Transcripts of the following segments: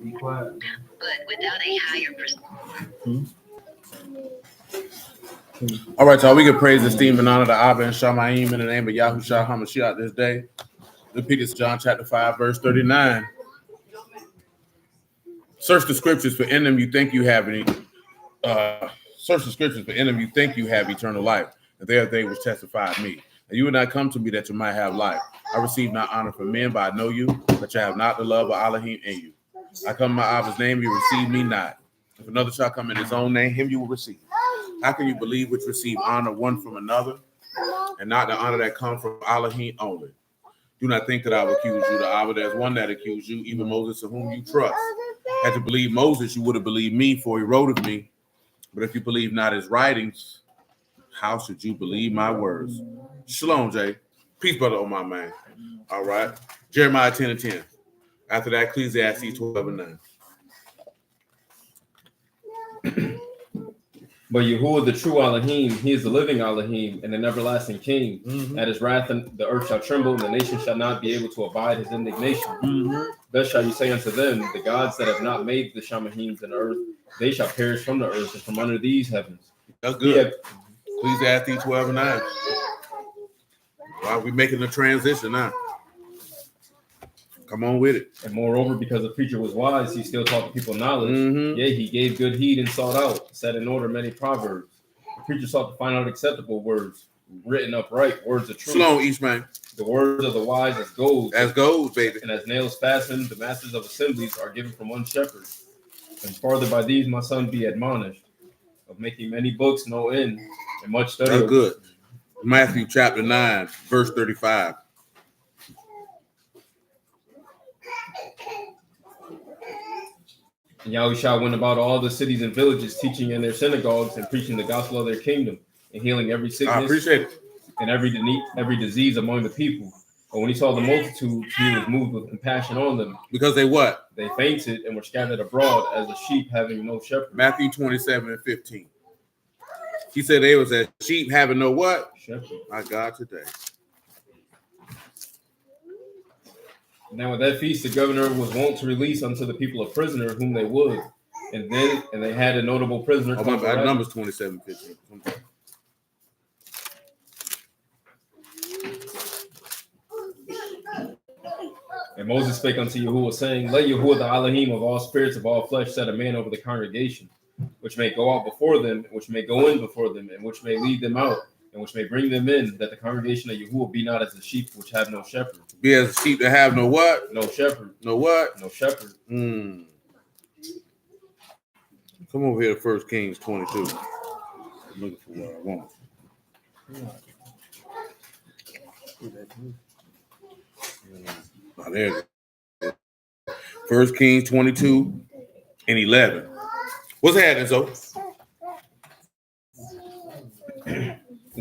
be quiet. But without a higher perspective. All right, y'all. We can praise, esteem, and honor the Abba and Shamayim in the name of Yahushua HaMashiach this day. Repeat this, John chapter 5, verse 39. Search the scriptures, for in them you think you have any. Search the scriptures, for in them you think you have eternal life, and they are they which testify of me. And you would not come to me that you might have life. I receive not honor from men, but I know you, but you have not the love of Elohim in you. I come in my Abba's name, you receive me not. If another shall come in his own name, him you will receive. How can you believe which receive honor one from another, and not the honor that comes from Elohim only? Do not think that I will accuse you. The Abba, there's one that accused you, even Moses, in whom you trust. Had to believe Moses, you would have believed me, for he wrote of me. But if you believe not his writings, how should you believe my words? Shalom, Jay. Peace, brother, on my man. All right. Jeremiah 10 and 10. After that, Ecclesiastes 12 and 9. But Yahuwah, the true Elohim, he is the living Elohim and an everlasting king. At his wrath, and the earth shall tremble, and the nation shall not be able to abide his indignation. Thus shall you say unto them, the gods that have not made the Shamahims and the earth, they shall perish from the earth and from under these heavens. That's good. Ecclesiastes 12 and 9. Wow, we're making the transition now. Come on with it. And moreover, because the preacher was wise, he still taught the people knowledge. Yea, he gave good heed and sought out, set in order many proverbs. The preacher sought to find out acceptable words, written upright, words of truth. Slow, Eastman. The words of the wise as gold. As gold, baby. And as nails fastened, the masters of assemblies are given from one shepherd. And farther by these, my son, be admonished, of making many books no end, and much study. That's good. Matthew chapter 9, verse 35. And Yahushua went about all the cities and villages, teaching in their synagogues and preaching the gospel of their kingdom, and healing every sickness. I appreciate it. And every disease among the people. But when he saw the multitude, he was moved with compassion on them. Because they what? They fainted and were scattered abroad as a sheep having no shepherd. Matthew 27 and 15. He said they was as sheep having no what? Shepherd. My God, today. Now at that feast, the governor was wont to release unto the people a prisoner whom they would. And they had a notable prisoner. Oh, my bad. Numbers 27, 15. And Moses spake unto Yahuwah, saying, let Yahuwah the Elohim of all spirits of all flesh set a man over the congregation, which may go out before them, and which may go in before them, and which may lead them out, and which may bring them in, that the congregation of Yahuwah be not as the sheep which have no shepherd. Be as sheep that have no what? No shepherd. No what? No shepherd. Come over here to 1 Kings 22. I'm looking for what I want. Oh, there it is. 1 Kings 22 and 11. What's happening, Zoe?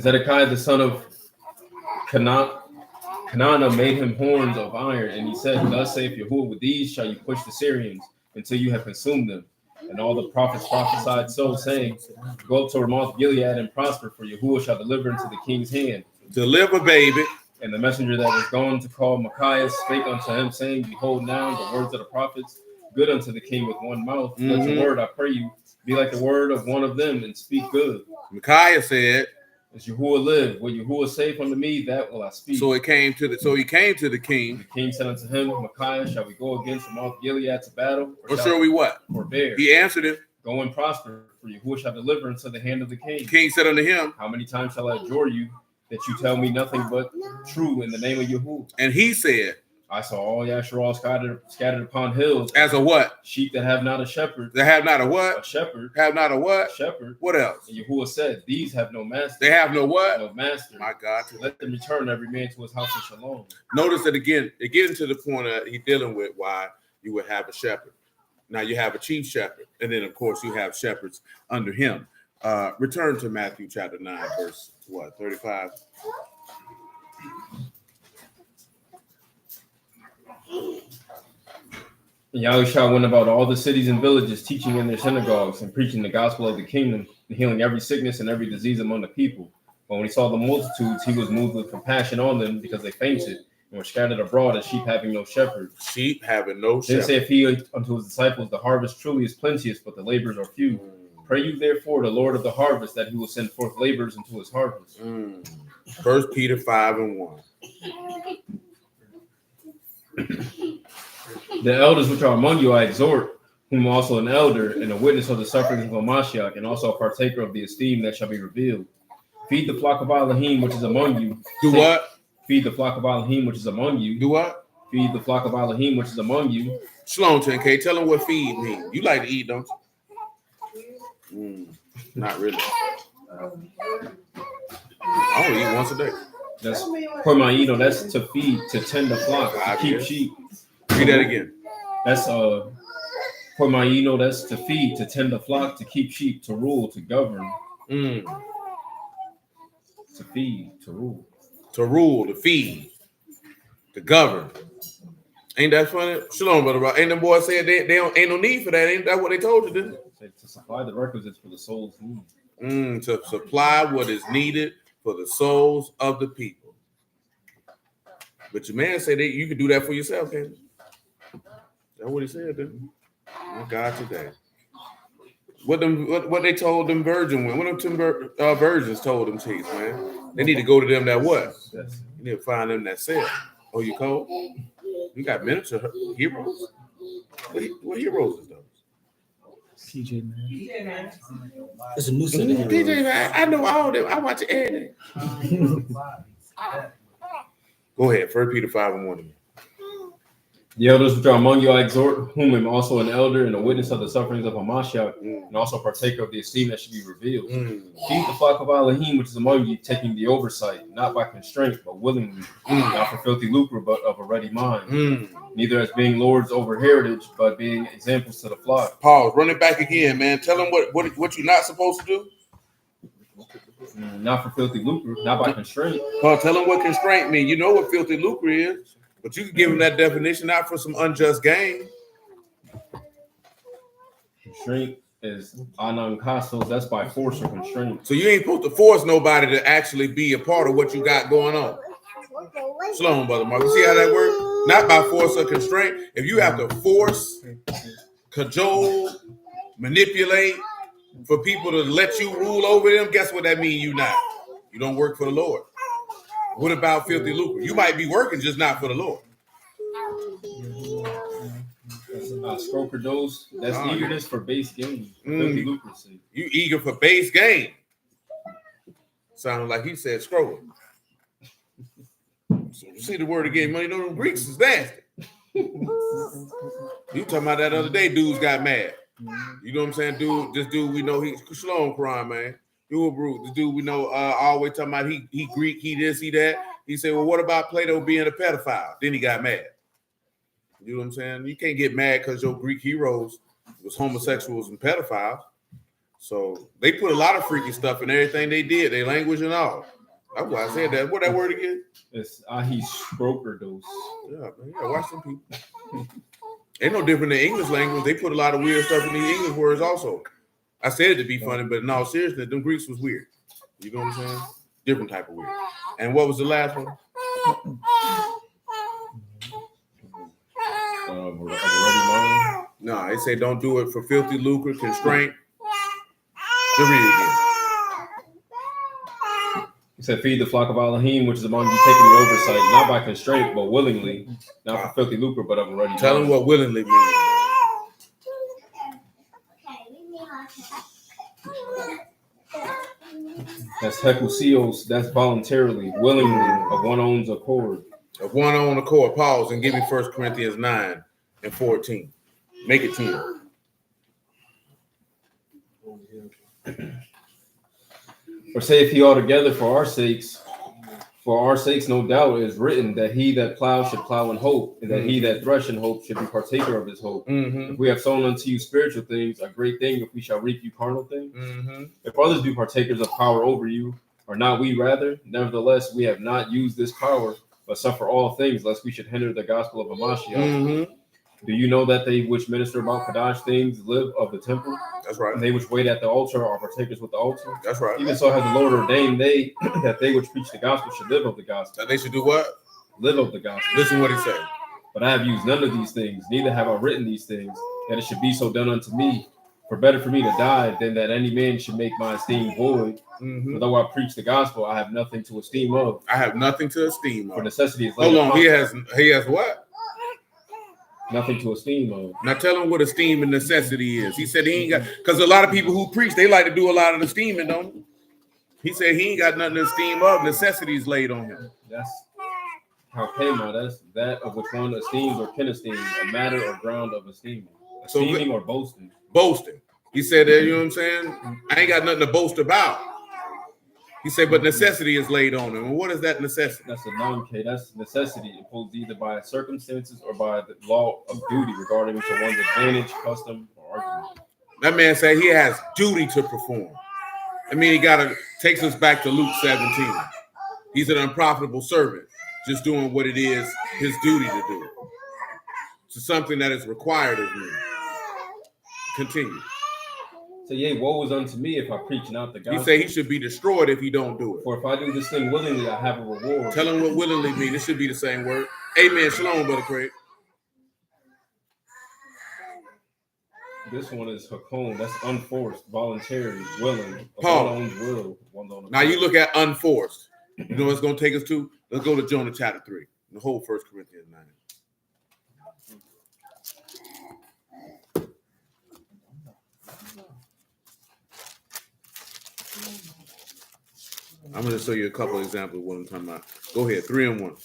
Zedekiah the son of Canaan made him horns of iron, and he said, thus saith Yahuwah, with these shall you push the Syrians until you have consumed them. And all the prophets prophesied so, saying, go up to Ramoth Gilead and prosper, for Yahuwah shall deliver into the king's hand. Deliver, baby. And the messenger that was gone to call Micaiah spake unto him, saying, behold now the words of the prophets, good unto the king with one mouth. Let your word, I pray you, be like the word of one of them, and speak good. Micaiah said, as Yahuwah live, what Yahuwah saith unto me, that will I speak. So he came to the king. And the king said unto him, Micaiah, shall we go against Ramoth Gilead to battle? Or shall we what? Forbear. He answered him, go and prosper, for Yahuwah shall deliver into the hand of the king. The king said unto him, how many times shall I adjure you that you tell me nothing but true in the name of Yahuwah? And he said, I saw all Yasharal scattered upon hills. As a what? Sheep that have not a shepherd. That have not a what? A shepherd. Have not a what? A shepherd. What else? And Yahuwah said, these have no master. They have no what? No master. My God. Let them return every man to his house in shalom. Notice that again, it getting to the point that he's dealing with why you would have a shepherd. Now you have a chief shepherd, and then of course you have shepherds under him. Return to Matthew chapter 9, verse what? 35. And Yahushua went about all the cities and villages, teaching in their synagogues and preaching the gospel of the kingdom, and healing every sickness and every disease among the people. But when he saw the multitudes, he was moved with compassion on them, because they fainted and were scattered abroad as sheep having no shepherd. Sheep having no Then shepherd. saith he unto his disciples, the harvest truly is plenteous, but the laborers are few. Pray you therefore the Lord of the harvest that he will send forth laborers into his harvest. 1 Peter 5:1. The elders which are among you I exhort, whom also an elder and a witness of the sufferings of Mashiach, and also a partaker of the esteem that shall be revealed. Feed the flock of Elohim which is among you. Do what? Feed the flock of Elohim which is among you. Do what? Feed the flock of Elohim which is among you. Shalom, 10K. Tell them what feed means. You like to eat, don't you? Not really. I only eat once a day. That's Koimaino, that's to feed, to tend the flock, to keep sheep. Read that again. That's Koimaino, that's to feed, to tend the flock, to keep sheep, to rule, to govern. To feed, to rule. To rule, to feed, to govern. Ain't that funny? Shalom, brother. Ain't them boys said they don't ain't no need for that? Ain't that what they told you, didn't they? To supply the requisites for the soul's need. To supply what is needed for the souls of the people. But your man said you could do that for yourself, can't you? That's what he said, didn't he? My God, today. What they told them virgin women, what them virgins told them chicks, man. They need to go to them that what? You need to find them that said. Oh, you cold? You got miniature heroes. What heroes is those? TJ man. It's a new set. TJ man, I know all them. I watch it every day. Go ahead, 1 Peter 5:1. The elders which are among you I exhort, whom am also an elder and a witness of the sufferings of Hamashiach, and also partaker of the esteem that should be revealed. Feed the flock of Elohim which is among you, taking the oversight, not by constraint, but willingly, not for filthy lucre, but of a ready mind. Neither as being lords over heritage, but being examples to the flock. Pause. Run it back again, man. Tell them what you're not supposed to do. Not for filthy lucre, not by constraint. Paul, tell them what constraint means. You know what filthy lucre is. But you can give them that definition, not for some unjust gain. Constraint is anankasos, that's by force or constraint. So you ain't supposed to force nobody to actually be a part of what you got going on. Slow on, brother Mark. You see how that works? Not by force or constraint. If you have to force, cajole, manipulate for people to let you rule over them, guess what that means? You not. You don't work for the Lord. What about filthy lucre? You might be working, just not for the Lord. Scrocardos, that's eagerness for base gain. Filthy lucre. You eager for base gain. Sounded like he said scroll. So you see the word again, money. You know them Greeks is nasty. You talking about that other day, dudes got mad. You know what I'm saying? This dude we know, he's Shalom Quran, man. The dude we know always talking about he Greek, he this, he that. He said, well, what about Plato being a pedophile? Then he got mad. You know what I'm saying? You can't get mad because your Greek heroes was homosexuals and pedophiles. So they put a lot of freaky stuff in everything they did, their language and all. That's why I said that. What that word again? It's scrocardos. Yeah, man. You gotta watch some people. Ain't no different than English language. They put a lot of weird stuff in these English words also. I said it to be funny, but in all seriousness, them Greeks was weird. You know what I'm saying? Different type of weird. And what was the last one? No, they say don't do it for filthy lucre, constraint. Just read it again. He said, feed the flock of Elohim, which is among you, taking the oversight, not by constraint, but willingly, not for filthy lucre, but of a ready mind. Tell them what willingly means. That's hekusios, that's voluntarily, willingly, of one own accord. Of one own accord. Pause and give me 1 Corinthians 9:14. Make it 10. Or saith he altogether for our sakes, no doubt, it is written that he that plows should plow in hope, and that he that thresh in hope should be partaker of his hope. If we have sown unto you spiritual things, a great thing if we shall reap you carnal things. If others be partakers of power over you, or not we rather, nevertheless we have not used this power, but suffer all things, lest we should hinder the gospel of Hamashiach. Do you know that they which minister about Kadash things live of the temple? That's right. And they which wait at the altar are partakers with the altar? That's right. Even so has the Lord ordained that they which preach the gospel should live of the gospel. That they should do what? live of the gospel. Listen what he said. But I have used none of these things, neither have I written these things, that it should be so done unto me. For better for me to die than that any man should make my esteem void. For though I preach the gospel, I have nothing to esteem of. I have nothing to esteem For of. necessity is Hold laid on, upon he has what? nothing to esteem of. Now tell him what esteem and necessity is. He said he ain't got, because a lot of people who preach, they like to do a lot of esteeming, don't they? He said he ain't got nothing to esteem of. Necessity is laid on him. That's how Kama, that's that of which one esteems or can esteem, a matter or ground of esteeming. Esteeming or boasting. Boasting. He said that, you know what I'm saying? I ain't got nothing to boast about. He said, but necessity is laid on him. And what is that necessity? That's a non-K. That's necessity imposed either by circumstances or by the law of duty regarding to one's advantage, custom, or argument. That man said he has duty to perform. I mean, he takes us back to Luke 17. He's an unprofitable servant, just doing what it is his duty to do. It's something that is required of me. Continue. So, yea, woe is unto me if I preach not the gospel. He said he should be destroyed if he don't do it. For if I do this thing willingly, I have a reward. Tell him what willingly means. This should be the same word. Amen. Shalom, Brother Craig. This one is hakon. That's unforced, voluntary, willing. Paul. One's will. One's own Now you look at unforced. You know what it's going to take us to? Let's go to Jonah chapter 3. The whole 1 Corinthians 9. I'm going to show you a couple examples of what I'm talking about. Go ahead, 3 and 1.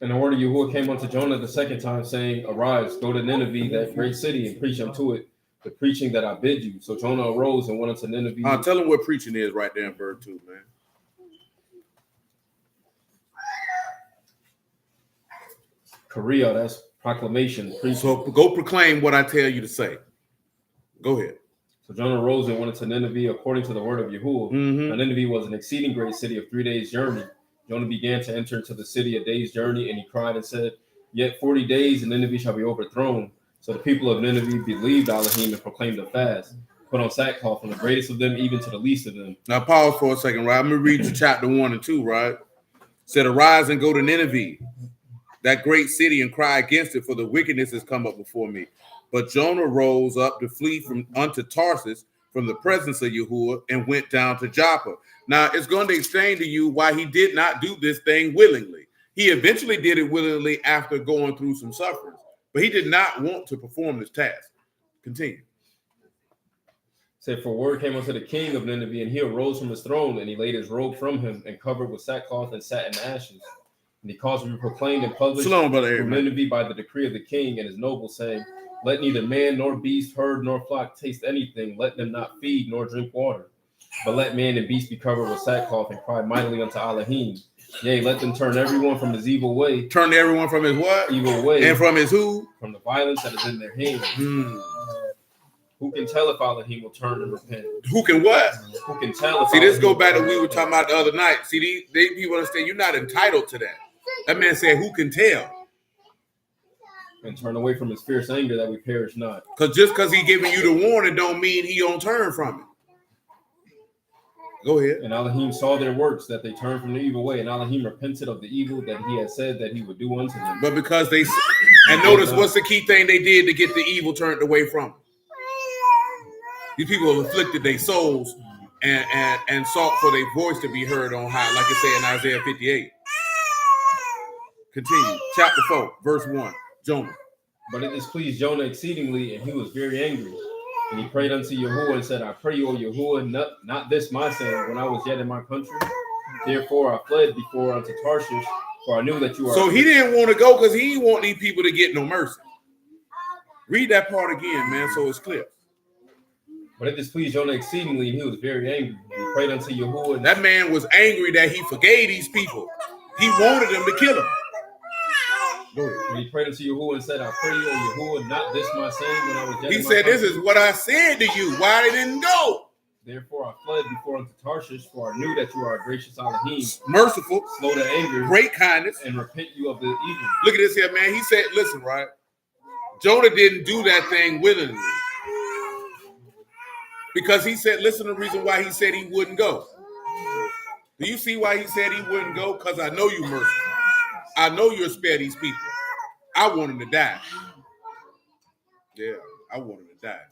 And the word of Yahuwah came unto Jonah the second time, saying, Arise, go to Nineveh, that great city, and preach unto it the preaching that I bid you. So Jonah arose and went unto Nineveh. Tell him what preaching is right there in verse 2, man. Korea, that's proclamation. Preaching. So go proclaim what I tell you to say. Go ahead. So Jonah rose and went into Nineveh according to the word of Yahuwah. Mm-hmm. Now Nineveh was an exceeding great city of 3 days' journey. Jonah began to enter into the city a day's journey, and he cried and said, Yet 40 days, and Nineveh shall be overthrown. So the people of Nineveh believed Elohim and proclaimed a fast, put on sackcloth from the greatest of them even to the least of them. Now pause for a second, right? I'm going to read you chapter 1 and 2, right? It said, Arise and go to Nineveh, that great city, and cry against it, for the wickedness has come up before me. But Jonah rose up to flee unto Tarsus from the presence of Yahuwah and went down to Joppa. Now, it's going to explain to you why he did not do this thing willingly. He eventually did it willingly after going through some sufferings, but he did not want to perform this task. Continue. Said, for word came unto the king of Nineveh, and he arose from his throne, and he laid his robe from him, and covered with sackcloth and sat in ashes. And he caused to be proclaimed and published Shalom, brother, from Nineveh by the decree of the king and his nobles, saying, Let neither man nor beast, herd nor flock taste anything. Let them not feed nor drink water. But let man and beast be covered with sackcloth and cry mightily unto Elohim. Yea, let them turn everyone from his evil way. Turn everyone from his what? Evil way. And from his who? From the violence that is in their hands. Who can tell if Elohim will turn and repent? Who can what? Who can tell if See, this Elohim go back to will we were talking about the other night. See, they people understand you're not entitled to that. That man said, who can tell? and turn away from his fierce anger that we perish not. Because just because he giving you the warning don't mean he don't turn from it. Go ahead. And Elohim saw their works, that they turned from the evil way, and Elohim repented of the evil that he had said that he would do unto them. But because they, and notice what's the key thing they did to get the evil turned away from them? These people have afflicted their souls and sought for their voice to be heard on high, like it said in Isaiah 58. Continue. Chapter 4, verse 1. Jonah. But it displeased Jonah exceedingly, and he was very angry. And he prayed unto Yahuwah and said, I pray you, O Yahuwah, not this my sin, when I was yet in my country. Therefore I fled before unto Tarshish, for I knew that you are. So he didn't want to go because he didn't want these people to get no mercy. Read that part again, man, so it's clear. But it displeased Jonah exceedingly, and he was very angry. And he prayed unto Yahuwah. That man was angry that he forgave these people. He wanted them to kill him. And he prayed unto Yahuwah and said, I pray you, O Yahuwah, not this my sin, when I was yet He in my said, country. this is what I said to you. Why they didn't go? Therefore I fled before unto Tarshish, for I knew that you are a gracious Elohim, Merciful, slow to anger, great kindness. and repent you of the evil. Look at this here, man. He said, listen, right? Jonah didn't do that thing willingly. Because he said, listen to the reason why he said he wouldn't go. Do you see why he said he wouldn't go? Because I know you merciful. I know you'll spare these people. I want them to die. Yeah, I want them to die.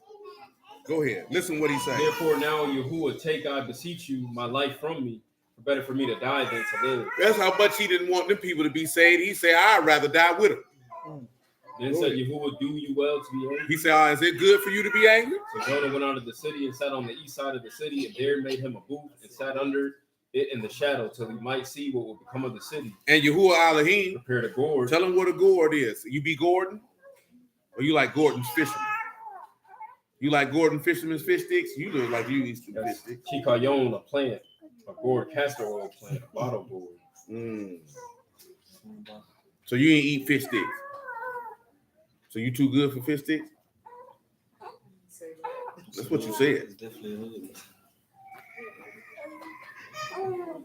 Go ahead. Listen what he said. Therefore, now, Yahuwah, take, I beseech you, my life from me. Better for me to die than to live. That's how much he didn't want them people to be saved. He said, I'd rather die with them. Then said Yahuwah, do you well to be angry? He said, is it good for you to be angry? So Jonah went out of the city and sat on the east side of the city, and there made him a booth and sat under it in the shadow till he might see what would become of the city. And Yahuwah Elohim prepared a gourd. Tell him what a gourd is. You be Gordon? Or you like Gordon's fisherman? You like Gordon Fisherman's fish sticks? You look like you eat some fish sticks. Chikayon, a plant, a gourd castor oil plant, a bottle gourd. So you ain't eat fish sticks. So you too good for fish sticks? That's what you said.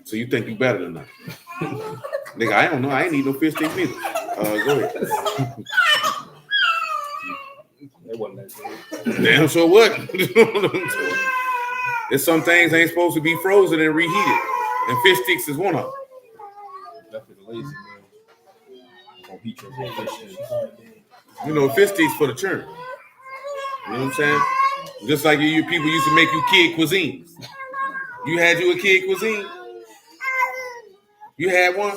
So you think you better than that? Nigga, I don't know. I ain't eat no fish sticks either. Go ahead. That wasn't that good. Damn, so what? There's some things ain't supposed to be frozen and reheated. And fish sticks is one of them. Definitely the lazy man. Gonna heat your fish sticks. You know, fish sticks for the churn. You know what I'm saying? Just like you people used to make you kid cuisines. You had you a kid cuisine? You had one?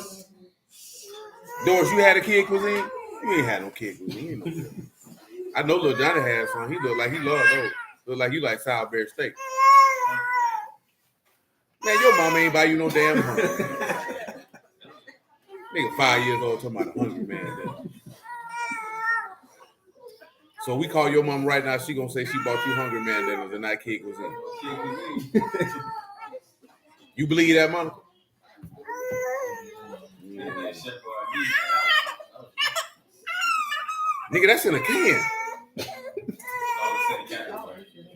Doris, you had a kid cuisine? You ain't had no kid cuisine. No kid. I know Lil Johnny had some. He looked like he loved those. Look like you like Salisbury steak. Man, your mama ain't buy you no damn hungry. Nigga 5 years old talking about a hungry man. So we call your mom right now. She gonna say she bought you hungry man dinners and not kid cuisine. You believe that, Monica? Nigga, that's in a can.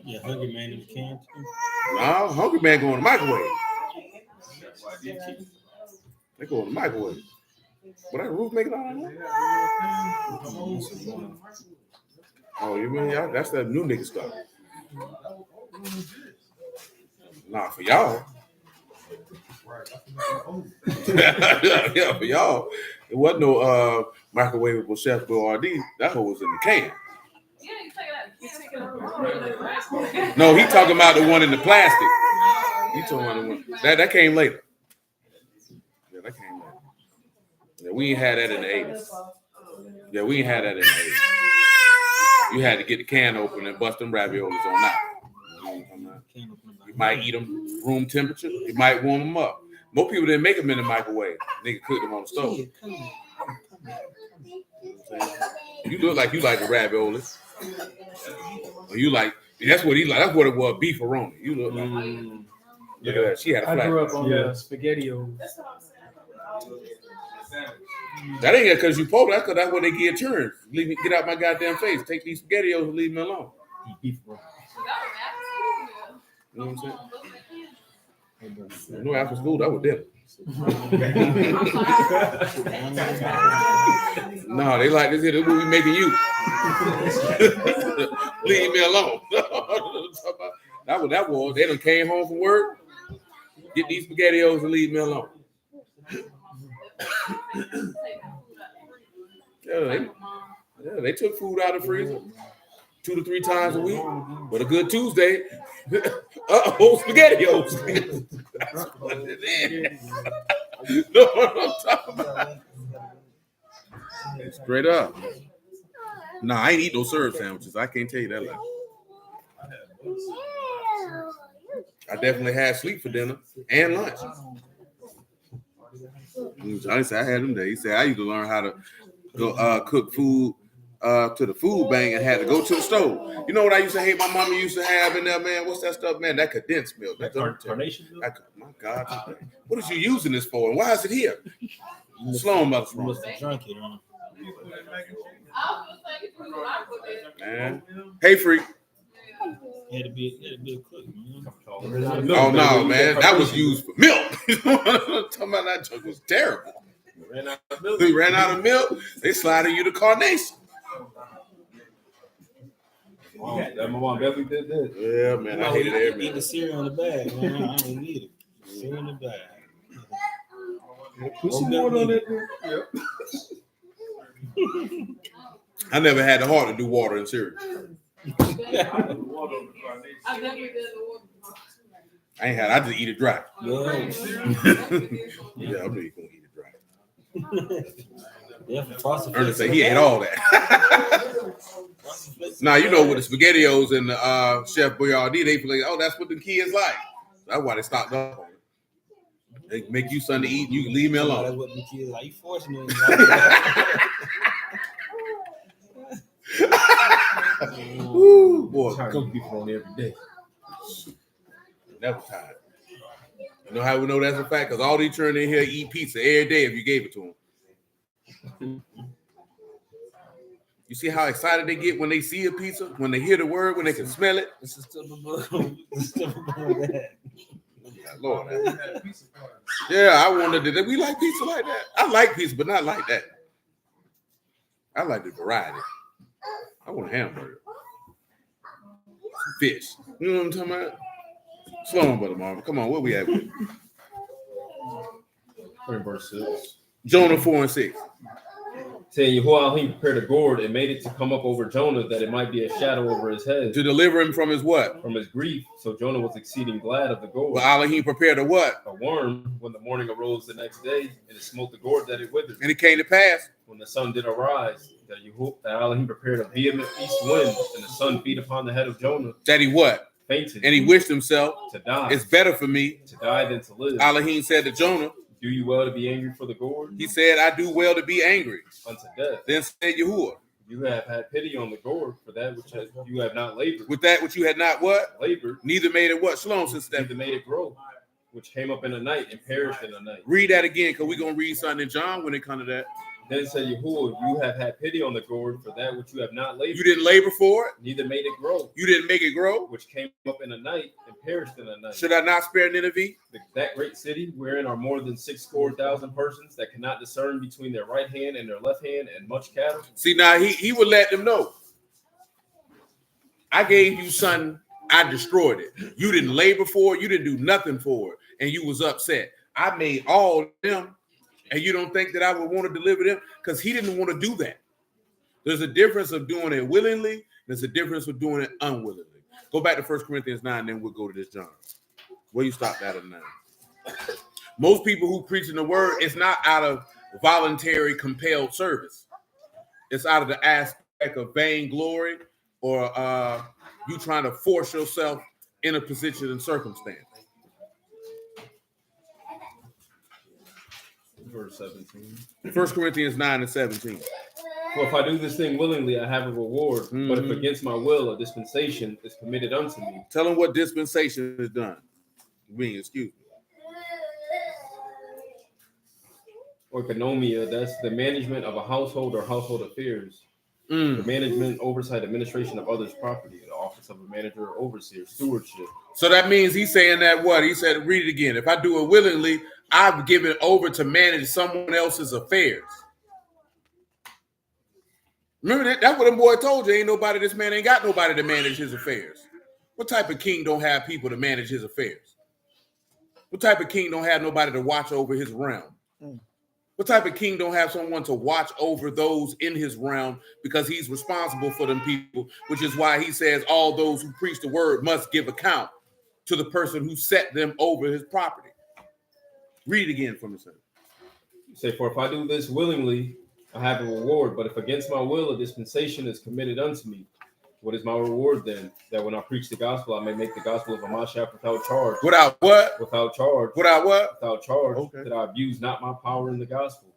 Yeah, Hungry Man in the can too. No, Hungry Man go in the microwave. They go in the microwave. But that roof making all that noise? Oh, you mean y'all? That's that new nigga stuff. Nah, for y'all. Yeah, for y'all. It wasn't no microwavable Chef Boyardee. That hoe was in the can. No, he talking about the one in the plastic. He talking about the one that came later. Yeah, that came later. Yeah, we ain't had that in the 80s. Yeah, we ain't had that in the 80s. You had to get the can open and bust them raviolis on that. You might eat them room temperature. You might warm them up. Most people didn't make them in the microwave. Nigga cooked them on the stove. You look like you like the raviolis. Or you like, that's what he like. That's what it was, beefaroni. You look like. Look at that. She had a flat. I grew up on the SpaghettiOs. That ain't because you poor. That's because that's what they get turns. Leave me, get out my goddamn face. Take these SpaghettiOs and leave me alone. You know what I'm saying? No, after school, that was dinner. No, they like this here. This movie making you. Leave me alone. That was. They done came home from work. Get these SpaghettiOs and leave me alone. They took food out of the freezer 2 to 3 times a week. But a good Tuesday, SpaghettiOs. That's what it is. Know what I'm talking about? Straight up. Nah, I ain't eat no serve sandwiches. I can't tell you that lie. I definitely had sleep for dinner and lunch. Johnny said I had them there. He said I used to learn how to go cook food to the food bank and had to go to the stove. You know what I used to hate? My mama used to have in there, man. What's that stuff, man? That condensed milk. That carnation milk. My God, what is you using this for? And why is it here? Slow him up. You must have drunk it, huh? Man, hey, freak. Had to be a cook, man. Oh no, man, that was used for milk. Talking about that junk was terrible. They ran out of milk. They slided you to carnation. That my mom definitely did that. Yeah, man, I hated everything. Eat the cereal in the bag, man. I don't need it. Cereal in the bag. Put some water on that. I never had the heart to do water in cereal. I never did the water. I just eat it dry. Yeah. Yeah, I'm really gonna eat it dry. Yeah, Frosted Ernest Flakes. said he ate all that. Now you know with the SpaghettiOs and the Chef Boyardee, they feel like, oh, that's what the kids like. That's why they stocked up on it. They make you something to eat, you leave me That's alone. what the kids like. You forcing them. Woo, boy, Come people on every day. never tired. You know how we know that's a fact? Because all these children in here eat pizza every day if you gave it to them. You see how excited they get when they see a pizza, when they hear the word, when they can smell it? This is still above that. Lord. Yeah, I wondered, did we like pizza like that? I like pizza, but not like that. I like the variety. I want a hamburger. Some fish. You know what I'm talking about? Slow on, Brother Marvin. Come on, what we at with? Verse 6. Jonah 4 and 6. Saying Yehoiakim prepared a gourd and made it to come up over Jonah that it might be a shadow over his head. To deliver him from his what? From his grief. So Jonah was exceeding glad of the gourd. Well, Elohim prepared a what? A worm when the morning arose the next day, and it smote the gourd that it withered. And it came to pass. When the sun did arise, that Elohim prepared a vehement east wind, and the sun beat upon the head of Jonah. That he what? Fainted. And he wished himself, to die. it's better for me to die than to live. Elohim said to Jonah, do you well to be angry for the gourd? He said, I do well to be angry. Unto death. Then said Yahuwah, you have had pity on the gourd for that which you have not labored. with that which you had not what? Labored. Neither made it what? Shalom, sister. Neither made it grow, which came up in the night and perished in the night. Read that again, because we're going to read something in John when it comes to that. Then said Yahuwah, you have had pity on the gourd for that which you have not labored. You didn't labor for it. Neither made it grow. You didn't make it grow. Which came up in the night and perished in the night. Should I not spare Nineveh? That great city, wherein are more than 600,000 persons that cannot discern between their right hand and their left hand, and much cattle. See, now he would let them know. I gave you something, I destroyed it. You didn't labor for it, you didn't do nothing for it, and you was upset. I made all of them. And you don't think that I would want to deliver them? Because he didn't want to do that. There's a difference of doing it willingly. There's a difference of doing it unwillingly. Go back to 1 Corinthians 9, then we'll go to this John. Where you stopped at 9. Most people who preach in the word, it's not out of voluntary compelled service. It's out of the aspect of vainglory or you trying to force yourself in a position and circumstance. Verse 17. 1 Corinthians 9 and 17. For if I do this thing willingly, I have a reward. But if against my will, a dispensation is committed unto me. Tell them what dispensation is done. Excuse me. Oikonomia, that's the management of a household or household affairs. The management, oversight, administration of others' property, the office of a manager or overseer, stewardship. So that means he's saying that what? He said, read it again. If I do it willingly, I've given over to manage someone else's affairs. Remember that? That's what the boy told you. Ain't nobody, this man ain't got nobody to manage his affairs. What type of king don't have people to manage his affairs? What type of king don't have nobody to watch over his realm? What type of king don't have someone to watch over those in his realm because he's responsible for them people, which is why he says all those who preach the word must give account to the person who set them over his property. Read it again from the sentence. Say, for if I do this willingly, I have a reward. But if against my will, a dispensation is committed unto me. What is my reward then? That when I preach the gospel, I may make the gospel of Amashiach without charge. Without what? Without charge. Without what? Without charge. Okay. That I abuse not my power in the gospel.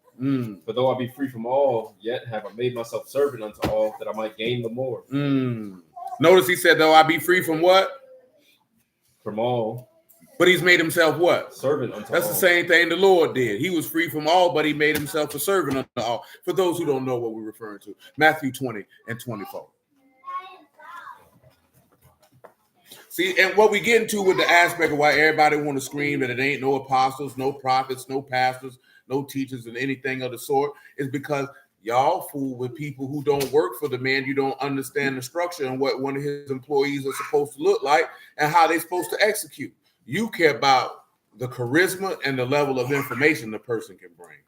For though I be free from all, yet have I made myself servant unto all, that I might gain the more. Notice he said, though I be free from what? From all. But he's made himself what? Servant unto all. That's the same thing the Lord did. He was free from all, but he made himself a servant unto all. For those who don't know what we're referring to, Matthew 20 and 24. See, and what we get into with the aspect of why everybody want to scream that it ain't no apostles, no prophets, no pastors, no teachers, and anything of the sort is because y'all fool with people who don't work for the man. You don't understand the structure and what one of his employees are supposed to look like and how they're supposed to execute. You care about the charisma and the level of information the person can bring.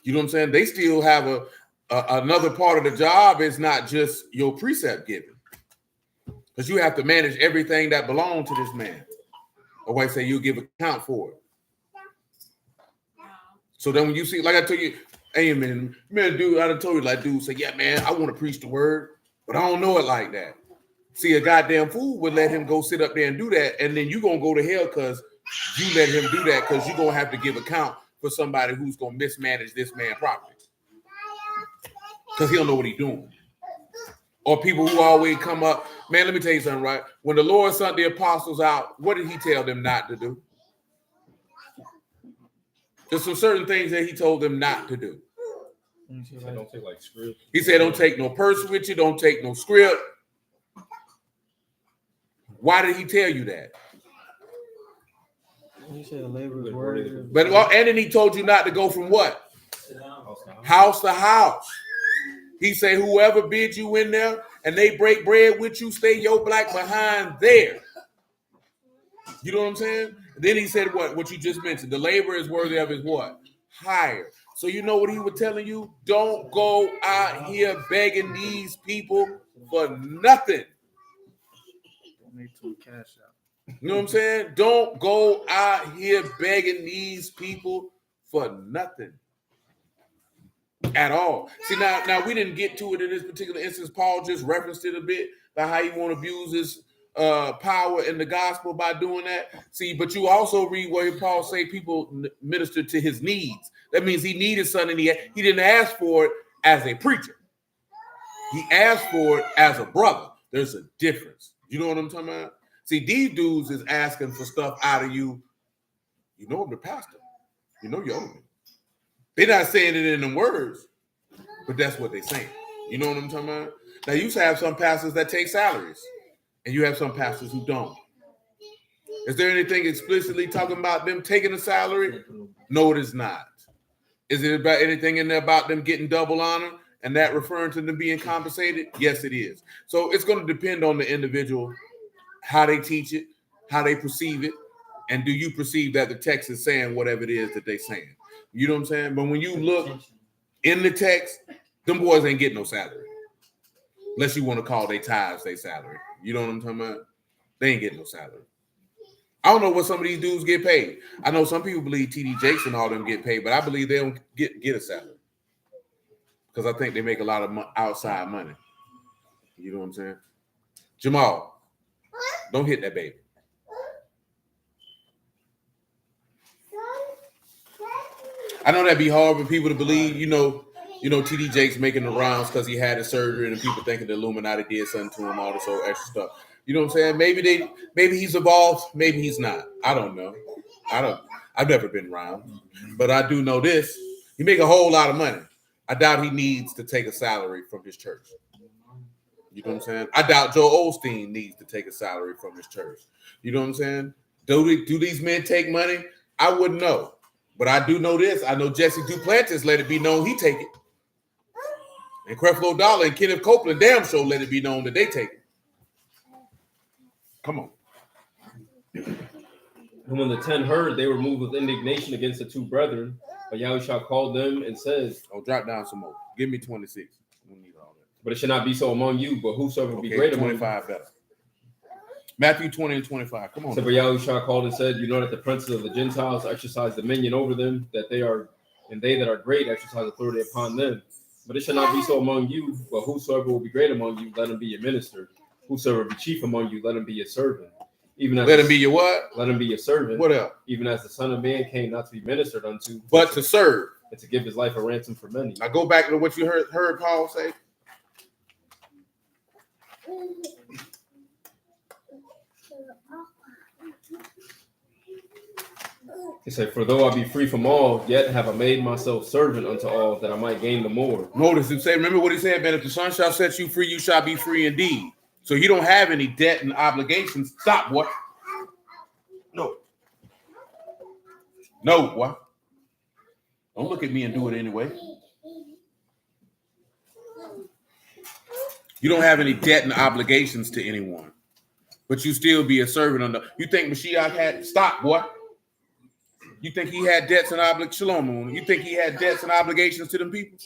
You know what I'm saying? They still have another part of the job. Is not just your precept giving, because you have to manage everything that belongs to this man. Or I say you give account for it. So then when you see, like I tell you, hey man, dude, I done told you, like dude say, yeah man, I want to preach the word, but I don't know it like that. See, a goddamn fool would let him go sit up there and do that, and then you gonna go to hell because you let him do that, because you're gonna have to give account for somebody who's gonna mismanage this man properly. Because he don't know what he's doing. Or people who always come up, man, let me tell you something, right? When the Lord sent the apostles out, what did he tell them not to do? There's some certain things that he told them not to do. He said, don't take like script. He said, don't take no purse with you, don't take no script. Why did he tell you that? He said the labor is worthy. But and then he told you not to go from what? House to house. He said, whoever bids you in there and they break bread with you, stay your black behind there. You know what I'm saying? Then he said what you just mentioned. The labor is worthy of his what? Hire. So you know what he was telling you? Don't go out here begging these people for nothing. You know what I'm saying? Don't go out here begging these people for nothing at all. See, now we didn't get to it in this particular instance. Paul just referenced it a bit about how he want to abuse his power in the gospel by doing that. See, but you also read where Paul say people minister to his needs. That means he needed something. He didn't ask for it as a preacher. He asked for it as a brother. There's a difference. You know what I'm talking about? See, these dudes is asking for stuff out of you. You know I'm the pastor. You know you owe me. They're not saying it in them words, but that's what they're saying. You know what I'm talking about? Now, you used to have some pastors that take salaries, and you have some pastors who don't. Is there anything explicitly talking about them taking a salary? No, it is not. Is it about anything in there about them getting double honor and that referring to them being compensated? Yes, it is. So it's going to depend on the individual, how they teach it, how they perceive it, and do you perceive that the text is saying whatever it is that they're saying? You know what I'm saying? But when you look in the text, them boys ain't getting no salary. Unless you want to call their tithes their salary. You know what I'm talking about? They ain't getting no salary. I don't know what some of these dudes get paid. I know some people believe TD Jakes and all them get paid, but I believe they don't get a salary. Because I think they make a lot of outside money. You know what I'm saying? Jamal, don't hit that baby. I know that'd be hard for people to believe, you know, TD Jakes making the rounds because he had his surgery and people thinking the Illuminati did something to him, all this old extra stuff. You know what I'm saying? Maybe he's evolved, maybe he's not. I don't know. I've never been around. But I do know this. He make a whole lot of money. I doubt he needs to take a salary from his church. You know what I'm saying? I doubt Joel Osteen needs to take a salary from his church. You know what I'm saying? Do these men take money? I wouldn't know. But I do know this. I know Jesse Duplantis let it be known he take it. And Creflo Dollar and Kenneth Copeland damn sure let it be known that they take it. Come on. And when the 10 heard, they were moved with indignation against the two brethren. But Yahushua called them and says, "Oh, drop down some more. Give me 26. We don't need all that. But it should not be so among you, but whosoever be great among you." 25 better. Matthew 20 and 25. Come on. So, but Yahushua called and said, "You know that the princes of the Gentiles exercise dominion over them, that they that are great exercise authority upon them. But it shall not be so among you, but whosoever will be great among you, let him be your minister. Whosoever be chief among you, let him be your servant. Even as let him be your what? Let him be your servant. What else? Even as the Son of Man came not to be ministered unto, but to serve, and to give his life a ransom for many." Now go back to what you heard Paul say. He said, "For though I be free from all, yet have I made myself servant unto all, that I might gain the more." Notice him say, remember what he said, man, if the Son shall set you free, you shall be free indeed. So you don't have any debt and obligations. Stop, what? No, what? Don't look at me and do it anyway. You don't have any debt and obligations to anyone. but you still be a servant under. You think Mashiach had stop, boy? You think he had debts and obligations? Shalom. You think he had debts and obligations to them people?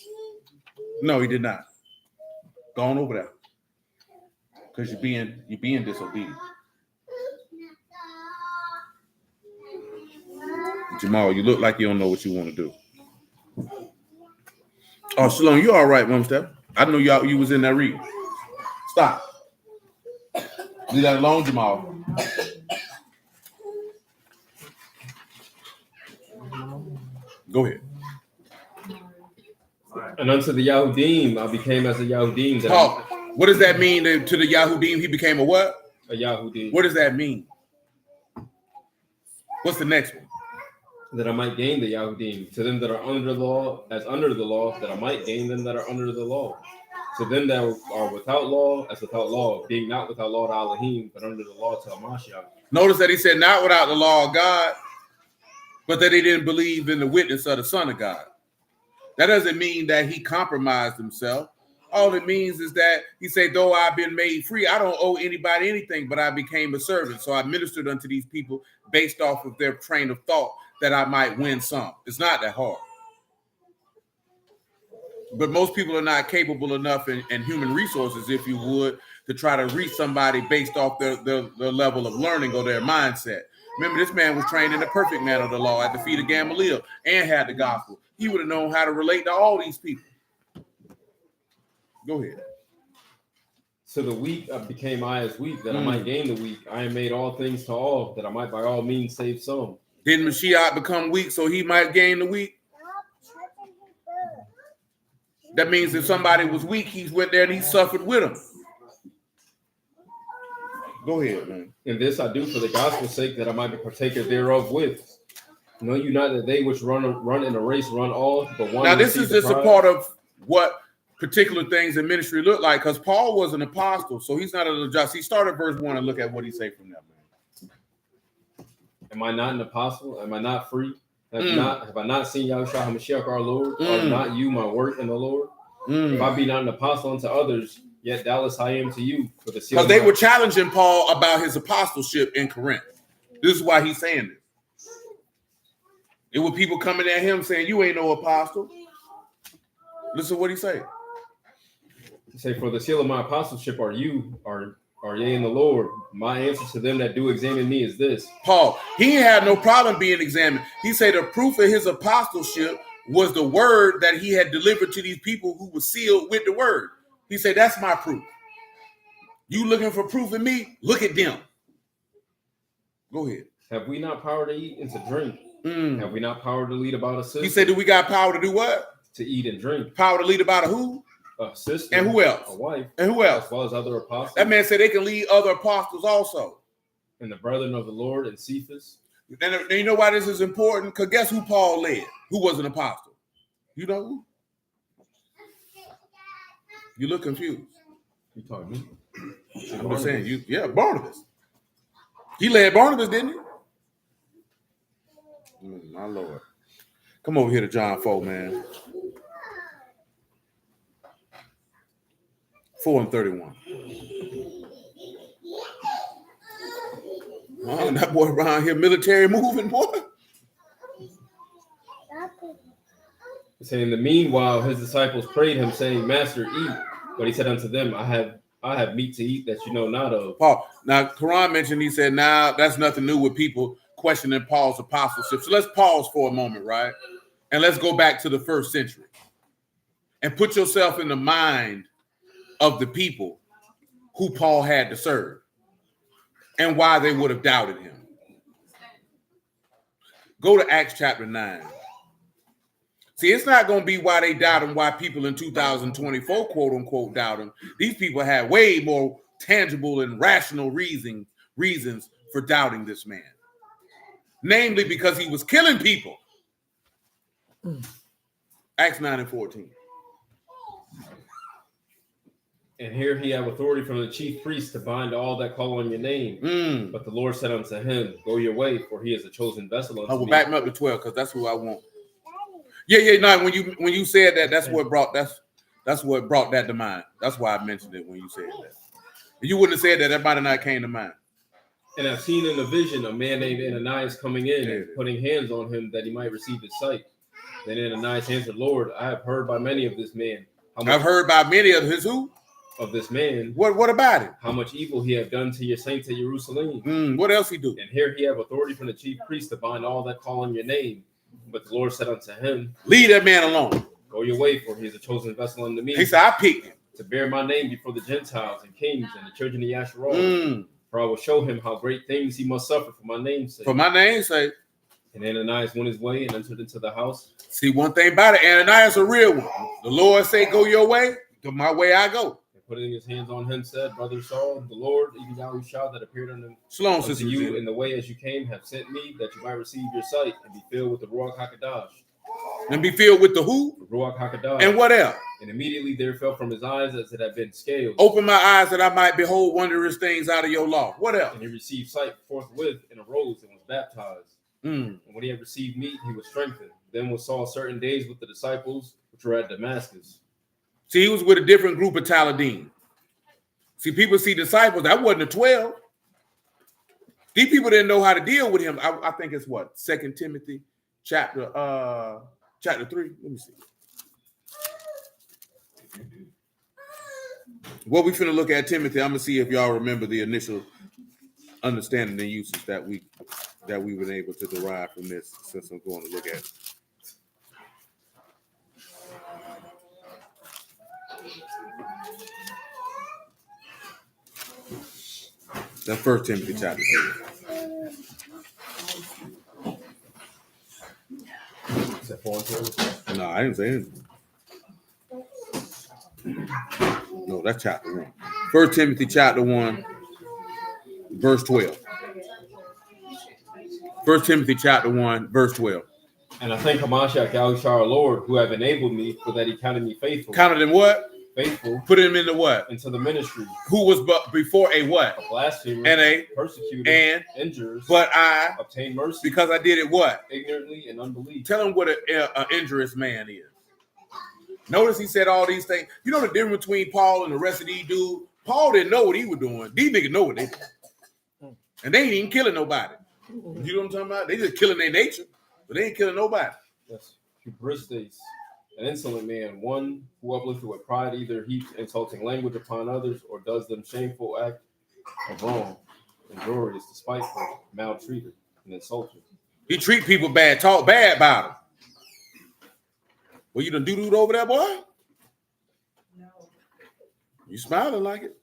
No, he did not. Go on over there, because you're being disobedient. Jamal, you look like you don't know what you want to do. Oh, Shalom, you all right, Mom Steph? I know you was in that reading. Stop. Leave that alone, Jamal. Go ahead. And unto the Yahudim, I became as a Yahudim. Paul, what does that mean to the Yahudim? He became a what? A Yahudim. What does that mean? What's the next one? That I might gain the Yahudim. To them that are under the law, as under the law, that I might gain them that are under the law. To them that are without law, as without law, being not without law to Elohim, but under the law to Hamashiach. Notice that he said not without the law of God, but that he didn't believe in the witness of the Son of God. That doesn't mean that he compromised himself. All it means is that he said, though I've been made free, I don't owe anybody anything, but I became a servant. So I ministered unto these people based off of their train of thought that I might win some. It's not that hard. But most people are not capable enough in human resources, if you would, to try to reach somebody based off their level of learning or their mindset. Remember, this man was trained in the perfect manner of the law at the feet of Gamaliel and had the gospel. He would have known how to relate to all these people. Go ahead. So the weak became I as weak, that I might gain the weak. I am made all things to all, that I might by all means save some. Didn't Mashiach become weak so he might gain the weak? That means if somebody was weak, he went there and he suffered with them. Go ahead, man. And this I do for the gospel's sake, that I might be partaker thereof with. Know you not that they which run in a race run all, but one. Now this is just a part of what particular things in ministry look like, because Paul was an apostle, so he's not a just. He started verse 1 and look at what he say from there, man. Am I not an apostle? Am I not free? Have I not seen Yahushua HaMashiach our Lord? Are not you my work in the Lord? If I be not an apostle unto others, yet doubtless I am to you. For the because they were challenging Paul about his apostleship in Corinth. This is why he's saying this. There were people coming at him saying, "You ain't no apostle." Listen to what he say. He say, "For the seal of my apostleship are you, are ye in the Lord. My answer to them that do examine me is this." Paul, he had no problem being examined. He said the proof of his apostleship was the word that he had delivered to these people who were sealed with the word. He said, that's my proof. You looking for proof in me? Look at them. Go ahead. Have we not power to eat and to drink? Have we not power to lead about a sister? He said, do we got power to do what? To eat and drink. Power to lead about a who? A sister. And who else? A wife. And who else? As well as other apostles. That man said they can lead other apostles also. And the brethren of the Lord and Cephas. And you know why this is important? Because guess who Paul led? Who was an apostle? You know who? You look confused. You talking me? I'm just saying, Barnabas. He led Barnabas, didn't he? My Lord. Come over here to John 4, man. 4:31. Oh, that boy around here, military moving, boy. Saying, in the meanwhile, his disciples prayed him, saying, Master, eat. But he said unto them, I have meat to eat that you know not of. Paul. Now, Quran mentioned, he said, now that's nothing new with people questioning Paul's apostleship. So let's pause for a moment, right? And let's go back to the first century and put yourself in the mind of the people who Paul had to serve and why they would have doubted him. Go to Acts chapter 9. See, it's not going to be why they doubt him, why people in 2024, quote unquote, doubt him. These people had way more tangible and rational reasons for doubting this man. Namely, because he was killing people. Acts 9:14. And here he have authority from the chief priest to bind all that call on your name. But the Lord said unto him, go your way, for he is a chosen vessel unto me. Back me up to 12, because that's who I want. No, when you said that, that's what brought that to mind. That's why I mentioned it when you said that. If you wouldn't have said that, that might have not came to mind. And I've seen in a vision a man named Ananias coming in Yeah. and putting hands on him that he might receive his sight. Then Ananias answered, Lord, I have heard by many of this man. I've heard by many of his who? Of this man. What about it? How much evil he have done to your saints at Jerusalem. What else he do? And here he have authority from the chief priest to bind all that call on your name. But the Lord said unto him, leave that man alone. Go your way, for he is a chosen vessel unto me. He said, I picked him. To bear my name before the Gentiles and kings and the children of Yasharal. For I will show him how great things he must suffer for my name's sake. For my name's sake. And Ananias went his way and entered into the house. See, one thing about it, Ananias a real one. The Lord say, go your way, to my way I go. And putting his hands on him, said, Brother Saul, the Lord, even Yahushua that appeared unto you in the way as you came, have sent me, that you might receive your sight and be filled with the Ruach HaKodesh. And be filled with the who? The Ruach HaKodesh. And what else? And immediately there fell from his eyes as it had been scales. Open my eyes that I might behold wondrous things out of your law. What else? And he received sight forthwith and arose and was baptized. And when he had received meat, he was strengthened. Then was Saul certain days with the disciples, which were at Damascus. See, he was with a different group of Taladim. See, people see disciples. That wasn't the 12. These people didn't know how to deal with him. I think it's what? 2 Timothy chapter 3. Let me see. What we finna look at, Timothy, I'm gonna see if y'all remember the initial understanding and uses that we were able to derive from this, since I'm going to look at it. That's 1 Timothy chapter 3. No, I didn't say anything. No, that's chapter 1. 1 Timothy chapter 1, verse 12. 1 Timothy chapter 1, verse 12. And I thank Hamashiach Yahushua our Lord, who have enabled me, for that he counted me faithful. Counted him what? Faithful. Put him into what? Into the ministry. Who was but before a what? A blasphemer. And a persecutor. And injurious. But I obtained mercy. Because I did it what? Ignorantly and unbelief. Tell him what an injurious man is. Notice he said all these things. You know the difference between Paul and the rest of these dudes? Paul didn't know what he was doing. These niggas know what they do. And they ain't even killing nobody. You know what I'm talking about? They just killing their nature, but they ain't killing nobody. Yes. Hubristes, an insolent man, one who uplifted with pride either heaps insulting language upon others or does them shameful act of wrong, injurious, despiteful, maltreated, and insulted. He treat people bad, talk bad about them. Well, you done doo-dooed over there, boy? No. You smiling like it.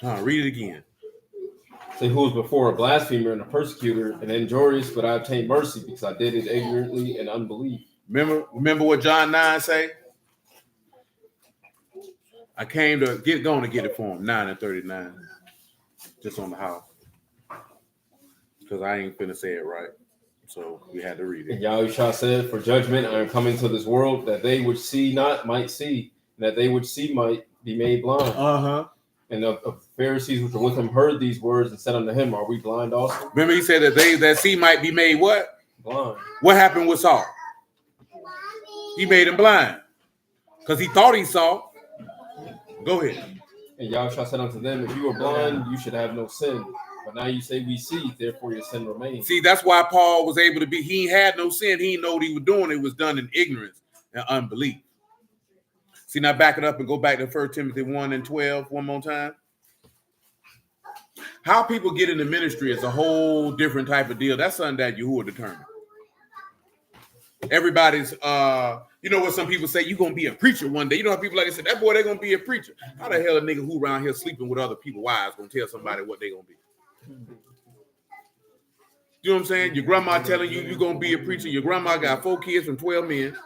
Read it again. Say who was before a blasphemer and a persecutor and injurious, but I obtained mercy because I did it ignorantly and unbelief. Remember what John 9 say? I came to get it for him. 9:39. Just on the house. Because I ain't finna say it right. So we had to read it. And Yahushua said, for judgment I am coming to this world, that they which see not might see, and that they which see might be made blind. And the Pharisees which were with him heard these words and said unto him, are we blind also? Remember he said that they that see might be made what? Blind. What happened with Saul? He made him blind. Because he thought he saw. Go ahead. And Yahushua said unto them, if you were blind, you should have no sin. But now you say we see, therefore your sin remains. See, that's why Paul was able to be, he had no sin. He didn't know what he was doing. It was done in ignorance and unbelief. See, now back it up and go back to 1 Timothy 1:12 one more time. How people get into ministry is a whole different type of deal. That's something that Yahuwah determined. Everybody's, you know what some people say, you're going to be a preacher one day. You know how people like to say, that boy, they're going to be a preacher. How the hell a nigga who around here sleeping with other people's wives going to tell somebody what they're going to be? You know what I'm saying? Your grandma telling you you're going to be a preacher. Your grandma got 4 kids from 12 men.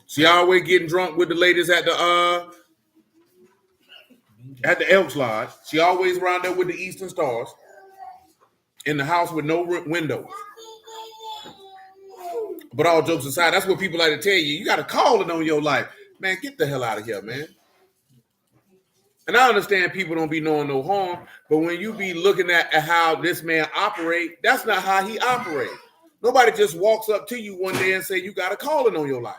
She always getting drunk with the ladies at the Elks Lodge. She always around there with the Eastern Stars. In the house with no windows. But all jokes aside, that's what people like to tell you. You got a calling on your life. Man, get the hell out of here, man. And I understand people don't be knowing no harm, but when you be looking at how this man operate, that's not how he operates. Nobody just walks up to you one day and say you got a calling on your life.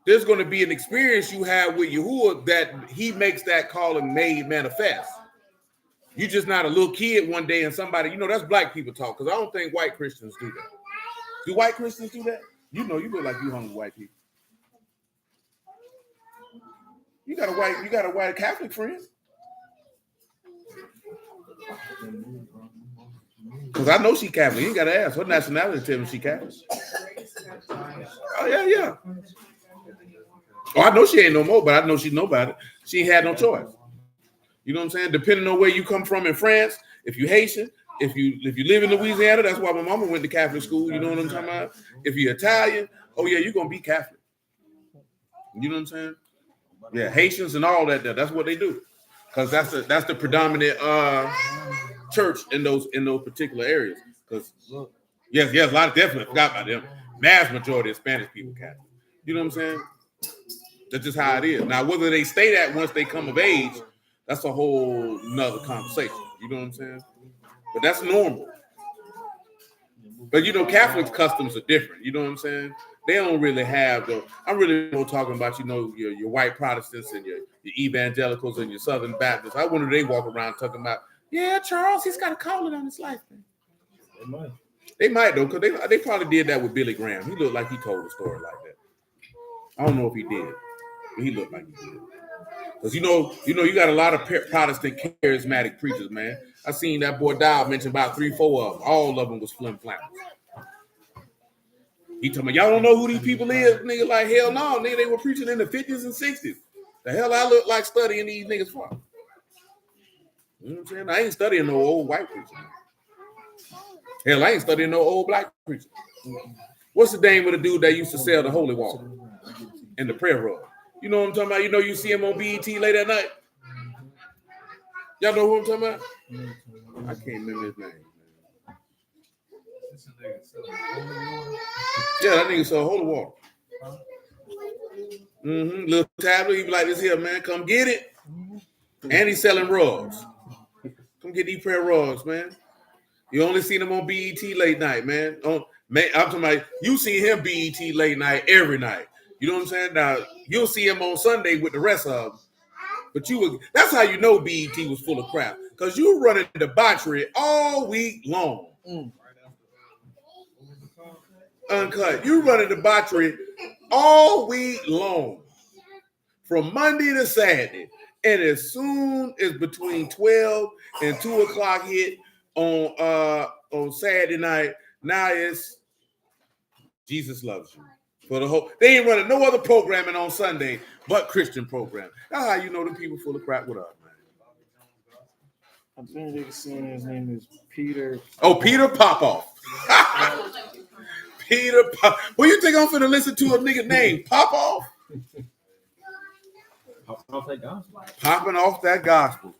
there's going to be an experience you have with Yahuwah that he makes that calling made manifest. You're just not a little kid one day and somebody, that's black people talk, because I don't think white Christians do that. Do white Christians do that? You look like you hung with white people. You got a white Catholic friend. Because I know she Catholic. You ain't got to ask. Her nationality tell me she Catholic. Oh, yeah. Oh, I know she ain't no more, but I know she know about it. She ain't had no choice. You know what I'm saying? Depending on where you come from in France, if you Haitian, if you live in Louisiana, that's why my mama went to Catholic school. You know what I'm talking about? If you're Italian, oh yeah, you're gonna be Catholic. You know what I'm saying? Yeah, Haitians and all that. That's what they do, because that's the predominant church in those particular areas. Because yes, a lot of definitely forgot about them. Mass majority of Spanish people Catholic. You know what I'm saying? That's just how it is. Now, whether they stay that once they come of age, that's a whole nother conversation. You know what I'm saying? But that's normal. But Catholic customs are different. You know what I'm saying? They don't really have I'm really more talking about, your white Protestants and your evangelicals and your Southern Baptists. I wonder if they walk around talking about, yeah, Charles, he's got a calling on his life. Man. They might though, because they probably did that with Billy Graham. He looked like he told a story like that. I don't know if he did, but he looked like he did. Because you got a lot of Protestant charismatic preachers, man. I seen that boy Dial mention about 3-4 of them. All of them was flim flammers. He told me, y'all don't know who these people is? Nigga, like, hell no. Nigga, they were preaching in the 50s and 60s. The hell I look like studying these niggas for? You know what I'm saying? I ain't studying no old white preacher. Hell, I ain't studying no old black preacher. What's the name of the dude that used to sell the holy water and the prayer rug? You know what I'm talking about? You see him on BET late at night? Y'all know who I'm talking about? I can't remember his name. Yeah, that nigga sell holy water. Little tablet, he be like this here, man. Come get it. And he's selling rugs. Come get these prayer rugs, man. You only seen him on BET late night, man. I'm talking about, you see him BET late night every night. You know what I'm saying? Now, you'll see him on Sunday with the rest of them. But that's how you know BET was full of crap. Because you were running debauchery all week long. Uncut. You running debauchery all week long. From Monday to Saturday. And as soon as between 12 and 2 o'clock hit on Saturday night, now it's Jesus Loves You. For the whole, they ain't running no other programming on Sunday but Christian program. That's how you know them people full of crap with us, man. I think they saying his name is Peter. Oh, Peter Popoff. Peter Pop. Well, you think I'm finna listen to a nigga named Popoff? Popping off that gospel.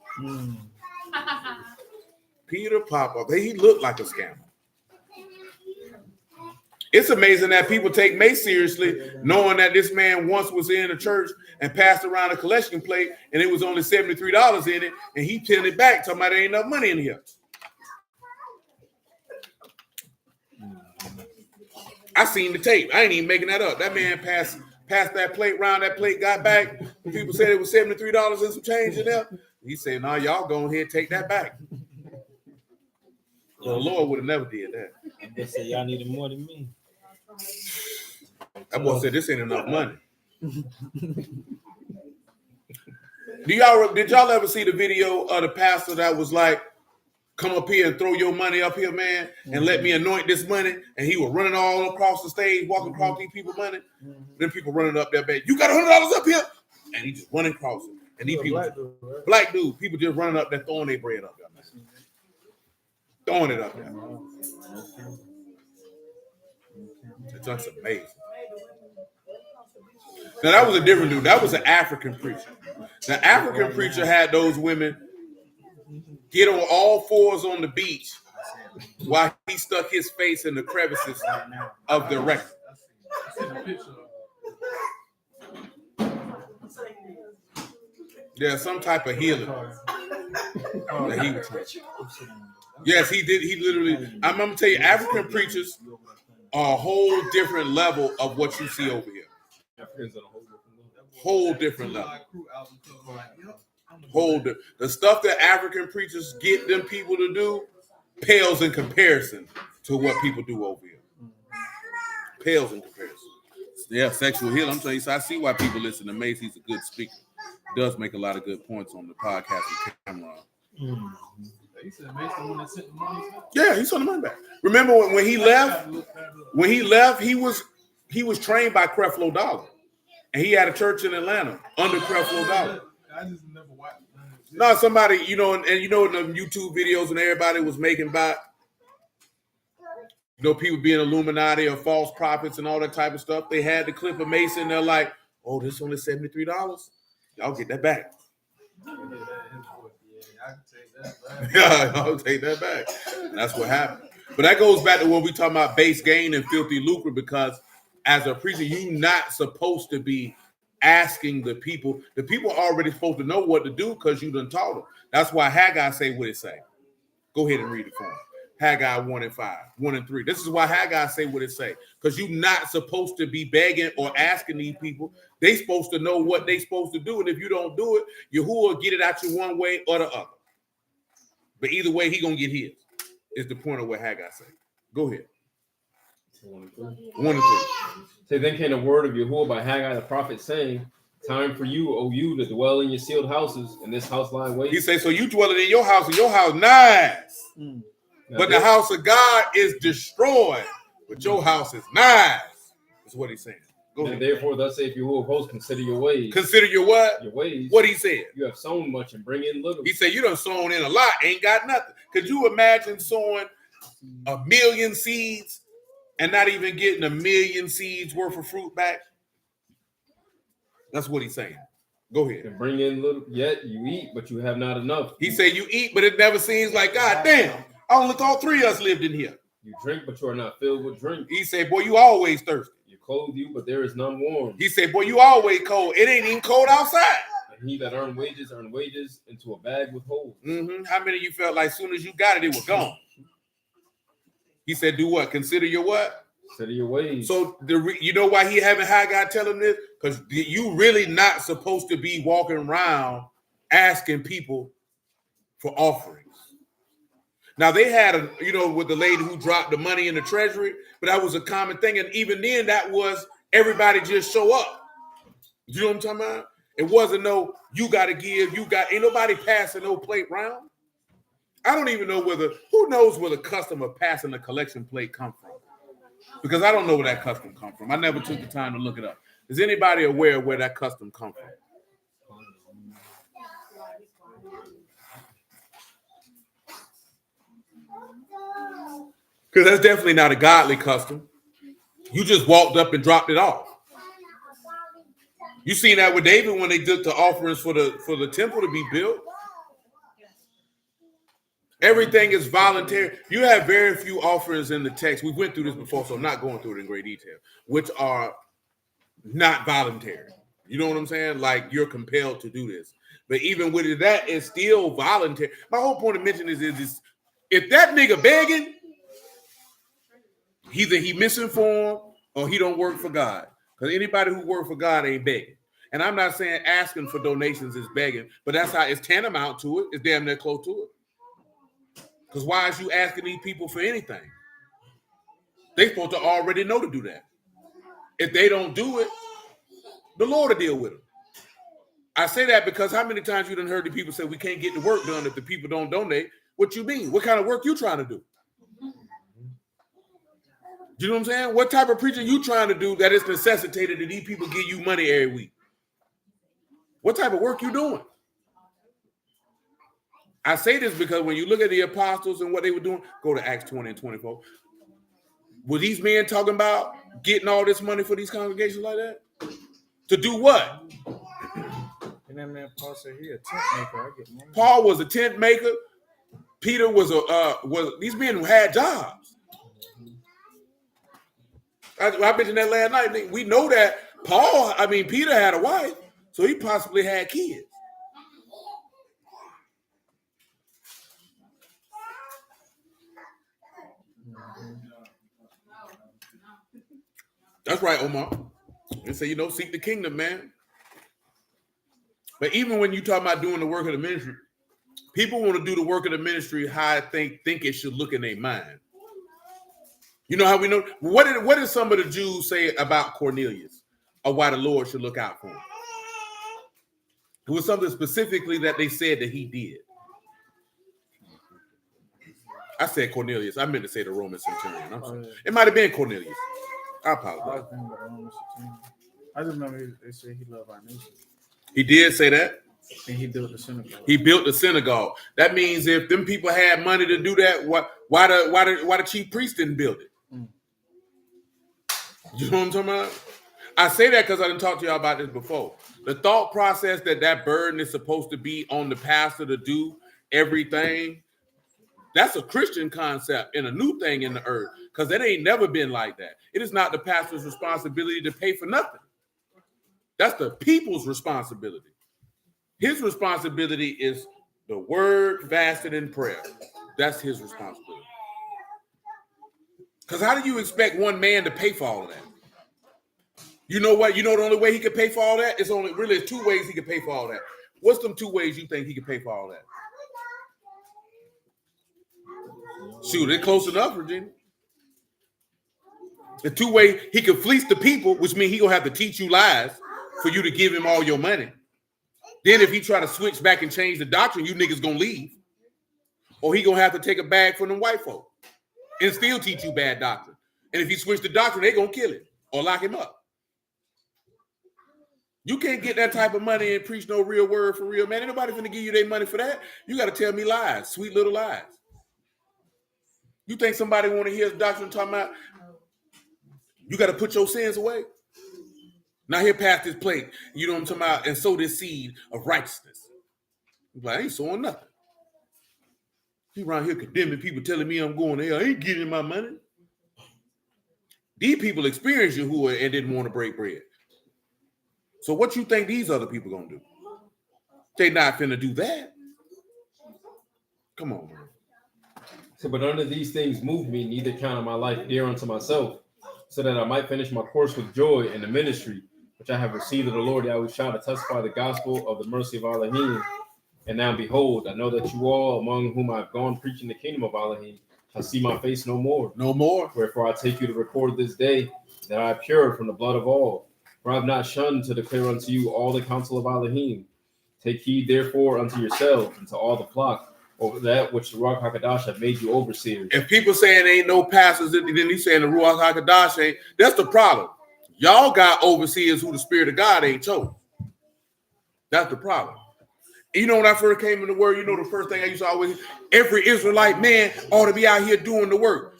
Peter Popoff. He looked like a scammer. It's amazing that people take May seriously, knowing that this man once was in a church and passed around a collection plate, and it was only $73 in it, and he pinned it back, talking about there ain't enough money in here. I seen the tape. I ain't even making that up. That man passed that plate, round that plate, got back. People said it was $73 and some change in there. He said, "No, y'all go ahead and take that back." Well, the Lord would have never did that. They said y'all needed more than me. That boy said this ain't enough money. Did y'all ever see the video of the pastor that was like, "Come up here and throw your money up here, man, and let me anoint this money"? And he was running all across the stage, walking across these people's money. Then people running up there, man, "You got $100 up here?" And he just running across it. And these people, black dude, people just running up there, throwing their bread up there, man. Throwing it up there. It's just amazing. Now, that was a different dude. That was an African preacher. The African preacher had those women get on all fours on the beach while he stuck his face in the crevices of the record. There's some type of healing that he was preaching. Yes, he did. He literally, I'm going to tell you, African preachers are a whole different level of what you see over here. Whole different level. The stuff that African preachers get them people to do pales in comparison to what people do over here. Pales in comparison. Yeah, sexual healing. I'm telling you, so I see why people listen to Mace. He's a good speaker. He does make a lot of good points on the podcast with Cameron. He said Mason when they sent the money. Yeah, he sent the money back. Remember when he left? When he left, he was trained by Creflo Dollar, and he had a church in Atlanta under Creflo Dollar. I just never watched. No, somebody, and the YouTube videos and everybody was making back. People being Illuminati or false prophets and all that type of stuff. They had the clip of Mason. They're like, "Oh, this is only $73. Y'all get that back." Yeah, I'll take that back. And that's what happened. But that goes back to when we talk about base gain and filthy lucre, because as a preacher, you're not supposed to be asking the people. The people are already supposed to know what to do because you done taught them. That's why Haggai say what it say. Go ahead and read it for them. Haggai 1:5, 1-3. This is why Haggai say what it say, because you're not supposed to be begging or asking these people. They supposed to know what they supposed to do, and if you don't do it, Yahuwah will get it at you one way or the other. But either way, he gonna get his. Is the point of what Haggai say. Go ahead. 1-3. Say, then came the word of Yahuwah by Haggai the prophet, saying, "Time for you, O you, to dwell in your sealed houses, and this house lie waste." He say, so you dwelling in your house, and your house nice. But the house of God is destroyed, but your house is nice. That's what he's saying. Go ahead. And therefore, thus saith Yahuwah of hosts, consider your ways. Consider your what? Your ways. What he said. You have sown much and bring in little. He said, you done sown in a lot, ain't got nothing. Could you imagine sowing 1,000,000 seeds and not even getting 1,000,000 seeds worth of fruit back? That's what he's saying. Go ahead. And bring in little, yet you eat, but you have not enough. He said, you eat, but it never seems like, God damn, I only thought 3 of us lived in here. You drink, but you are not filled with drink. He said, boy, you always thirsty. You clothe you, but there is none warm. He said, boy, you always cold. It ain't even cold outside. And he that earn wages into a bag with holes. How many of you felt like as soon as you got it was gone? He said, do what? Consider your what? Consider your ways. So you know why he having Haggai tell him this? Because you really not supposed to be walking around asking people for offerings. Now they had with the lady who dropped the money in the treasury, but that was a common thing. And even then that was everybody just show up. You know what I'm talking about? It wasn't no, you got to give, ain't nobody passing no plate round. I don't even know who knows where the custom of passing the collection plate come from? Because I don't know where that custom come from. I never took the time to look it up. Is anybody aware of where that custom come from? Because that's definitely not a godly custom. You just walked up and dropped it off. You seen that with David when they did the offerings for the temple to be built. Everything is voluntary. You have very few offerings in the text. We went through this before, so I'm not going through it in great detail, which are not voluntary. You know what I'm saying? Like you're compelled to do this. But even with that, it's still voluntary. My whole point of mentioning is if that nigga begging, either he misinformed or he don't work for God. Because anybody who works for God ain't begging. And I'm not saying asking for donations is begging, but that's how it's tantamount to it. It's damn near close to it. Because why is you asking these people for anything? They're supposed to already know to do that. If they don't do it, the Lord will deal with them. I say that because how many times you done heard the people say we can't get the work done if the people don't donate? What you mean? What kind of work you trying to do? Do you know what I'm saying? What type of preaching you trying to do that is necessitated that these people give you money every week? What type of work you doing? I say this because when you look at the apostles and what they were doing, go to Acts 20 and 24. Were these men talking about getting all this money for these congregations like that? To do what? And that man Paul said he a tent maker. I get money. Paul was a tent maker. Peter was these men had jobs. I mentioned that last night. We know that Peter had a wife, so he possibly had kids. That's right, Omar. And say, seek the kingdom, man. But even when you talk about doing the work of the ministry, people want to do the work of the ministry how I think it should look in their mind. You know how we know? What did some of the Jews say about Cornelius or why the Lord should look out for him? It was something specifically that they said that he did. I said Cornelius. I meant to say the Roman centurion. I'm sorry. It might have been Cornelius. I apologize. I just remember they said he loved our nation. He did say that. And he built the synagogue. He built the synagogue. That means if them people had money to do that, why the chief priest didn't build it? You know what I'm talking about? I say that because I didn't talk to y'all about this before. The thought process that burden is supposed to be on the pastor to do everything, that's a Christian concept and a new thing in the earth, because it ain't never been like that. It is not the pastor's responsibility to pay for nothing. That's the people's responsibility. His responsibility is the word, fasting, and prayer. That's his responsibility. Because how do you expect one man to pay for all of that? You know what? You know the only way he can pay for all that? It's only really two ways he can pay for all that. What's them two ways you think he can pay for all that? Shoot, they're close enough, Virginia. The two ways he can fleece the people, which means he gonna have to teach you lies for you to give him all your money. Then if he try to switch back and change the doctrine, you niggas gonna leave. Or he gonna have to take a bag from them white folk and still teach you bad doctrine. And if he switch the doctrine, they gonna kill him or lock him up. You can't get that type of money and preach no real word for real, man. Ain't nobody finna give you their money for that. You got to tell me lies, sweet little lies. You think somebody want to hear the doctrine talking about you got to put your sins away? Now here pass this plate, you know what I'm talking about, and sow this seed of righteousness. Like, I ain't sowing nothing. He around here condemning people, telling me I'm going to hell. I ain't getting my money. These people experienced Yahuwah and didn't want to break bread. So what you think these other people gonna do? They not finna do that. Come on, man. So, but none of these things move me, neither count my life dear unto myself, so that I might finish my course with joy in the ministry, which I have received of the Lord Yahushua to testify the gospel of the mercy of Elohim. And now behold, I know that you all, among whom I've gone preaching the kingdom of Elohim, shall see my face no more. No more. Wherefore I take you to record this day that I am pure from the blood of all. For I have not shunned to declare unto you all the counsel of Elohim. Take heed therefore unto yourselves and to all the flock over that which the Ruach HaKadosh have made you overseers. If people saying ain't no pastors, then he's saying the Ruach HaKadosh ain't. That's the problem. Y'all got overseers who the Spirit of God ain't chose. That's the problem. You know, when I first came in the word, you know the first thing I used to always, every Israelite man ought to be out here doing the work.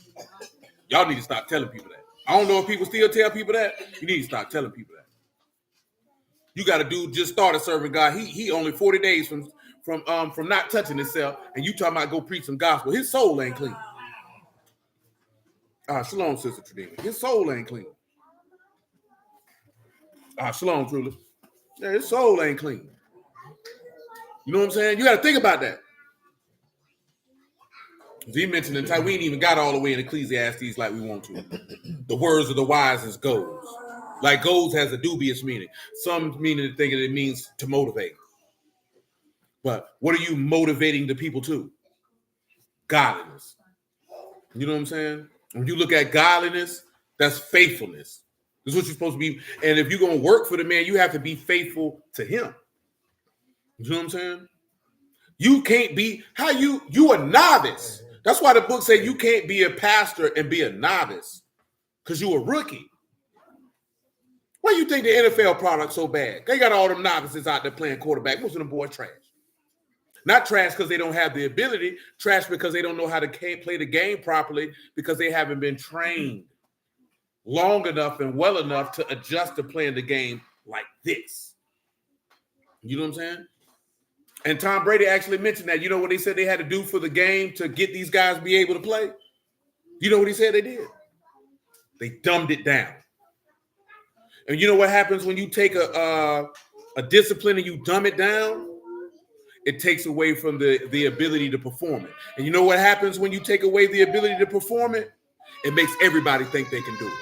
Y'all need to stop telling people that. I don't know if people still tell people that. You need to stop telling people that. You got a dude just started serving God. He only 40 days from not touching himself, and you talking about go preach some gospel. His soul ain't clean. Shalom, Sister Tradina. His soul ain't clean. Shalom, truly. Yeah, his soul ain't clean. You know what I'm saying? You got to think about that. He mentioned in time, we ain't even got all the way in Ecclesiastes like we want to. The words of the wise is goads. Like goads has a dubious meaning. Some meaning think it means to motivate. But what are you motivating the people to? Godliness. You know what I'm saying? When you look at godliness, that's faithfulness. This is what you're supposed to be. And if you're going to work for the man, you have to be faithful to him. You know what I'm saying? You can't be, you a novice. That's why the book says you can't be a pastor and be a novice because you a rookie. Why do you think the NFL product's so bad? They got all them novices out there playing quarterback. Most of them boys trash. Not trash because they don't have the ability. Trash because they don't know how to play the game properly because they haven't been trained long enough and well enough to adjust to playing the game like this. You know what I'm saying? And Tom Brady actually mentioned that. You know what they said they had to do for the game to get these guys to be able to play? You know what he said they did? They dumbed it down. And you know what happens when you take a discipline and you dumb it down? It takes away from the ability to perform it. And you know what happens when you take away the ability to perform it? It makes everybody think they can do it.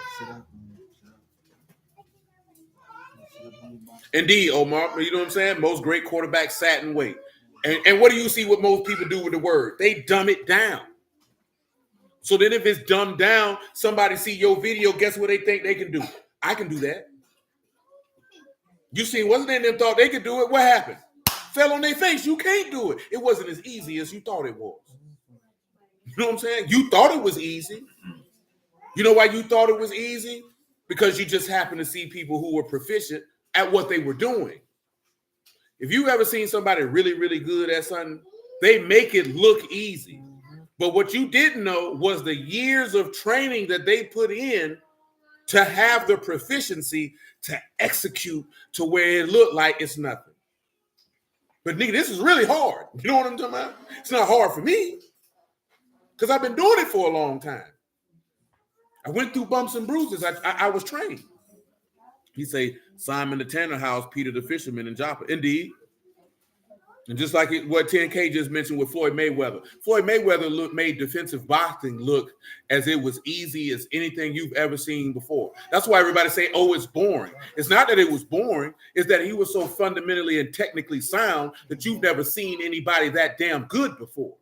Indeed, Omar. You know what I'm saying? Most great quarterbacks sat and wait. And what do you see what most people do with the word? They dumb it down. So then if it's dumbed down, somebody see your video, guess what they think they can do? I can do that. You see, wasn't in them thought they could do it? What happened? Fell on their face. You can't do it. It wasn't as easy as you thought it was. You know what I'm saying? You thought it was easy. You know why you thought it was easy? Because you just happened to see people who were proficient at what they were doing. If you ever seen somebody really, really good at something, they make it look easy. But what you didn't know was the years of training that they put in to have the proficiency to execute to where it looked like it's nothing. But nigga, this is really hard. You know what I'm talking about? It's not hard for me because I've been doing it for a long time. I went through bumps and bruises. I was trained. He say, Simon the Tanner House, Peter the Fisherman, and Joppa. Indeed. And just like what 10K just mentioned with Floyd Mayweather. Floyd Mayweather made defensive boxing look as it was easy as anything you've ever seen before. That's why everybody say, oh, it's boring. It's not that it was boring. It's that he was so fundamentally and technically sound that you've never seen anybody that damn good before.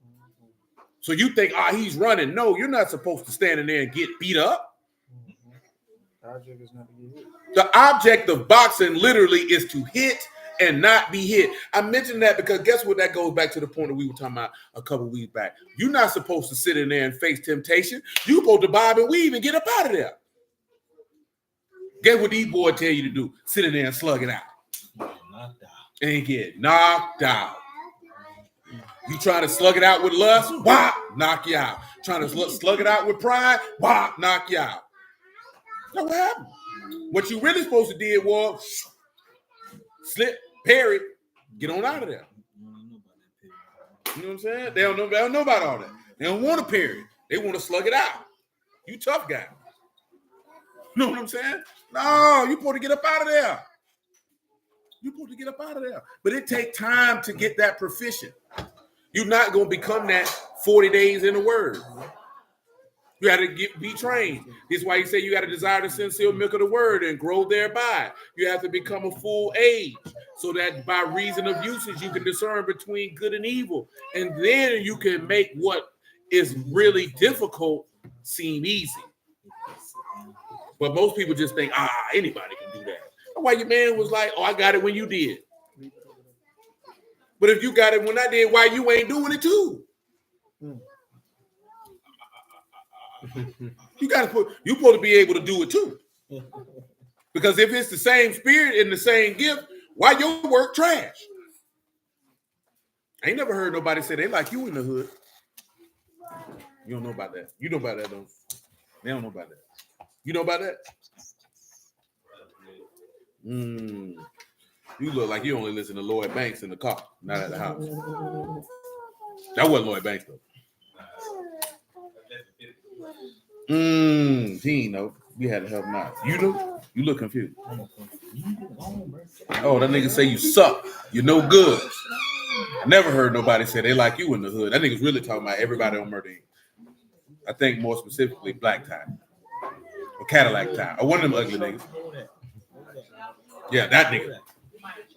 So you think, he's running. No, you're not supposed to stand in there and get beat up. The object is not to get hit. The object of boxing literally is to hit and not be hit. I mentioned that because guess what? That goes back to the point that we were talking about a couple weeks back. You're not supposed to sit in there and face temptation. You're supposed to bob and weave and get up out of there. Guess what these boys tell you to do? Sit in there and slug it out. Knocked out. And get knocked out. You trying to slug it out with lust? Whop, knock you out. Trying to slug it out with pride? Whop, knock you out. That's what happened. What you really supposed to do was slip, parry, get on out of there. You know what I'm saying? They don't know about all that. They don't want to parry. They want to slug it out. You tough guy. You know what I'm saying? No, you supposed to get up out of there. You supposed to get up out of there. But it takes time to get that proficient. You're not going to become that 40 days in a word. You got to be trained. This is why you say you got to desire the sincere milk of the word and grow thereby. You have to become a full age so that by reason of usage, you can discern between good and evil. And then you can make what is really difficult seem easy. But most people just think, anybody can do that. That's why your man was like, I got it when you did. But if you got it when I did, why you ain't doing it too? You supposed to be able to do it too. Because if it's the same spirit and the same gift, why your work trash? I ain't never heard nobody say they like you in the hood. You don't know about that. You know about that, though. They don't know about that. You know about that? You look like you only listen to Lloyd Banks in the car, not at the house. That wasn't Lloyd Banks, though. He ain't know. We had to help him out. You know? You look confused. Oh, that nigga say you suck. You're no good. I never heard nobody say they like you in the hood. That nigga's really talking about everybody on Murder Inc. I think more specifically Black Tie. Or Cadillac Tie. Or one of them ugly niggas. Yeah, that nigga.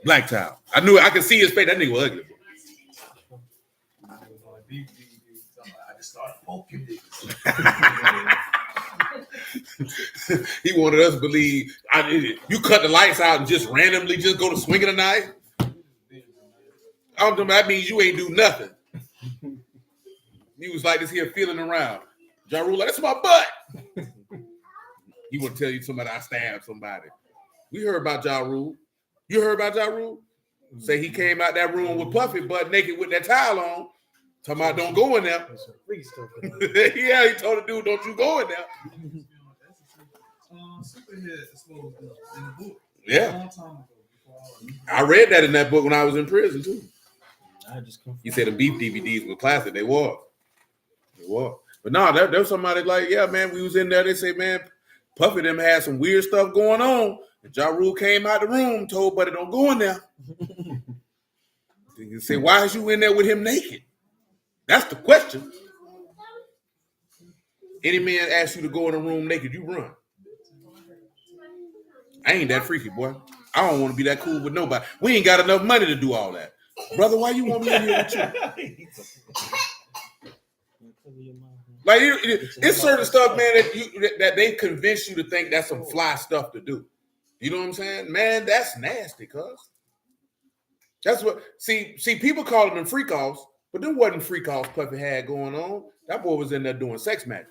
Black Tie. I knew it. I could see his face. That nigga was ugly. I just started poking niggas. He wanted us to believe you cut the lights out and just randomly just go to swinging a knife. That means you ain't do nothing. He was like this here feeling around. Ja Rule, like, that's my butt. He want to tell you somebody I stabbed somebody. We heard about Ja Rule. You heard about Ja Rule? Say he came out that room with Puffy butt naked with that towel on. Talking about don't go in there. Yeah, he told the dude, don't you go in there. Superhead exposed in the book. Yeah. A long time ago. I read that in that book when I was in prison too. He said the beef DVDs were classic. They were. But no, there was somebody like, yeah, man, we was in there. They say, man, Puffy them had some weird stuff going on. And Ja Rule came out the room, told Buddy, don't go in there. He said, why is you in there with him naked? That's the question. Any man asks you to go in a room naked, you run. I ain't that freaky, boy. I don't want to be that cool with nobody. We ain't got enough money to do all that. Brother, why you want me in here with you? Like it's certain stuff, man, that they convince you to think that's some fly stuff to do. You know what I'm saying? Man, that's nasty, cuz. That's what see people calling them freak offs, but there wasn't freak offs Puffy had going on. That boy was in there doing sex magic.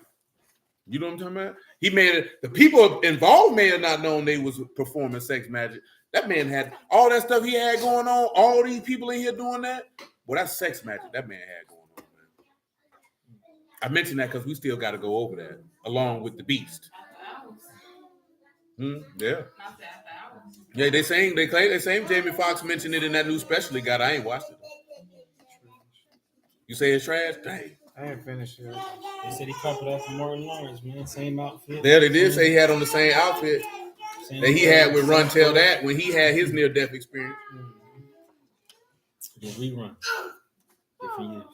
You know what I'm talking about? He made it, the people involved may have not known they was performing sex magic. That man had all that stuff he had going on, all these people in here doing that. Well, that's sex magic that man had going on, man. I mentioned that because we still got to go over that along with the beast. Yeah. Yeah, they claim Jamie Foxx mentioned it in that new special he got. I ain't watched it. You say it's trash? Dang. I ain't finished it. They said he copied off from Martin Lawrence, man. Same outfit. Yeah, they did say he had on the same outfit that he had with Run Tell That when he had his near-death experience. Yeah, rerun. Different years.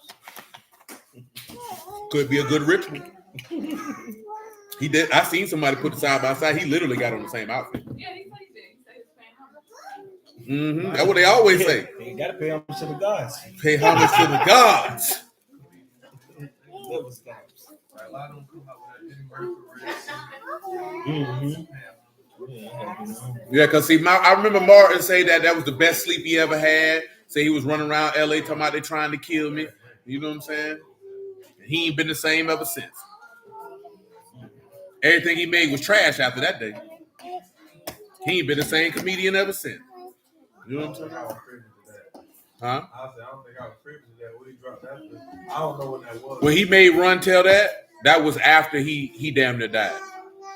Could be a good ritual. He did. I seen somebody put it side by side. He literally got on the same outfit. Yeah, he said he did. That's what they always say. You gotta pay homage to the gods. Pay homage to the gods. That was gods. Like, a lot of them come out with that Eddie Murphy. Yeah, because see, I remember Martin say that was the best sleep he ever had. Say he was running around LA talking about they trying to kill me. You know what I'm saying? He ain't been the same ever since. Everything he made was trash after that day. He ain't been the same comedian ever since. You know what I'm saying? Huh? I don't think I was privy to that. When he dropped that, I don't know what that was. When he made Run Tell that was after he damn near died.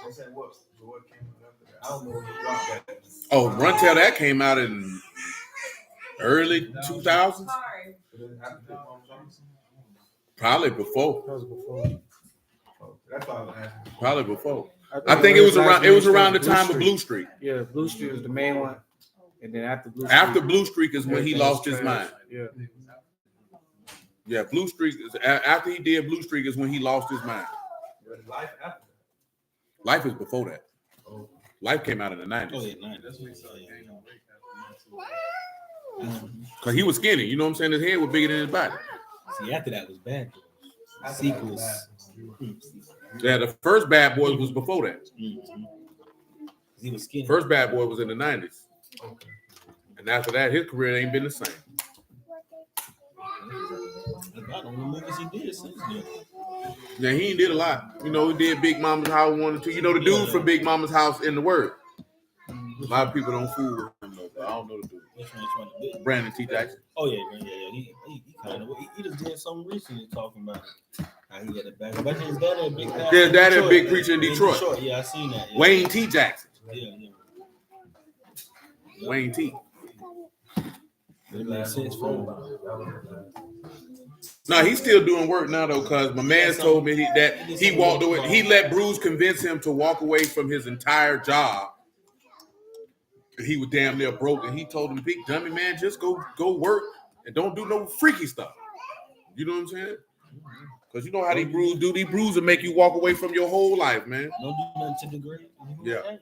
I'm saying what came after that. I don't know when he dropped that. Oh, Run Tell That came out in early 2000s? Probably before. That's all I asking. Probably before. I think it was around the time of Blue Streak. Yeah, Blue Streak was the main one. And then after Blue Streak is when he lost his mind. Yeah. Yeah, Blue Streak is after he did Blue Streak is when he lost his mind. Life after that. Life is before that. Life came out in the 90s. Oh, yeah, 90s. That's what he said. Because he was skinny. You know what I'm saying? His head was bigger than his body. See, after that was Bad Boys. Sequels. Yeah, the first Bad Boy was before that. He was skinny. First Bad Boy was in the 90s. And after that, his career ain't been the same. I don't know movies he did since then. Yeah, he ain't did a lot. You know, he did Big Mama's House 1 and 2. You know, the dude from Big Mama's House in the Word. A lot of people don't fool with him, though. But I don't know the dude. Brandon T. Jackson. Oh, yeah. He kind of, he just did something recently talking about how he had a back. But his dad had a big pastor. His dad had a big preacher in Detroit. Yeah, I seen that. Yeah. Wayne T. Jackson. Yeah. Wayne T. It makes sense for him. No, he's still doing work now though, because my man told me that he walked away. He let Bruce convince him to walk away from his entire job. He was damn near broke, and he told him, "Big dummy man, just go work and don't do no freaky stuff." You know what I'm saying? Because you know how these Bruce do. These Bruce will make you walk away from your whole life, man. Don't do nothing to degrade. Yeah.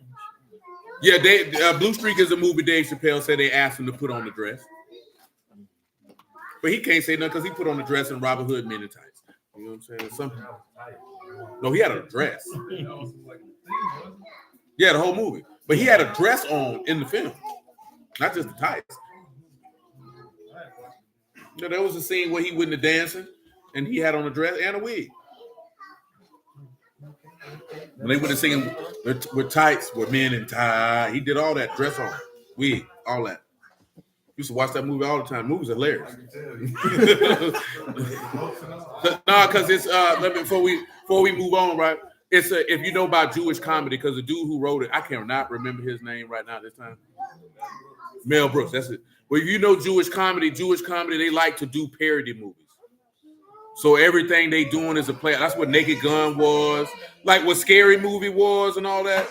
Yeah, Blue Streak is a movie Dave Chappelle said they asked him to put on the dress. But he can't say nothing because he put on the dress and Robin Hood Men in Tights. You know what I'm saying? No, he had a dress. Yeah, the whole movie. But he had a dress on in the film, not just the tights. You know, there was a scene where he went to dancing and he had on a dress and a wig. When they went to singing with tights, with men in tie, he did all that, dress on, wig, all that. Used to watch that movie all the time. The movie's hilarious. No, because it's before we move on, right? It's if you know about Jewish comedy, because the dude who wrote it, I cannot remember his name right now this time. Mel Brooks, that's it. Well, if you know Jewish comedy, they like to do parody movies. So everything they doing is a play. That's what Naked Gun was, like what Scary Movie was, and all that.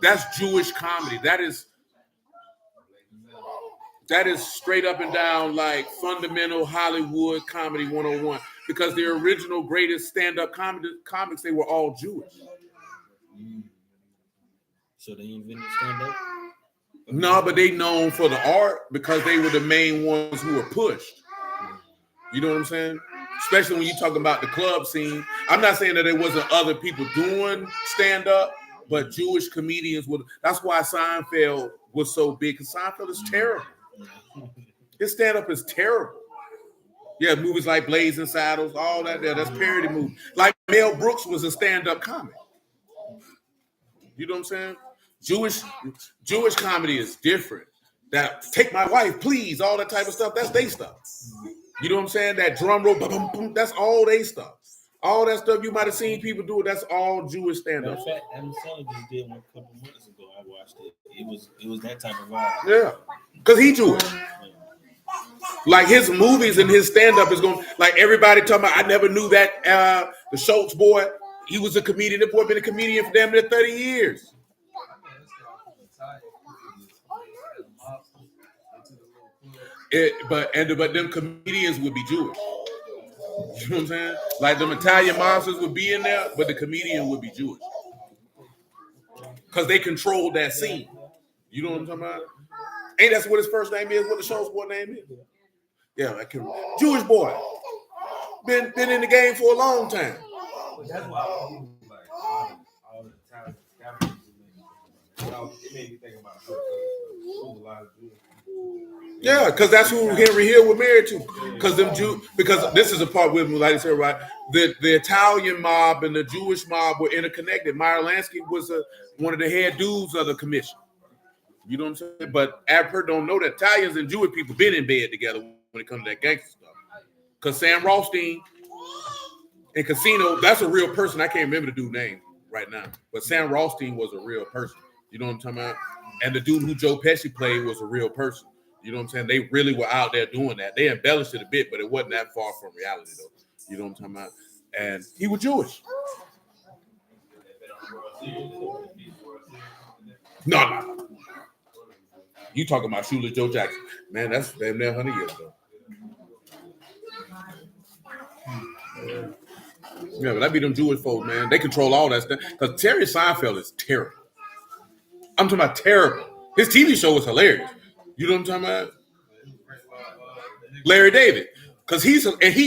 That's Jewish comedy. That is straight up and down like fundamental Hollywood comedy 101. Because the original greatest stand-up comics, they were all Jewish. So they invented stand-up? No, but they known for the art because they were the main ones who were pushed. You know what I'm saying? Especially when you talk about the club scene. I'm not saying that there wasn't other people doing stand-up, but Jewish comedians would. That's why Seinfeld was so big, because Seinfeld is terrible. His stand-up is terrible. Yeah, movies like Blazing Saddles, all that there, that's parody movies. Like Mel Brooks was a stand-up comic. You know what I'm saying? Jewish comedy is different. That take my wife, please, all that type of stuff, that's they stuff. You know what I'm saying? That drum roll, boom, boom, that's all they stuff. All that stuff you might have seen people do, that's all Jewish stand-up. Matter of fact, Adam Sandler just did one a couple months ago. I watched it. It was that type of vibe. Yeah, because he Jewish. Like his movies and his stand-up is going, like everybody talking about, I never knew that the Schultz boy, he was a comedian. The boy been a comedian for damn near 30 years. But them comedians would be Jewish. You know what I'm saying? Like them Italian mobsters would be in there, but the comedian would be Jewish. Because they controlled that scene. You know what I'm talking about? Ain't that's what his first name is, what the Schultz boy name is? Yeah, I can. Jewish boy. Been in the game for a long time. That's why all the time it made me think about a lot of Jews. Yeah, because that's who Henry Hill was married to. Because this is a part with me, like I said, right? The Italian mob and the Jewish mob were interconnected. Meyer Lansky was one of the head dudes of the commission. You know what I'm saying? But Abper don't know that Italians and Jewish people been in bed together when it comes to that gangster stuff. Because Sam Rothstein in Casino, that's a real person. I can't remember the dude's name right now. But Sam Rothstein was a real person. You know what I'm talking about? And the dude who Joe Pesci played was a real person. You know what I'm saying? They really were out there doing that. They embellished it a bit, but it wasn't that far from reality, though. You know what I'm talking about? And he was Jewish. No. You talking about Shoeless Joe Jackson. Man, that's damn near 100 years ago. Yeah, but that be them Jewish folks, man. They control all that stuff. Because Terry Seinfeld is terrible. I'm talking about terrible. His TV show was hilarious. You know what I'm talking about? Larry David. Because he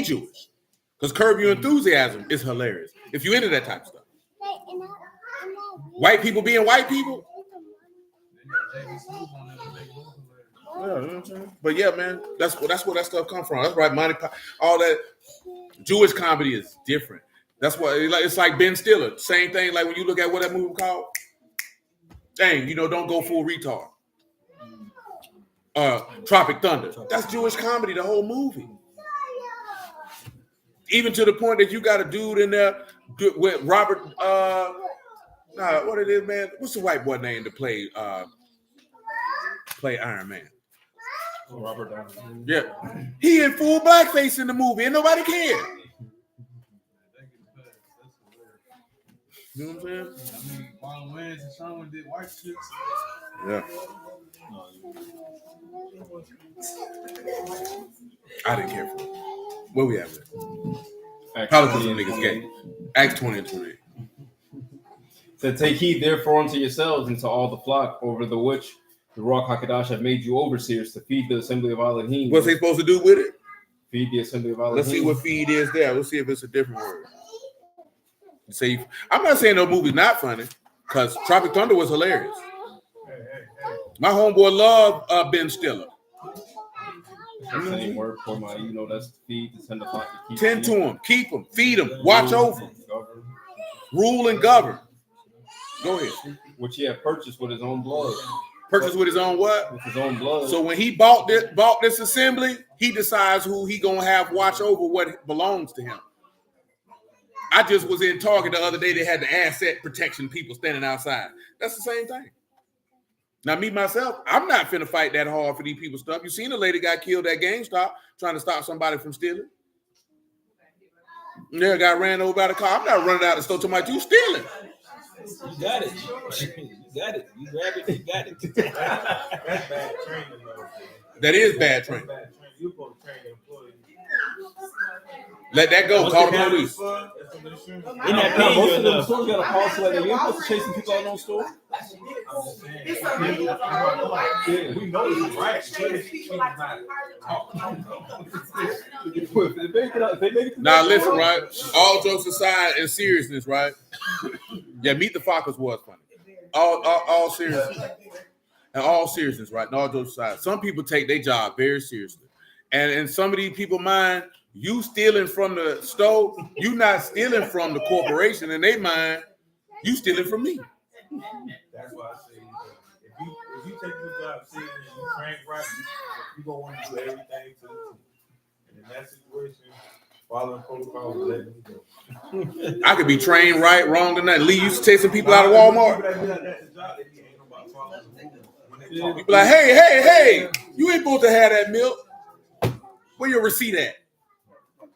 Jewish. Because Curb Your Enthusiasm is hilarious. If you into that type of stuff. White people being white people. Yeah, you know what I'm saying? But yeah, man, that's where that stuff come from. That's right, Monty Python, all that Jewish comedy is different. That's why it's like Ben Stiller. Same thing, like when you look at what that movie called. Dang, don't go full retard. Tropic Thunder. That's Jewish comedy, the whole movie. Even to the point that you got a dude in there with Robert. What it is, man? What's the white boy name to play Iron Man? Robert Downey. Yeah, he in full blackface in the movie, and nobody cared. You know what I'm saying? I mean, Marlon Wayans and Shawn did white shit. Yeah. I didn't care for it. Where we at with? Politics and niggas gay. Acts 20 and 28. Said, take heed therefore unto yourselves and to all the flock over the which the Ruach HaKadosh have made you overseers to feed the assembly of Elohim. What's they supposed to do with it? Feed the assembly of Elohim. Let's see what feed is there. Let's see if it's a different word. See, I'm not saying no movie's not funny, because Tropic Thunder was hilarious. My homeboy loved Ben Stiller. Same word for my, that's feed, to tend to flock, to keep. Tend to him, keep him, feed him, watch over him, rule and govern. Go ahead. Which he had purchased with his own blood. Purchased with his own what? With his own blood. So when he bought this assembly, he decides who he gonna have watch over what belongs to him. I just was in Target the other day. They had the asset protection people standing outside. That's the same thing. Now, me, myself, I'm not finna fight that hard for these people's stuff. You seen the lady got killed at GameStop trying to stop somebody from stealing. Yeah, got ran over by the car. I'm not running out the store talking about you stealing. You got it. You got it. You grab it. You got it. That's bad training, though. That is bad training. You're supposed to train the employees. Let that go. Call the police. It's You're not paying Most you of them enough. stores got a policy like that. You ain't supposed to chasing people out of those stores. Yeah, we know this is right. If they make it Now listen, right? All jokes aside and seriousness, right? Yeah, Meet the Fockers was funny. All seriousness. And all seriousness, right? And all jokes aside. Some people take their job very seriously. And in some of these people's mind, you stealing from the store, you not stealing from the corporation. In their mind, you stealing from me. That's why I say, if you take your job serious and you train right, you gonna want to do everything to the team. And in that situation, following protocol is letting you go. I could be trained right, wrong than that. Lee used to take some people out of Walmart. People that be like that at the job, they ain't nobody following the rules. When they talk, You be like, hey, you ain't supposed to have that milk. Where your receipt at? But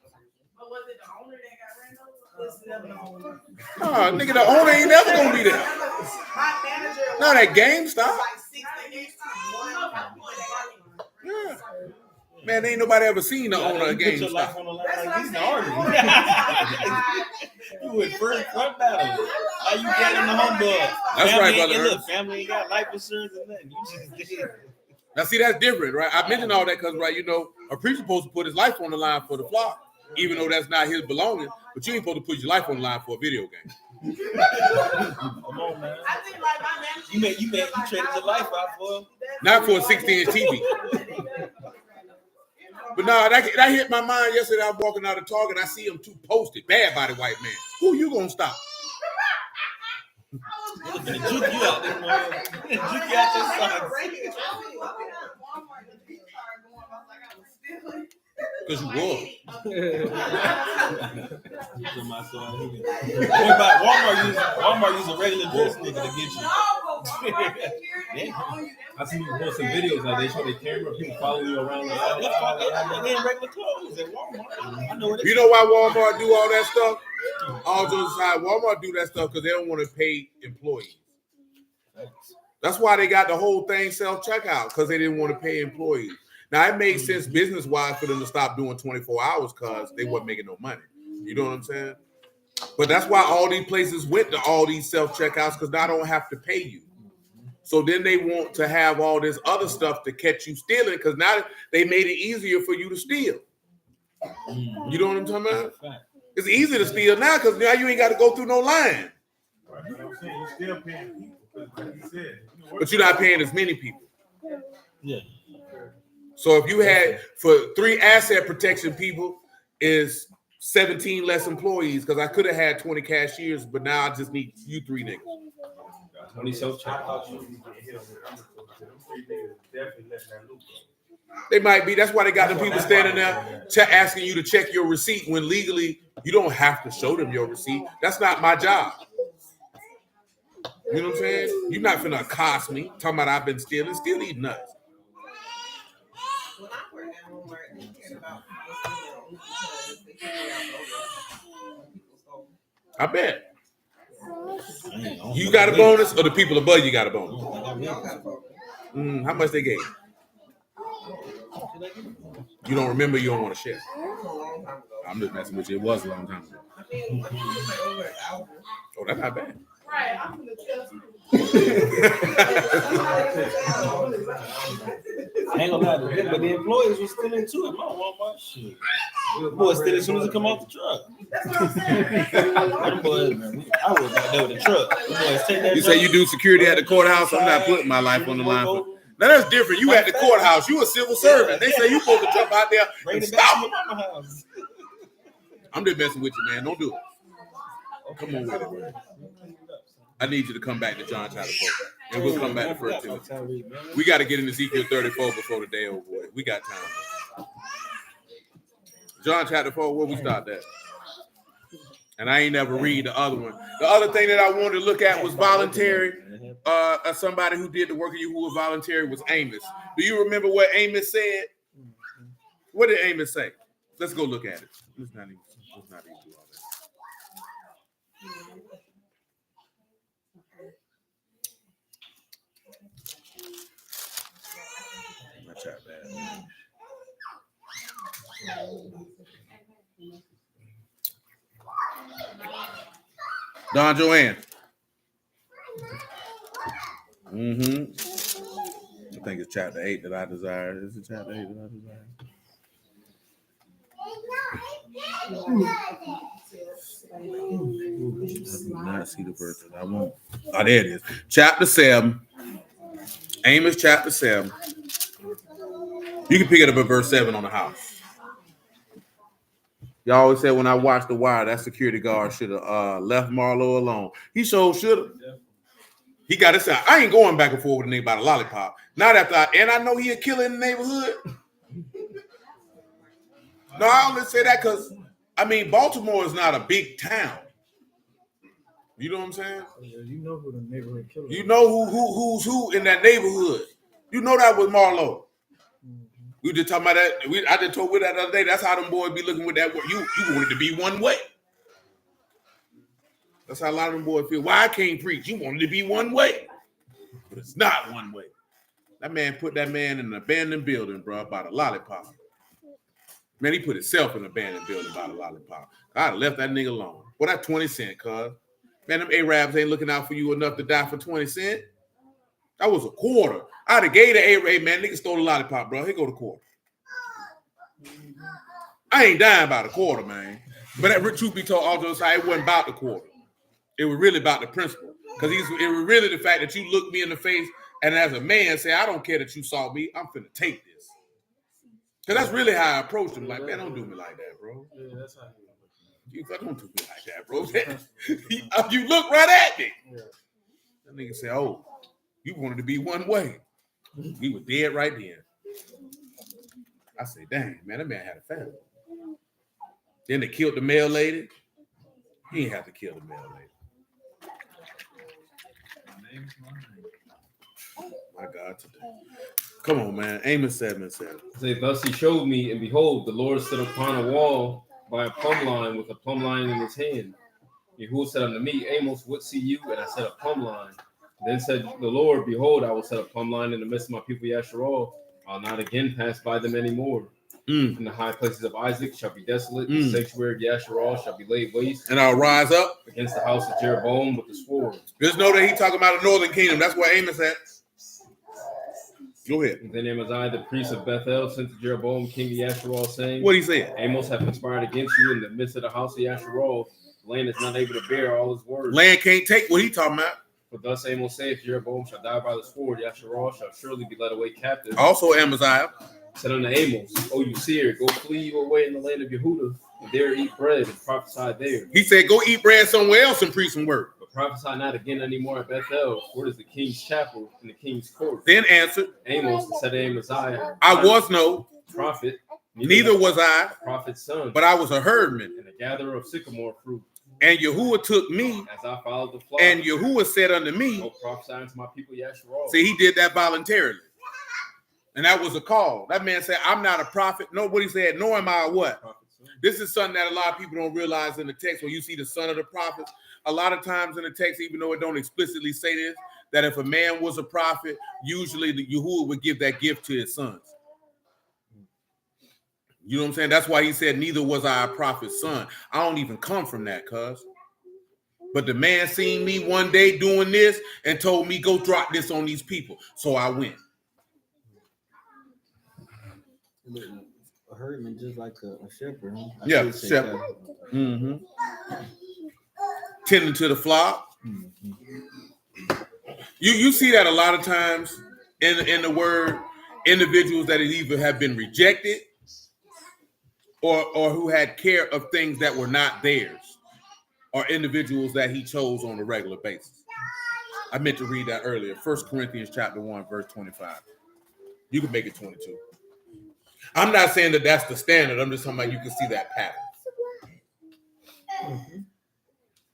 was it the owner that got ran over? It's never the owner. Oh, nigga, the owner ain't never gonna be there. My manager. Not at GameStop. Like 6 days to 1. Yeah. Man, ain't nobody ever seen the owner of You put your life GameStop. on the line like he's an artist. You went front battle. How you got in the humbug? That's Family right, ain't- brother. Look, family ain't got life insurance and nothing. You just did. Now, see, that's different, right? I mentioned all that because, right, you know, a preacher supposed to put his life on the line for the flock, even though that's not his belonging. But you ain't supposed to put your life on the line for a video game. Come on, man. I think like my manager. You traded your life out for him. Not for a 16-inch TV. But no, that hit my mind yesterday. I was walking out of Target. I see him too posted. Bad body white man. Who you gonna stop? Juke you out there, man. Juke you out there, son. Because you was. Walmart use a regular dress nigga to get you. I see people posting videos like they show their camera, people following you around. They in regular clothes at Walmart. I know what You know why Walmart do all that stuff? All jokes aside, Walmart do that stuff because they don't want to pay employees. That's why they got the whole thing self-checkout, because they didn't want to pay employees. Now, it made sense business-wise for them to stop doing 24 hours because they weren't making no money. You know what I'm saying? But that's why all these places went to all these self-checkouts, because now I don't have to pay you. So then they want to have all this other stuff to catch you stealing, because now they made it easier for you to steal. You know what I'm talking about? It's easy to steal now because now you ain't got to go through no line. Right, but I'm saying you're still paying people, because like you said, But you're not paying as many people. Yeah. So if you had, for 3 asset protection people, is 17 less employees, because I could have had 20 cashiers, but now I just need you 3 niggas. 20 I self-checkouts. thought you was getting hit with them 3 niggas definitely letting that loop go. They might be. That's why they got the people standing there asking you to check your receipt when legally you don't have to show them your receipt. That's not my job. You know what I'm saying? You're not finna accost me talking about I've been stealing. Still eating nuts. When I worked at Walmart, they cared about because they cared about people's goals. I bet. You got a bonus, or the people above you got a bonus? How much they gave? You don't remember? You don't want to share. I'm just messing with you. It was a long time ago. Oh, that's not bad. Right, I'm gonna tell I ain't gonna lie to them, but the employees were stealing too at my Walmart. Shit. Boy, stealing as soon as they come off the truck. Them boys, man, I was out there with the truck. Them boys take that You truck. say you do security at the courthouse? I'm not putting my life on the line for. Now that's different. You at the courthouse. You a civil servant. They say you supposed to jump out there Bring and it back to stop. your mama house. I'm just messing with you, man. Don't do it. Come on with it. I need you to come back to John chapter 4. And we'll come back to 1 Timothy. We got to get in Ezekiel 34 before the day over with. We got time. John chapter 4, where we start at? And I ain't never read the other one. The other thing that I wanted to look at was voluntary. Somebody who did the work of you who was voluntary was Amos. Do you remember what Amos said? What did Amos say? Let's go look at it. Let's not even do all that. Not that bad. Don Joanne. Mm-hmm. I think it's chapter 8 that I desire. Is it chapter 8 that I desire? I do not see the verse that I want. Oh, there it is. Chapter 7. Amos chapter 7. You can pick it up at verse 7 on the house. Y'all always say when I watched The Wire, that security guard should have left Marlo alone. He sure should have. He got it. I ain't going back and forth with a nigga about a lollipop. Not after I know he a killer in the neighborhood. No, I only say that because Baltimore is not a big town. You know what I'm saying? Yeah, you know who the neighborhood killer is. You know who's who in that neighborhood. You know that was Marlo. We just talking about that. I just told you that the other day. That's how them boys be looking with that. You wanted to be one way. That's how a lot of them boys feel. Why I can't preach? You wanted to be one way, but it's not one way. That man put that man in an abandoned building, bro, about a lollipop. Man, he put himself in an abandoned building about a lollipop. I'd have left that nigga alone. Well, that 20 cents, cuz. Man, them Arabs ain't looking out for you enough to die for 20 cents. That was a quarter. I'd have gave the Arab, man, nigga stole a lollipop, bro. Here go the quarter. I ain't dying about a quarter, man. But that truth be told, all those sides, it wasn't about the quarter. It was really about the principle. Because it was really the fact that you looked me in the face and as a man say, I don't care that you saw me. I'm finna take this. Because that's really how I approached him. Like, man, don't do me like that, bro. Yeah, that's how You don't do me like that, bro. You look right at me. Yeah. That nigga said, oh, you wanted to be one way. We were dead right then. I said, dang, man, that man had a family. Then they killed the mail lady. He didn't have to kill the mail lady. My God, today. Come on, man. Amos 7:7. Say, thus he showed me, and behold, the Lord stood upon a wall by a plumb line with a plumb line in his hand. Yahuwah said unto me, Amos, what see you? And I said, a plumb line. Then said the Lord, behold, I will set a plumb line in the midst of my people Yasharal. I'll not again pass by them anymore. And the high places of Isaac shall be desolate. The sanctuary of Yasharal shall be laid waste. And I'll rise up against the house of Jeroboam with the sword. Just know that he's talking about the northern kingdom. That's where Amos at. Go ahead. And then Amaziah, the priest of Bethel, sent to Jeroboam, king of Yasharal, saying, what he said? Amos hath conspired against you in the midst of the house of Yasharal. The land is not able to bear all his words. Land can't take what he talking about. For thus Amos saith, Jeroboam shall die by the sword. Yasharal shall surely be led away captive. Also Amaziah said unto Amos, O you seer, go flee you away in the land of Yehuda, and there eat bread and prophesy there. He said, go eat bread somewhere else and preach some word. But prophesy not again anymore at Bethel, for it is the king's chapel and the king's court. Then answered Amos and said to Amaziah, I was no prophet, neither was I a prophet's son, but I was a herdman. and a gatherer of sycamore fruit. And Yahuwah took me, As I followed the flock, and Yahuwah said unto me, O prophesy unto my people Yasharal. see, he did that voluntarily. And that was a call. That man said, I'm not a prophet. Nobody said, nor am I a what? This is something that a lot of people don't realize in the text. When you see the son of the prophets, a lot of times in the text, even though it don't explicitly say this, that if a man was a prophet, usually the Yahuwah would give that gift to his sons. You know what I'm saying? That's why he said, neither was I a prophet's son. I don't even come from that, cuz. But the man seen me one day doing this and told me, go drop this on these people. So I went. A herdman just like a shepherd, huh? Yeah, shepherd. Mm-hmm. Tending to the flock. Mm-hmm. You see that a lot of times in the word, individuals that either have been rejected or who had care of things that were not theirs, or individuals that he chose on a regular basis. I meant to read that earlier. 1 Corinthians chapter 1, verse 25. You can make it 22. I'm not saying that that's the standard. I'm just talking about you can see that pattern.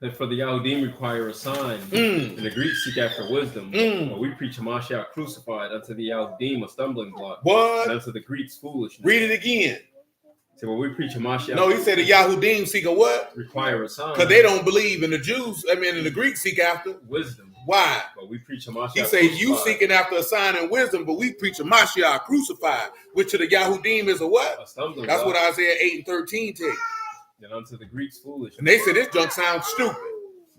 And for the Yahudim require a sign, and the Greeks seek after wisdom. But we preach Hamashiach crucified, unto the Yahudim a stumbling block. What? And unto the Greeks foolishness. Read it again. So when we preach Hamashiach, no, he said the Yahudim seek a what? Require a sign. Because they don't believe in the Jews. I mean, in the Greeks seek after wisdom. Why? But we preach Hamashiach. He said you seeking after a sign and wisdom, but we preach a Mashiach crucified, which to the Yahudim is a what? A stumbling That's block. what Isaiah 8 and 13 takes. And unto the Greeks foolish. And they said this junk sounds stupid.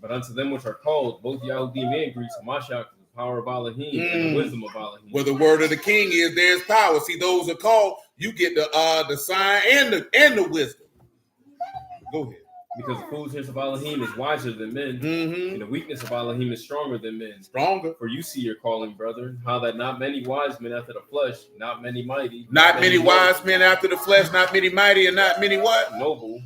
But unto them which are called, both Yahudim and Greeks, Mashiach is the power of Elohim and the wisdom of Elohim. Where the word of the king is, there's power. See, those are called, you get the sign and the wisdom. Go ahead. Because the foolishness of Elohim is wiser than men, and the weakness of Elohim is stronger than men. Stronger. For you see your calling, brethren, how that not many wise men after the flesh, not many mighty, Not many wise men after the flesh, not many mighty, and not many what? noble.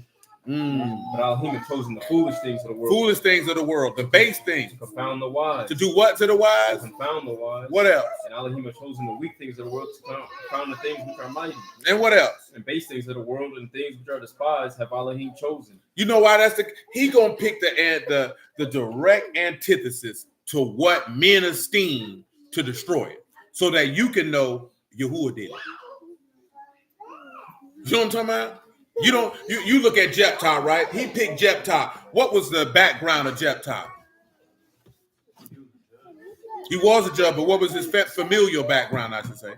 But Elohim has chosen the foolish things of the world. Foolish things of the world, the base things. To confound the wise. To do what to the To wise? confound the wise. What else? And Elohim has chosen the weak things of the world to confound the things which are mighty. And what else? And base things of the world and things which are despised have Elohim chosen. You know why he gonna pick the direct antithesis to what men esteem to destroy it, so that you can know Yahuwah did it. You know what I'm talking about? You look at Jephthah, right? He picked Jephthah. What was the background of Jephthah? He was a judge, but what was his familial background, I should say?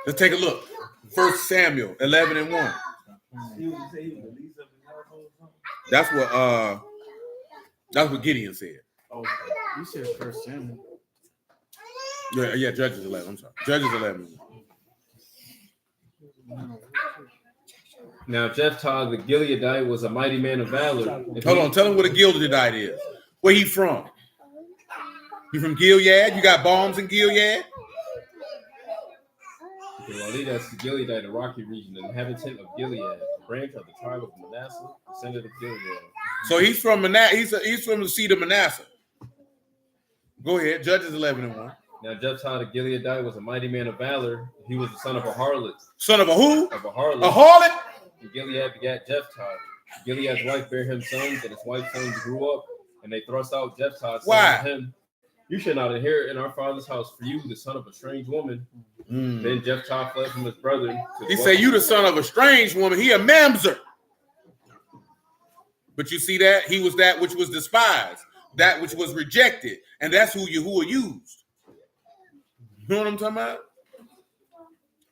Let's take a look. 1 Samuel 11:1. That's what Gideon said. Oh, you said First Samuel. Yeah, Judges 11. I'm sorry. Judges 11. Now Jephthah the Gileadite was a mighty man of valor. Hold on, tell him what a Gileadite is. Where he from? You from Gilead? You got bombs in Gilead? Well, that's the Gileadite, the rocky region, an inhabitant of Gilead, a branch of the tribe of Manasseh, descendant of Gilead. So he's from Manasseh. He's from the seed of Manasseh. Go ahead, Judges 11:1. Now Jephthah the Gileadite was a mighty man of valor. He was the son of a harlot. Son of a who? Of a harlot. A harlot? And Gilead begat Jephthah. Gilead's wife bare him sons, and his wife's sons grew up, and they thrust out Jephthah, saying to him, you shall not inherit in our father's house, for you, the son of a strange woman. Then Jephthah fled from his brethren. He said, you the son of a strange woman. He a mamzer. But you see that? He was that which was despised, that which was rejected. And that's who Yahuwah used. You know what I'm talking about?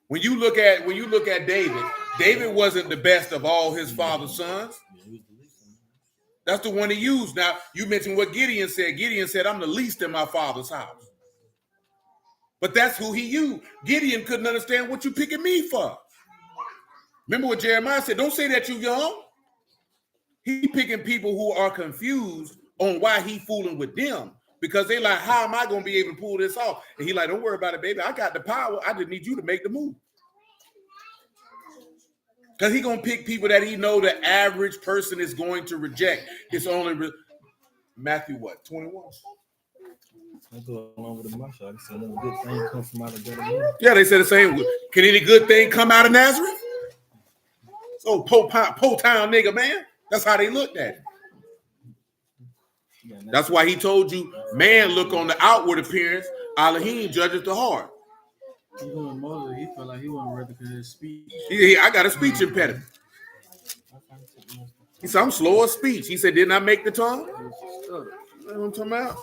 When you look at David, David wasn't the best of all his father's sons. That's the one he used. Now, you mentioned what Gideon said. Gideon said, I'm the least in my father's house. But that's who he used. Gideon couldn't understand what you picking me for. Remember what Jeremiah said? Don't say that you young. He picking people who are confused on why he fooling with them. Because they like, how am I going to be able to pull this off? And he like, don't worry about it, baby. I got the power. I just need you to make the move. Because he going to pick people that he know the average person is going to reject. It's only Matthew, what, 21? I go along with the marshal. I said, no good thing come from out of better. Yeah, they said the same. Can any good thing come out of Nazareth? So po town nigga, man. That's how they looked at it. That's why he told you, man, look on the outward appearance. Elohim judges the heart. Even with Moses, he felt like he wasn't ready because of his speech. I got a speech impediment. He said, I'm slow of speech. He said, didn't I make the tongue? You know what I'm talking about?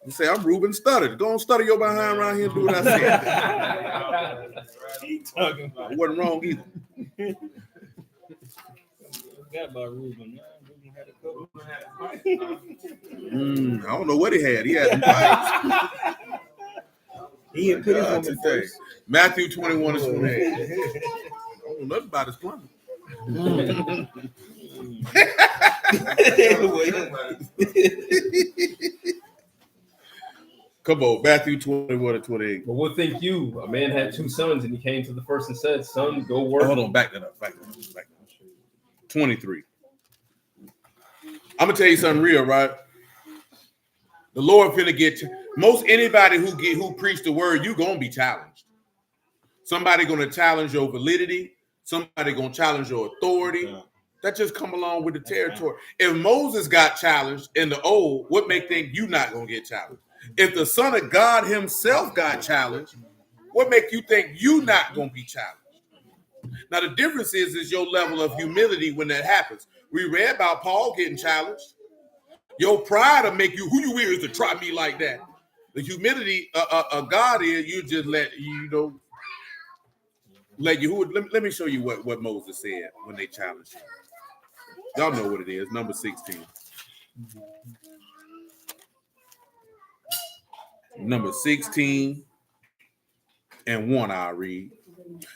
He said, I'm Reuben stuttered. Go on, stutter your behind around here and do what I said. He talking about It wasn't wrong either. forgot about Reuben. Reuben had a couple. I don't know what he had. He had some pipes. He had put his woman Today. first. Matthew 21 and 28. I don't know nothing about his plumbing. Come on, Matthew 21 and 28. But what think you? A man had two sons, and he came to the first and said, son, go work. Hold on, back that up. 23. I'm gonna tell you something real, right? The Lord finna get most anybody who preach the word, you gonna be challenged. Somebody gonna challenge your validity. Somebody gonna challenge your authority. Yeah. That just come along with the territory. If Moses got challenged in the old, what make think you not gonna get challenged? If the Son of God himself got challenged, what make you think you not gonna be challenged? Now the difference is your level of humility when that happens. We read about Paul getting challenged. Your pride will make you who you is to try me like that. The humility of God is you just let Let me show you what Moses said when they challenged him. Y'all know what it is. Number 16. Number 16 and 1, I'll read.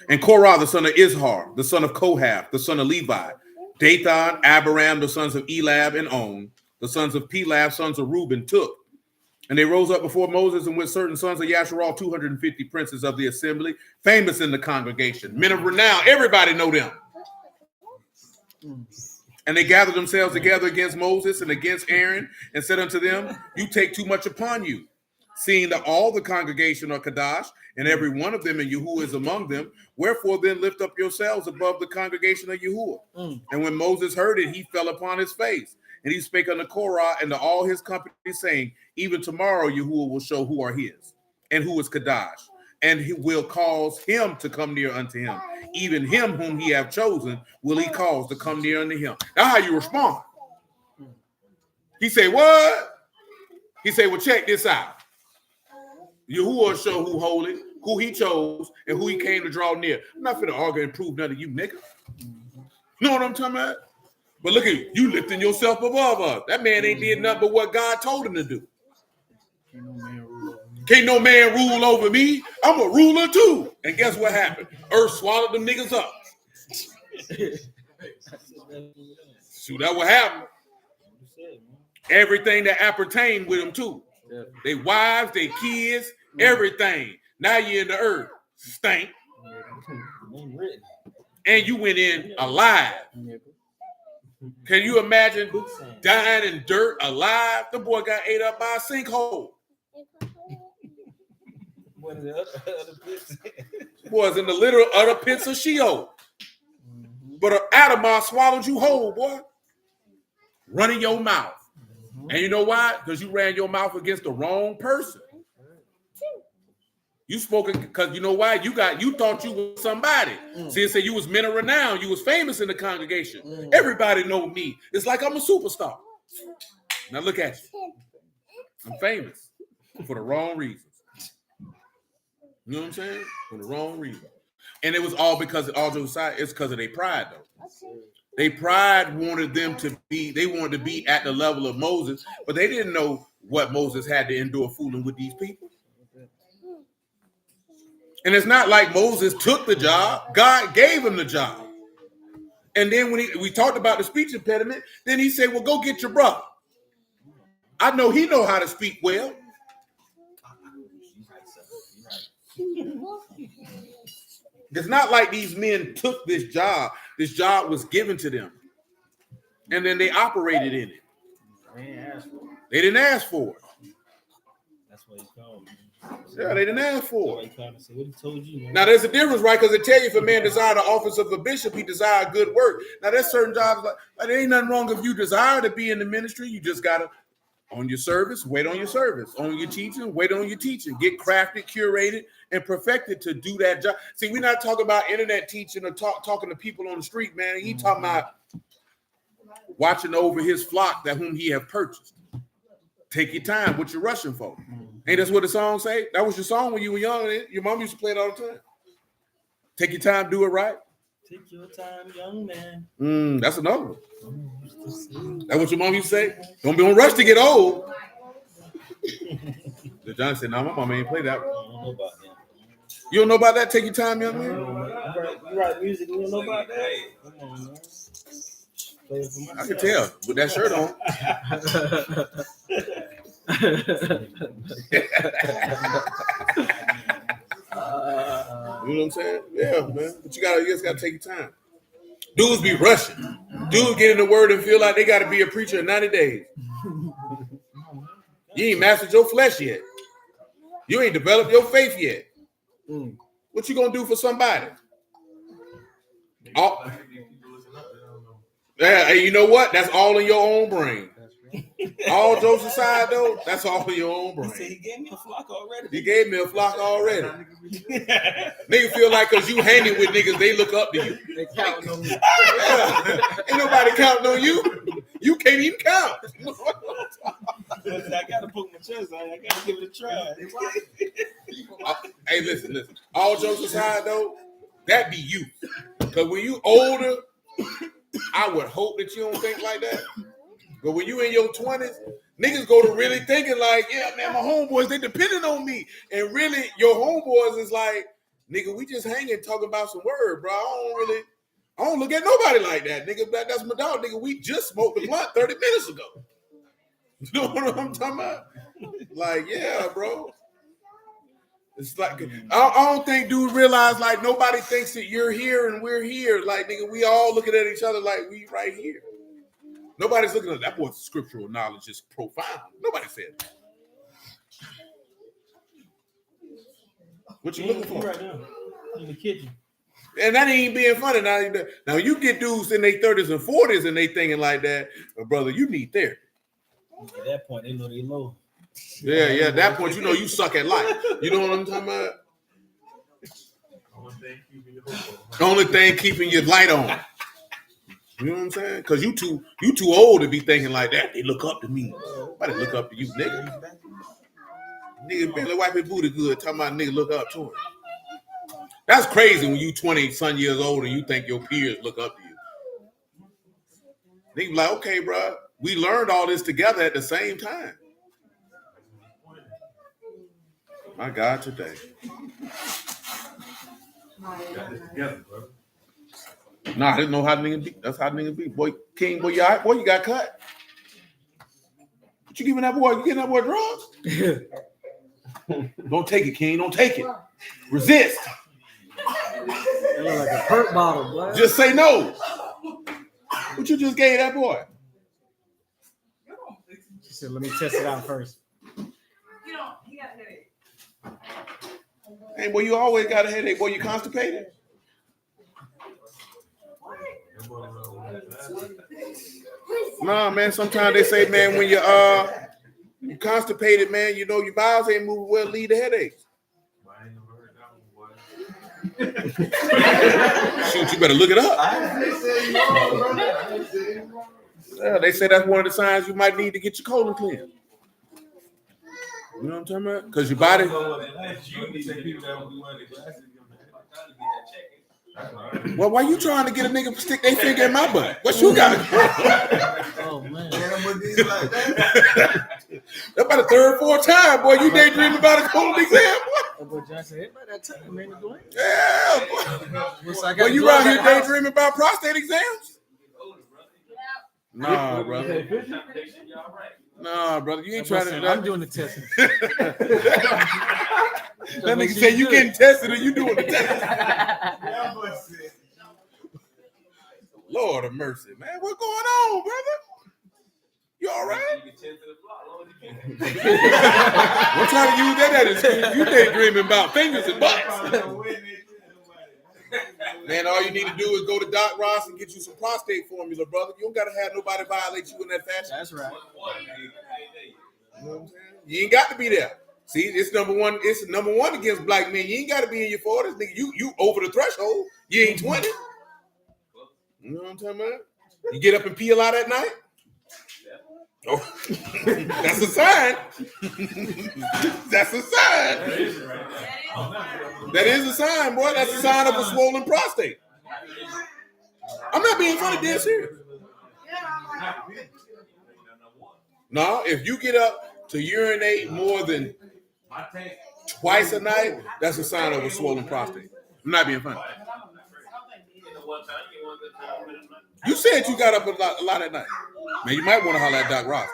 And Korah, the son of Izhar, the son of Kohath, the son of Levi, Dathan, Abiram, the sons of Elab and On, the sons of Pelab, sons of Reuben, took. And they rose up before Moses and with certain sons of Yasharal, 250 princes of the assembly, famous in the congregation, men of renown. Everybody know them. And they gathered themselves together against Moses and against Aaron and said unto them, you take too much upon you, seeing that all the congregation are Kadash, and every one of them, and Yahuwah is among them. Wherefore then lift up yourselves above the congregation of Yahuwah. And when Moses heard it, he fell upon his face. And he spake unto Korah and to all his company, saying, even tomorrow Yahuwah will show who are his, and who is Kadash, and he will cause him to come near unto him. Even him whom he have chosen will he cause to come near unto him. That's how you respond. He say, what? He say, well, check this out. Yahuwah will show who holy, who he chose, and who he came to draw near. I'm not finna argue and prove none of you, nigga. Know what I'm talking about? But look at you lifting yourself above us. That man ain't did nothing but what God told him to do. Can't no man rule over me. I'm a ruler too. And guess what happened? Earth swallowed them niggas up. Shoot, that what happened. Everything that appertained with them too. They wives, they kids, everything. Now you're in the earth. Stank. And you went in alive. Can you imagine dying in dirt alive? The boy got ate up by a sinkhole. Boys in the literal utter pits of Sheol. But an Adamah swallowed you whole, boy. Running your mouth. And you know why? Because you ran your mouth against the wrong person. You spoke because you know why? You thought you was somebody. See, it said you was men of renown. You was famous in the congregation. Everybody know me. It's like I'm a superstar. Now look at you. I'm famous for the wrong reasons. You know what I'm saying? For the wrong reason. And it was all because of all those sides. It's because of their pride, though. Their pride wanted them to be, they wanted to be at the level of Moses, but they didn't know what Moses had to endure fooling with these people. And it's not like Moses took the job. God gave him the job. And then when we talked about the speech impediment, then he said, well, go get your brother. I know he know how to speak well. It's not like these men took this job. This job was given to them. And then they operated in it. They didn't ask for it. That's what he called me. Yeah, they didn't ask for it. What he told you, man. Now, there's a difference, right? Because it tell you if a man desire the office of a bishop, he desire good work. Now, there's certain jobs, like there ain't nothing wrong if you desire to be in the ministry. You just got to, on your service, wait on your service. On your teaching, wait on your teaching. Get crafted, curated, and perfected to do that job. See, we're not talking about internet teaching or talking to people on the street, man. He talking about watching over his flock that whom he have purchased. Take your time. What you rushing for? Ain't that's what the song say? That was your song when you were young. Your mom used to play it all the time. Take your time, do it right. Take your time, young man. That's another one. That's what your mom used to say. Don't be on rush to get old. The John said, "No, my mama ain't play that one." I don't know about that. You don't know about that? Take your time, young man. You write music, you don't know about that? Come on, man. Play it for myself. I can tell with that shirt on. You know what I'm saying? Yeah, man. But you just gotta take your time. Dudes be rushing. Dudes get in the word and feel like they gotta be a preacher in 90 days. You ain't mastered your flesh yet. You ain't developed your faith yet. What you gonna do for somebody? Oh, yeah, you know what? That's all in your own brain. All jokes aside, though, that's all in your own brain. He gave me a flock already. He gave me a flock already. Niggas feel like because you hanging with niggas, they look up to you. They counting on me. Ain't nobody counting on you. You can't even count. I gotta poke my chest out. I gotta give it a try. Hey, listen. All jokes aside, though, That be you. Because when you older, I would hope that you don't think like that. But when you in your 20s, niggas go to really thinking like, yeah, man, my homeboys, they depending on me. And really, your homeboys is like, nigga, we just hanging talking about some word, bro. I don't look at nobody like that, nigga. That's my dog, nigga. We just smoked a blunt 30 minutes ago. You know what I'm talking about? Like, yeah, bro. It's like I don't think dudes realize like nobody thinks that you're here and we're here. Like, nigga, we all looking at each other like we right here. Nobody's looking at that boy's scriptural knowledge is profound. Nobody said that. What you looking for? Right now in the kitchen. And that ain't being funny. Now you get dudes in their 30s and 40s and they thinking like that, but brother, you need therapy. At that point, they know they low. Yeah. At that point, you know you suck at life. You know what I'm talking about? Only thing keeping your light on. You know what I'm saying? Because you too old to be thinking like that. They look up to me. Nobody look up to you, nigga. Nigga barely wipe his booty good. Talking about nigga look up to him. That's crazy when you 20-some years old and you think your peers look up to you. They be like, okay, bro, we learned all this together at the same time. My God, today. Nah, I didn't know how niggas be. That's how niggas be. Boy, King, boy, you all right? Boy, you got cut. What you giving that boy? You getting that boy drugs? Don't take it, King. Don't take it. Resist. It look like a hurt bottle, boy. Just say no. What you just gave that boy? She said, let me test it out first. Hey, boy, you always got a headache. Boy, you constipated? Nah, man, sometimes they say, man, when you constipated, man, you know your bowels ain't moving well, lead to headaches. Shoot, you better look it up. Yeah, they say that's one of the signs you might need to get your colon cleansed. You know what I'm talking about? Because your body. Well, why you trying to get a nigga to stick their finger in my butt? What you got? Oh, man. That's about the third, fourth time, boy. You daydreaming about a colon exam, boy. That boy John said, about that time, man. Yeah, boy. Well, you out here daydreaming about prostate exams? Nah, brother. Nah, brother. You ain't trying to. I'm doing the testing. That nigga say you getting tested and you doing the testing. Lord of mercy, man. What's going on, brother? You all right? What trying to use that at is you daydreaming about fingers and butts. Man, all you need to do is go to Doc Ross and get you some prostate formula, brother. You don't gotta have nobody violate you in that fashion. That's right. You know what I'm saying? You ain't got to be there. See, it's number one. It's number one against black men. You ain't got to be in your 40s, nigga. You over the threshold. You ain't 20. You know what I'm talking about? You get up and pee a lot at night. Oh, that's a sign. That's a sign. That is a sign, boy. That's a sign of a swollen prostate. I'm not being funny, dead serious. No, if you get up to urinate more than twice a night, that's a sign of a swollen prostate. I'm not being funny. You said you got up a lot at night. Man, you might want to holler at Doc Ross.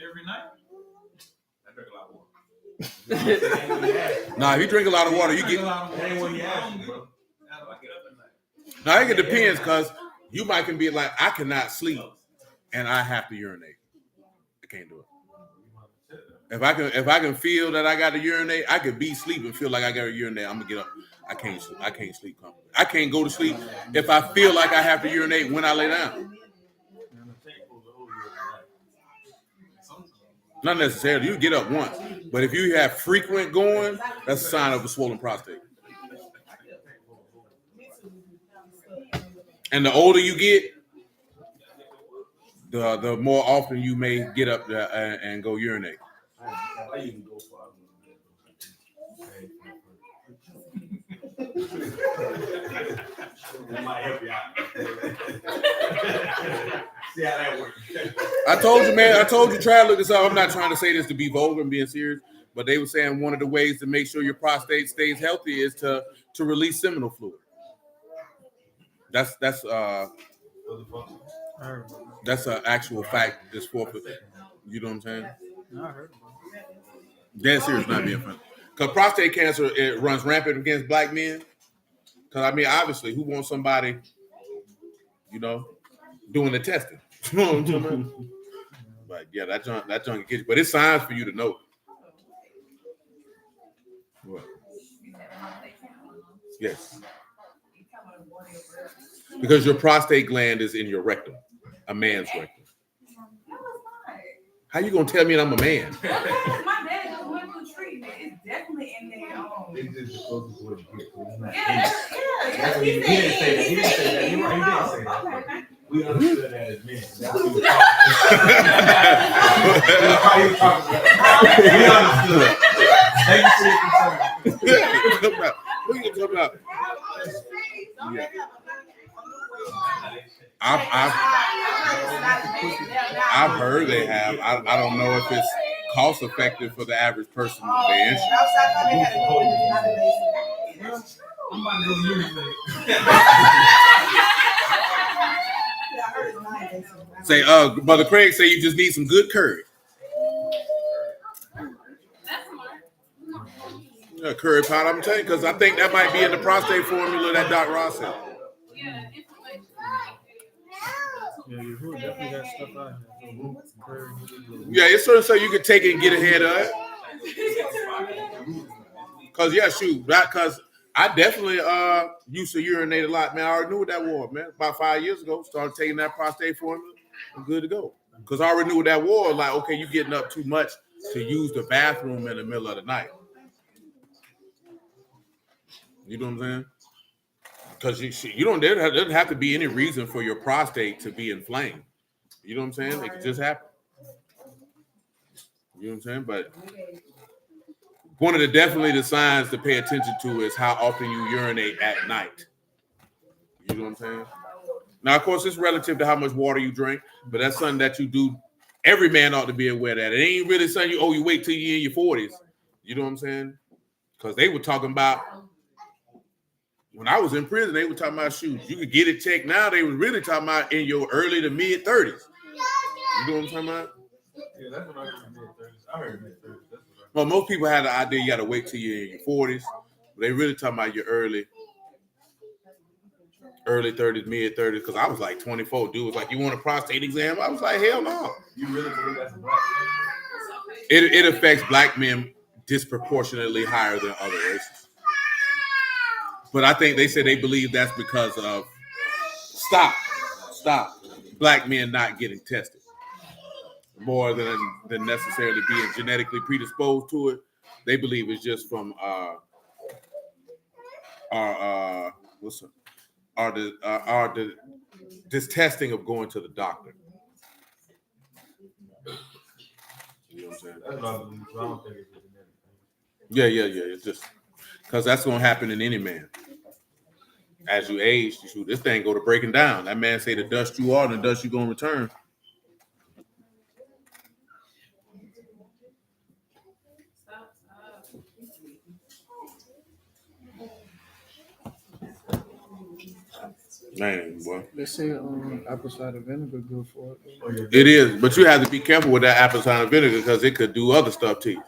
Every night? I drink a lot of water. Nah, if you drink a lot of water, you get. Now, I think it depends because you might can be like, I cannot sleep and I have to urinate. I can't do it. If I can feel that I got to urinate, I could be sleeping and feel like I got to urinate. I'm gonna get up. I can't sleep comfortably. I can't go to sleep if I feel like I have to urinate when I lay down. Not necessarily. You get up once, but if you have frequent going, that's a sign of a swollen prostate. And the older you get, the more often you may get up and go urinate. That might help you out. See how that works. I told you, man. I told you, try to look this up. I'm not trying to say this to be vulgar and being serious, but they were saying one of the ways to make sure your prostate stays healthy is to release seminal fluid. That's an actual fact. It's forfeit. You know what I'm saying? No, I heard about Dead serious, not being funny. Because prostate cancer, it runs rampant against black men. Because I mean, obviously, who wants somebody, doing the testing? You know what I'm talking about? But yeah, that junk can get you. But it's signs for you to know. What? Yes. Because your prostate gland is in your rectum, a man's rectum. How you gonna tell me that I'm a man? My dad just went through treatment. It's definitely in there. It's just the closest word to get. Yeah. That's what he didn't say that. He didn't say that. You're right. He didn't say that. Okay. We understood that as men. That's what he was talking about. We understood. Thank you for your concern. What are you talking about? Yeah. I've heard they have. I don't know if it's cost effective for the average person. I'm about to go to university. Say, Brother Craig say you just need some good curry. Yeah, curry powder, I'm telling you, because I think that might be in the prostate formula that Doc Ross said. Yeah, you definitely got stuff out here. Yeah, it's sort of so you can take it and get ahead of it. Because, yeah, shoot, because I definitely used to urinate a lot, man. I already knew what that was, man. About 5 years ago, started taking that prostate formula. I'm good to go. Because I already knew what that was. Like, okay, you're getting up too much to use the bathroom in the middle of the night. You know what I'm saying? Because there doesn't have to be any reason for your prostate to be inflamed. You know what I'm saying? It could just happen. You know what I'm saying? But one of the signs to pay attention to is how often you urinate at night. You know what I'm saying? Now, of course, it's relative to how much water you drink, but that's something that you do. Every man ought to be aware of that. It ain't really something you wait till you're in your 40s. You know what I'm saying? Because they were talking about, when I was in prison, they were talking about, shoot, you could get it checked now. They were really talking about in your early to mid 30s. You know what I'm talking about? Yeah, that's what I heard mid 30s. I heard mid 30s. Well, most people had the idea you got to wait till you're in your 40s. But they really talking about your early 30s, mid 30s. Because I was like 24. Dude was like, you want a prostate exam? I was like, hell no. You really believe that's a black man? It affects black men disproportionately higher than other races. But I think they said they believe that's because of stop black men not getting tested more than necessarily being genetically predisposed to it. They believe it's just from this testing of going to the doctor. You know what I'm saying? That's what I believe. So I don't think it's a genetic thing. Yeah. It's just because that's going to happen in any man. As you age, this thing go to breaking down. That man say the dust you are, the dust you going to return. Man, boy. They say apple cider vinegar good for it. It is, but you have to be careful with that apple cider vinegar because it could do other stuff to you.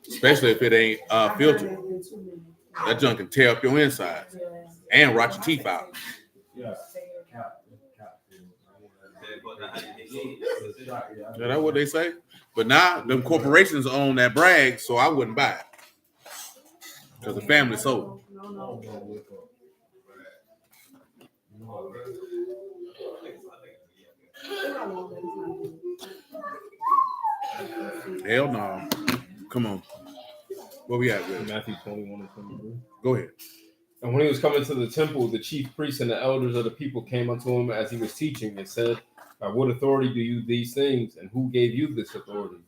Especially if it ain't filtered. That junk can tear up your insides and rot your teeth out. Yeah. Yeah, that's what they say. But now them corporations own that brag, so I wouldn't buy it. Because the family sold it. Hell no. Come on. Where we at, Will? Matthew 21 and 23. Go ahead. And when he was coming to the temple, the chief priests and the elders of the people came unto him as he was teaching and said, by what authority do you these things? And who gave you this authority?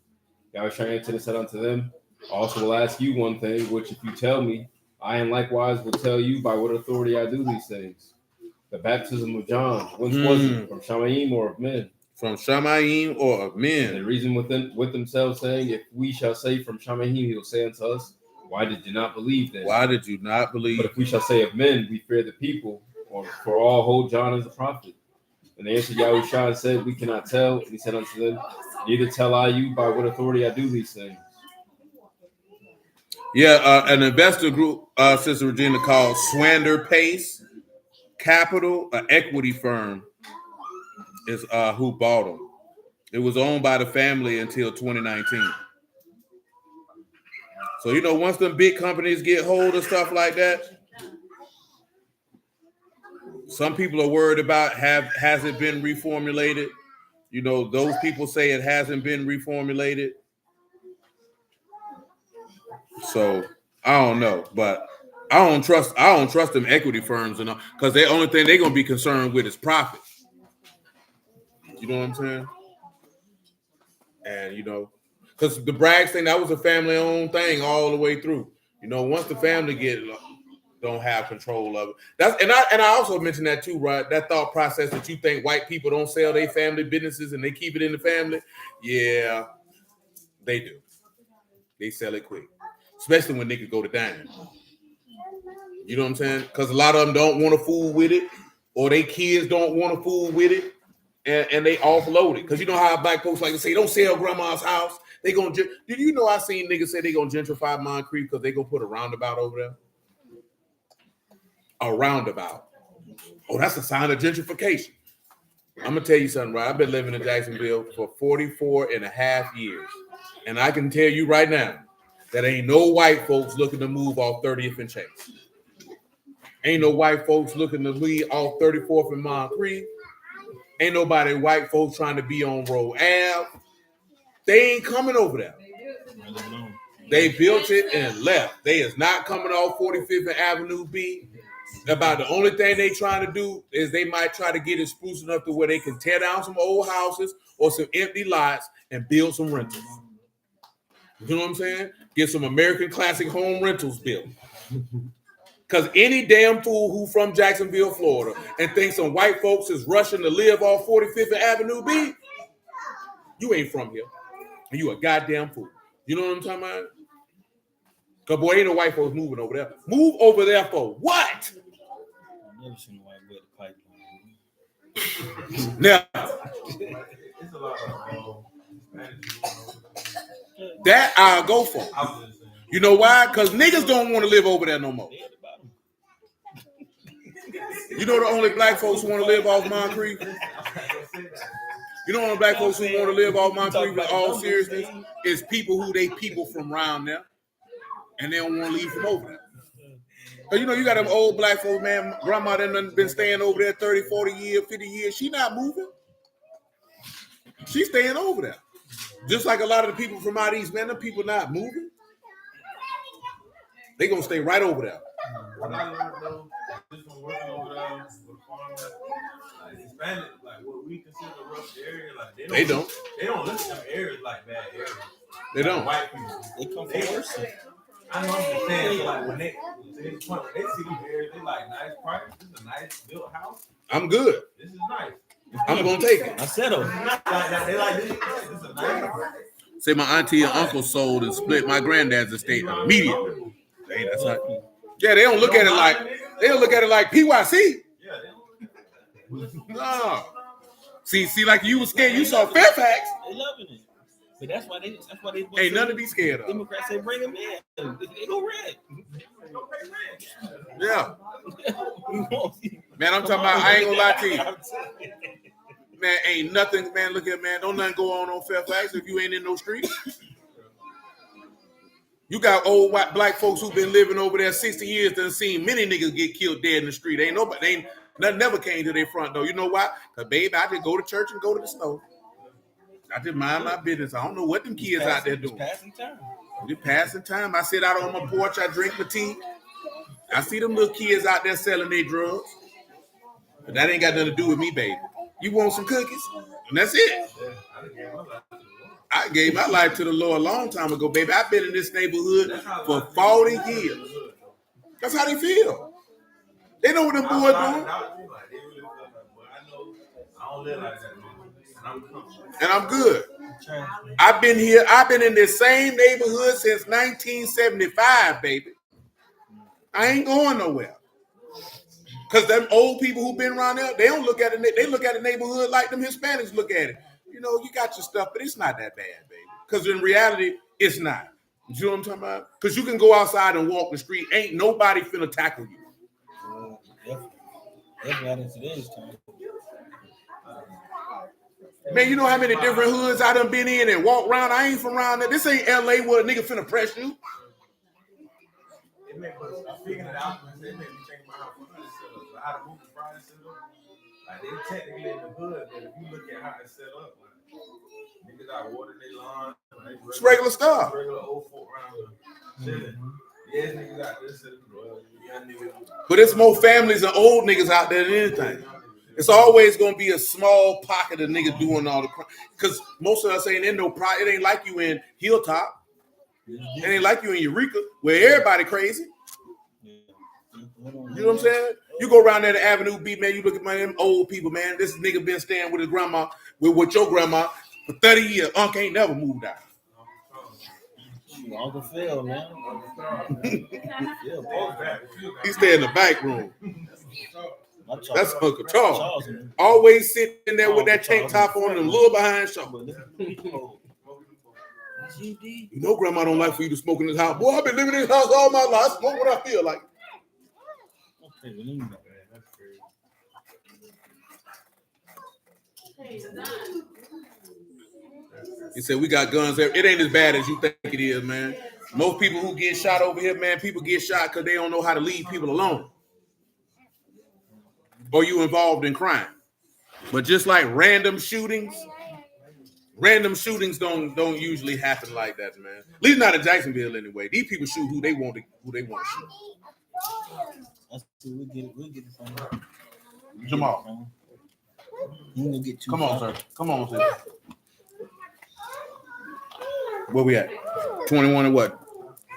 Yahushua answered and said unto them, I also will ask you one thing, which if you tell me, I am likewise will tell you by what authority I do these things. The baptism of John, whence was it? From Shamaim or of men? From Shamaim or of And they men. reason with themselves, saying, if we shall say from Shamaim, he will say unto us, why did you not believe then? Why did you not But believe? if we shall say of men, we fear the people, or for all hold John as a prophet. And they answered Yahushua and said, we cannot tell. And he said unto them, neither tell I you by what authority I do these things. Yeah, an investor group, Sister Regina, called Swander Pace Capital, an equity firm, is who bought them. It was owned by the family until 2019. So, you know, once them big companies get hold of stuff like that, some people are worried about has it been reformulated? You know, those people say it hasn't been reformulated. So I don't know, but I don't trust them equity firms enough because the only thing they're gonna be concerned with is profit. You know what I'm saying? And you know, because the Braggs thing, that was a family-owned thing all the way through. You know, once the family don't have control of it. And I also mentioned that too, right? That thought process that you think white people don't sell their family businesses and they keep it in the family. Yeah, they do. They sell it quick, especially when niggas go to dime. You know what I'm saying? Because a lot of them don't want to fool with it, or they kids don't want to fool with it, and they offload it. Because you know how black folks like to say, don't sell grandma's house. They gonna. Did you know I seen niggas say they gonna gentrify Moncrief because they gonna put a roundabout over there? A roundabout. Oh, that's a sign of gentrification. I'm gonna tell you something, right? I've been living in Jacksonville for 44 and a half years. And I can tell you right now that ain't no white folks looking to move off 30th and Chase. Ain't no white folks looking to leave off 34th and Moncrief. Ain't nobody white folks trying to be on Road Ave. They ain't coming over there. They built it and left. They is not coming off 45th and Avenue B. About the only thing they trying to do is they might try to get it spruce enough to where they can tear down some old houses or some empty lots and build some rentals. You know what I'm saying? Get some American classic home rentals built. Because any damn fool who from Jacksonville, Florida, and thinks some white folks is rushing to live off 45th and Avenue B, you ain't from here. And you a goddamn fool. You know what I'm talking about? Because, boy, ain't no white folks moving over there. Move over there for what? I've never seen a white boy at the pipeline. Now, It's a lot of that I'll go for. You know why? Because niggas don't want to live over there no more. You know the only black folks who want to live off Moncrief? You know the only black folks who want to live off Moncrief in all seriousness is people who they people from around there. And they don't want to leave from over there. Because, you know, you got them old black folks, man. Grandma done been staying over there 30, 40 years, 50 years. She not moving. She's staying over there. Just like a lot of the people from out east, man, them people not moving. They going to stay right over there. What I learned, though, just from working over there with farmers, like Hispanic, like what we consider a rough area, like they don't look at them areas like bad areas. They don't. White people. They come from worse. I know what you're saying. So like when they to this point, when they see these areas, they like nice price. This is a nice built house. I'm good. This is nice. I'm going to take it. I said them. Not like that. They like this. This is a nice house. Say my auntie and uncle sold and split my granddad's estate immediately. Hey, that's not. Yeah, they don't look at it like PYC. Yeah, they don't. No. See, like you was scared. You saw Fairfax. They loving it. But that's why they Ain't nothing to be scared of. Democrats say bring them in. They go red. Yeah. Man, I'm talking about, I ain't gonna lie to you. Man, ain't nothing, man, look at, man, don't nothing go on Fairfax if you ain't in no streets. You got old white black folks who've been living over there 60 years, done seen many niggas get killed dead in the street. Nothing never came to their front door. You know why? Because, baby, I just go to church and go to the store. I just mind my business. I don't know what them kids out there doing. Passing time. Just passing time. I sit out on my porch, I drink my tea. I see them little kids out there selling their drugs. But that ain't got nothing to do with me, baby. You want some cookies? And that's it. I gave my life to the Lord a long time ago, baby. I've been in this neighborhood for 40 years. That's how they feel. They know what them boys doing. Like, they really feel like, but I know I don't live like that, man. And I'm comfortable. And I'm good. I've been here. I've been in this same neighborhood since 1975, baby. I ain't going nowhere. Because them old people who've been around there, they don't look at it. They look at the neighborhood like them Hispanics look at it. You know, you got your stuff, but it's not that bad, baby. Because in reality, it's not. You know what I'm talking about? Because you can go outside and walk the street. Ain't nobody finna tackle you. That's not in today's time. Man, you know how many different hoods I done been in and walk around? I ain't from around there. This ain't LA where a nigga finna press you. It made me figuring it out. It made me think about how Friday set up. How the movie Friday set up. Like they technically in the hood, but if you look at how it's set up, like niggas out watering their lawn. It's regular stuff. Regular old folk around chilling. Yes, niggas out there sitting, young niggas. But it's more families and old niggas out there than anything. It's always gonna be a small pocket of niggas doing all the crime. Because most of us ain't in no pride. It ain't like you in Hilltop. It ain't like you in Eureka, where everybody crazy. You know what I'm saying? You go around there to Avenue B, man, you look at them old people, man. This nigga been staying with his grandma, with your grandma for 30 years. Unc ain't never moved out. Uncle Phil, man. He stay in the back room. That's Uncle Charles. Always sitting there with that tank top on and a little behind shoulder. You know grandma don't like for you to smoke in this house. Boy, I've been living in this house all my life. I smoke what I feel like. He said, we got guns there. It ain't as bad as you think it is, man. Most people who get shot over here, man, people get shot because they don't know how to leave people alone. Or you involved in crime. But just like random shootings don't usually happen like that, man. At least not in Jacksonville anyway. These people shoot who they want to shoot. We'll get it from her. Jamal. Come on, sir. Come on, sir. Where we at? 21 and what?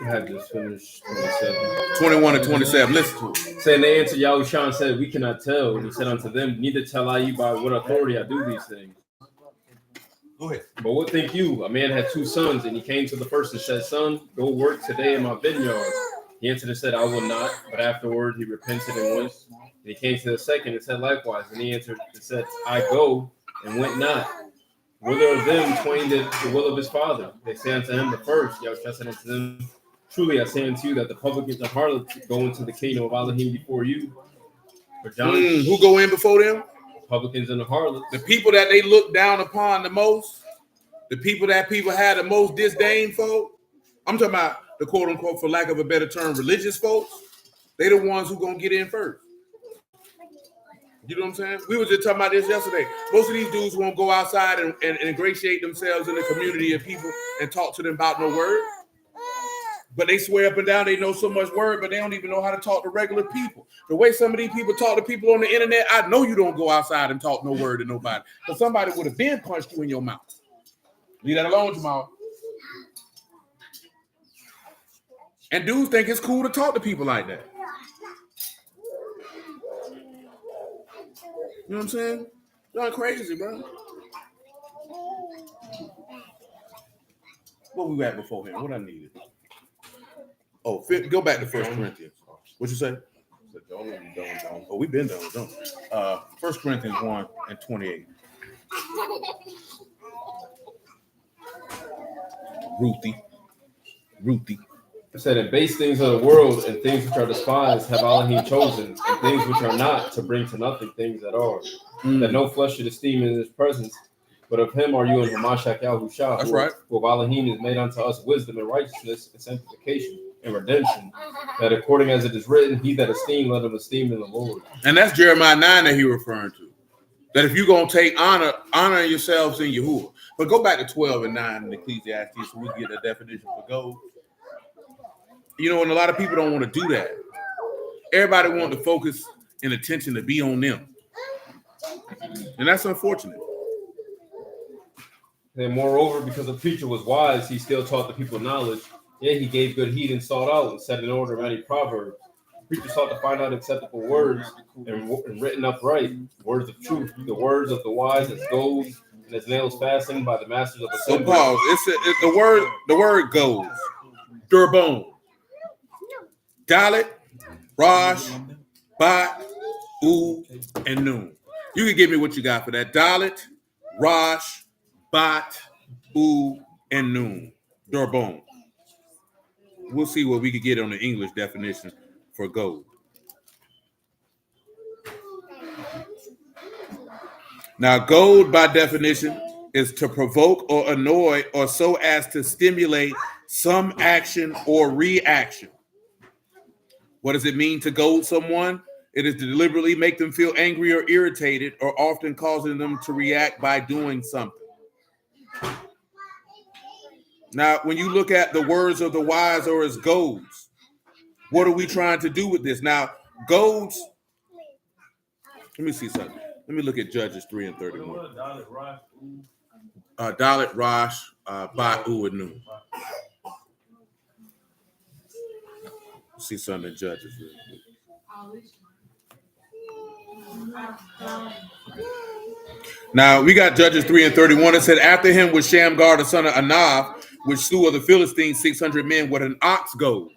I have just finished 27. 21 and 27. Listen to it. Saying they answered, Yahushua said, we cannot tell. And he said unto them, neither tell I you by what authority I do these things. Go ahead. But what think you? A man had 2 sons, and he came to the first and said, son, go work today in my vineyard. He answered and said, I will not. But afterward he repented and went. And he came to the second and said likewise. And he answered and said, I go, and went not. Whither of them twain did the will of his father? They say unto him the first. Yahushua said unto them, truly I say unto you that the publicans and harlots go into the kingdom of Elohim before you. For John, who go in before them? Publicans and the harlots. The people that they look down upon the most, the people that people had the most disdain for. I'm talking about the quote unquote, for lack of a better term, religious folks. They the ones who gonna get in first. You know what I'm saying? We were just talking about this yesterday. Most of these dudes won't go outside and ingratiate themselves in the community of people and talk to them about no word. But they swear up and down they know so much word, but they don't even know how to talk to regular people. The way some of these people talk to people on the internet, I know you don't go outside and talk no word to nobody. Because somebody would have been punched you in your mouth. Leave that alone, Jamal. And dudes think it's cool to talk to people like that. You know what I'm saying? Y'all crazy, bro. What we at before him? What I needed? Oh, go back to 1 Corinthians. What you say? Oh, we've been done, don't we? 1 Corinthians 1 and 28. Ruthie. It said, and base things of the world and things which are despised have Elohim chosen, and things which are not, to bring to nothing things that are. That no flesh should esteem in his presence, but of him are you in Hamashiach Yahushua. That's right. For Elohim is made unto us wisdom and righteousness and sanctification and redemption, that according as it is written, he that esteem, let him esteem in the Lord. And that's Jeremiah 9 that he referring to. That if you're going to take honor yourselves in Yahuwah. But go back to 12 and 9 in Ecclesiastes so we get the definition for gold. You know, and a lot of people don't want to do that. Everybody wants the focus and attention to be on them. And that's unfortunate. And moreover, because the preacher was wise, he still taught the people knowledge. Yet he gave good heed and sought out and set in order many proverbs. Preachers sought to find out acceptable words and written upright, words of truth, the words of the wise as goads and as nails fastened by the masters of So assemblies. pause. It's the word goes. Durbone. Dalit, Rosh, Bat, U, and Noon. You can give me what you got for that. Dalit, Rosh, Bat, U, and Noon. Durbone. We'll see what we can get on the English definition for gold. Now, gold by definition is to provoke or annoy or so as to stimulate some action or reaction. What does it mean to goad someone? It is to deliberately make them feel angry or irritated, or often causing them to react by doing something. Now, when you look at the words of the wise or as goads, what are we trying to do with this? Now, goads, let me see something. Let me look at Judges 3 and 31. Dalit, Rosh, Bat, U, and Nun. See something in Judges. Now, we got Judges 3 and 31. It said, after him was Shamgar, the son of Anav, which slew of the Philistines 600 men with an ox goad.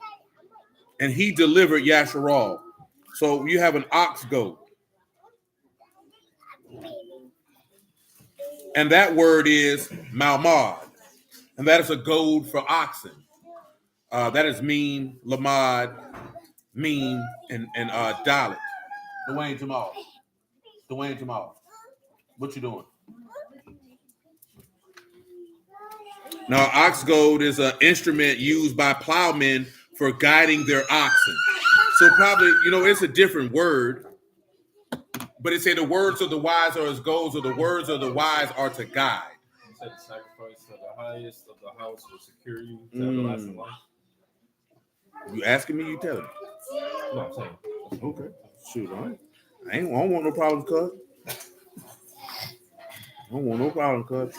And he delivered Yasharal. So you have an ox goad. And that word is malmad. And that is a goad for oxen. That is mean, lamad, mean, and dalit. Dwayne Jamal. What you doing? Now, ox goad is an instrument used by plowmen for guiding their oxen. So probably, it's a different word. But it said the words of the wise are as goads, or the words of the wise are to guide. You said the sacrifice of the highest of the house will secure you to everlasting life. You asking me, you telling me? No, I'm saying. Okay. Shoot, I don't want no problems, cuz. I don't want no problem, cuz.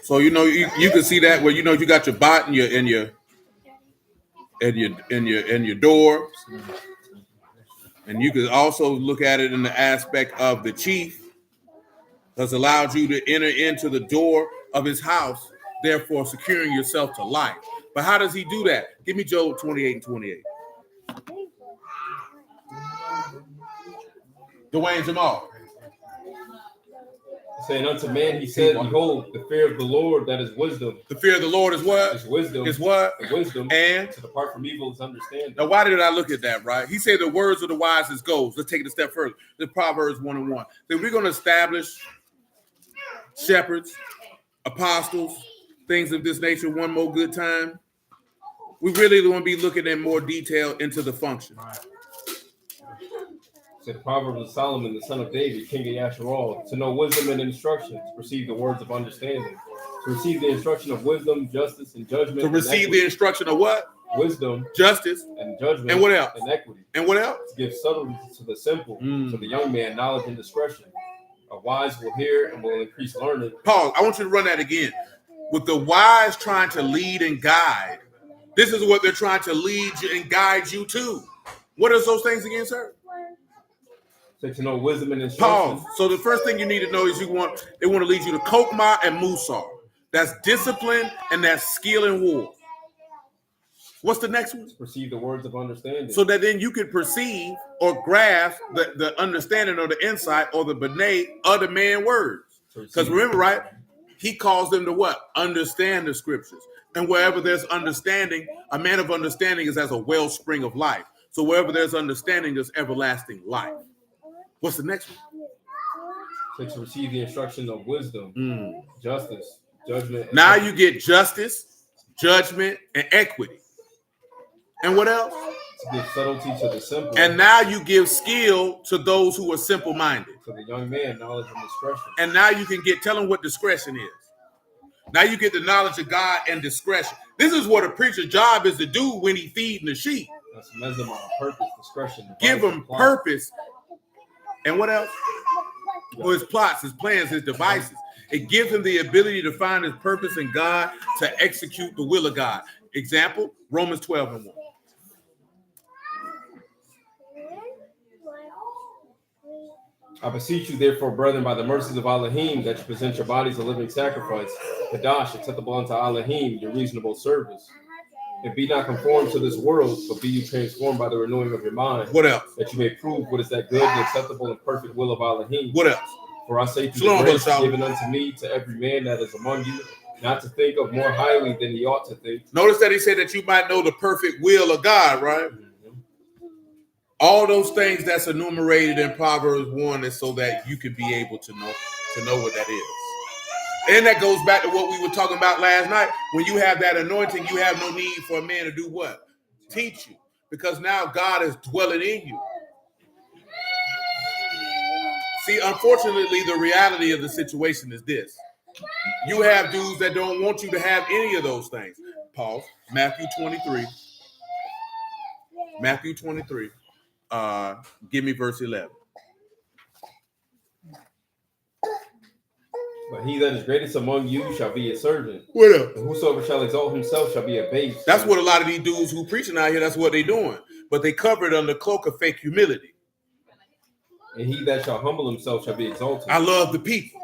So you can see that where you got your bot and your door, and you can also look at it in the aspect of the chief has allowed you to enter into the door of his house, therefore securing yourself to life. But how does he do that? Give me Job 28 and 28. Dwayne Jamal. Saying unto man, he said, behold, the fear of the Lord, that is wisdom. The fear of the Lord is what? Is wisdom. Is what? Wisdom. And to depart from evil is understanding. Now, why did I look at that, right? He said the words of the wise is goals. Let's take it a step further. The Proverbs 1 and 1. Then we're going to establish shepherds, apostles, things of this nature one more good time. We really want to be looking in more detail into the function. So the Proverbs of Solomon, the son of David, king of Yasharal, to know wisdom and instruction, to perceive the words of understanding, to receive the instruction of wisdom, justice, and judgment. To receive the instruction of what? Wisdom, justice, and judgment. And what else? And equity. And what else? To give subtlety to the simple, to the young man, knowledge and discretion. A wise will hear and will increase learning. Pause. I want you to run that again. With the wise trying to lead and guide, this is what they're trying to lead you and guide you to. What are those things again, sir? So to know wisdom and instruction. Pause. So the first thing you need to know is they want to lead you to Kokma and Musar. That's discipline and that's skill in war. What's the next one? Perceive the words of understanding. So that then you can perceive or grasp the understanding or the insight or the benay of the man words. Because remember, right? He calls them to what? Understand the scriptures. And wherever there's understanding, a man of understanding is as a wellspring of life. So wherever there's understanding, there's everlasting life. What's the next one? So to receive the instruction of wisdom, justice, judgment. Now you get justice, judgment, and equity. And what else? To give subtlety to the simple. And now you give skill to those who are simple-minded. To the young man, knowledge and discretion. And now you can tell them what discretion is. Now you get the knowledge of God and discretion. This is what a preacher's job is to do when he's feeding the sheep. That's measurement, purpose, discretion. Give him purpose. And what else? Well, his plots, his plans, his devices. It gives him the ability to find his purpose in God, to execute the will of God. Example, Romans 12:1. I beseech you, therefore, brethren, by the mercies of Elohim, that you present your bodies a living sacrifice, Kadash, acceptable unto Elohim, your reasonable service. And be not conformed to this world, but be you transformed by the renewing of your mind. What else? That you may prove what is that good and acceptable and perfect will of Elohim. What else? For I say to Shalom, the grace Brother given unto me, to every man that is among you, not to think of more highly than he ought to think. Notice that he said that you might know the perfect will of God, right? All those things that's enumerated in Proverbs 1 is so that you can be able to know what that is. And that goes back to what we were talking about last night. When you have that anointing, you have no need for a man to do what? Teach you. Because now God is dwelling in you. See, unfortunately, the reality of the situation is this. You have dudes that don't want you to have any of those things. Pause. Matthew 23. Matthew 23. Give me verse 11. But he that is greatest among you shall be a servant. What else? And whosoever shall exalt himself shall be abased. That's what a lot of these dudes who preaching out here, that's what they doing. But they cover it under cloak of fake humility. And he that shall humble himself shall be exalted. I love the people.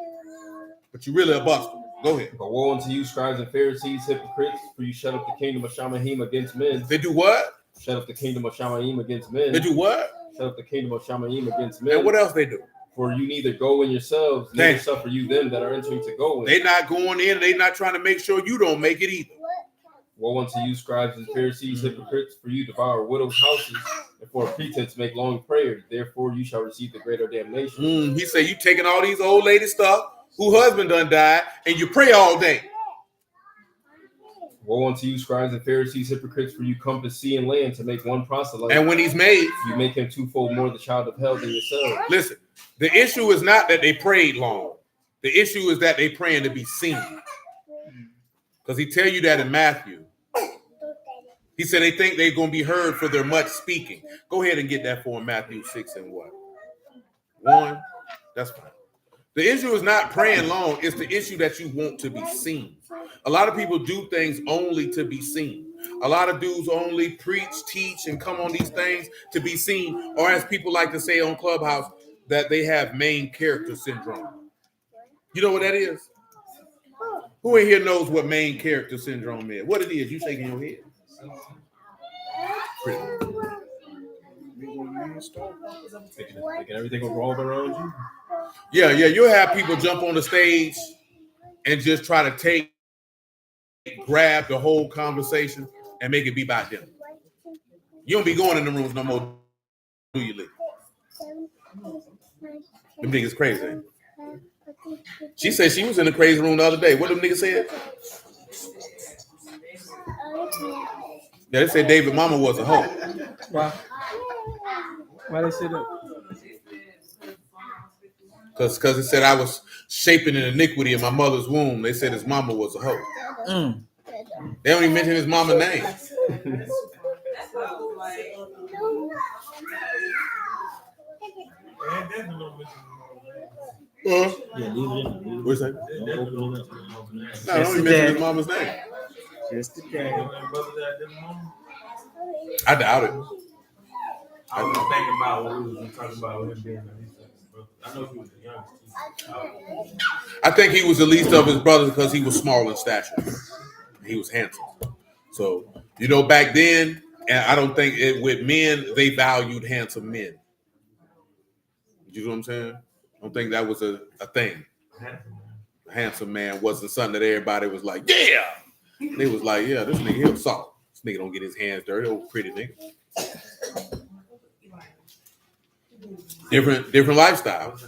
But you really a buster. Go ahead. But woe unto you, scribes and Pharisees, hypocrites, for you shut up the kingdom of Shamaim against men. They do what? Shut up the kingdom of Shamaim against men. They do what? Shut up the kingdom of Shamaim against men. And what else they do? For you neither go in yourselves, neither suffer you them that are entering to go in. They not going in, they not trying to make sure you don't make it either. Woe unto you, scribes and Pharisees, hypocrites, for you devour widows' houses, and for a pretense make long prayers. Therefore you shall receive the greater damnation. He said you taking all these old lady stuff, who husband done died, and you pray all day. Woe unto you, scribes and Pharisees, hypocrites, for you compass sea and land to make one proselyte. And when he's made, you make him twofold more the child of hell than yourself. Listen, the issue is not that they prayed long. The issue is that they praying to be seen. Because he tell you that in Matthew. He said they think they're going to be heard for their much speaking. Go ahead and get that for Matthew 6 and what? 1. That's fine. The issue is not praying long. It's the issue that you want to be seen. A lot of people do things only to be seen. A lot of dudes only preach, teach, and come on these things to be seen. Or as people like to say on Clubhouse, that they have main character syndrome. You know what that is? Who in here knows what main character syndrome is? What it is? You shaking your head. Thinking everything will revolve around you. Yeah. You'll have people jump on the stage and just try to grab the whole conversation and make it be about them. You don't be going in the rooms no more, do you, Lee? Them niggas crazy, ain't they? She said she was in the crazy room the other day. What them niggas said? Yeah, they said David mama was a hoe. Why? Why they say that? Because it said I was shaping an iniquity in my mother's womb. They said his mama was a hoe. They don't even mention his mama's name. What's that? No, I don't even mention his mama's name. Just the day. I doubt it. I was thinking about what we was talking about with him being the least of his brother. I know he was the youngest. I think he was the least of his brothers because he was small in stature. He was handsome. So, back then, and I don't think with men, they valued handsome men. You know what I'm saying? I don't think that was a thing. A handsome man wasn't something that everybody was like, yeah. They was like, yeah, this nigga, he'll soft. This nigga don't get his hands dirty. Old pretty nigga. Different lifestyle.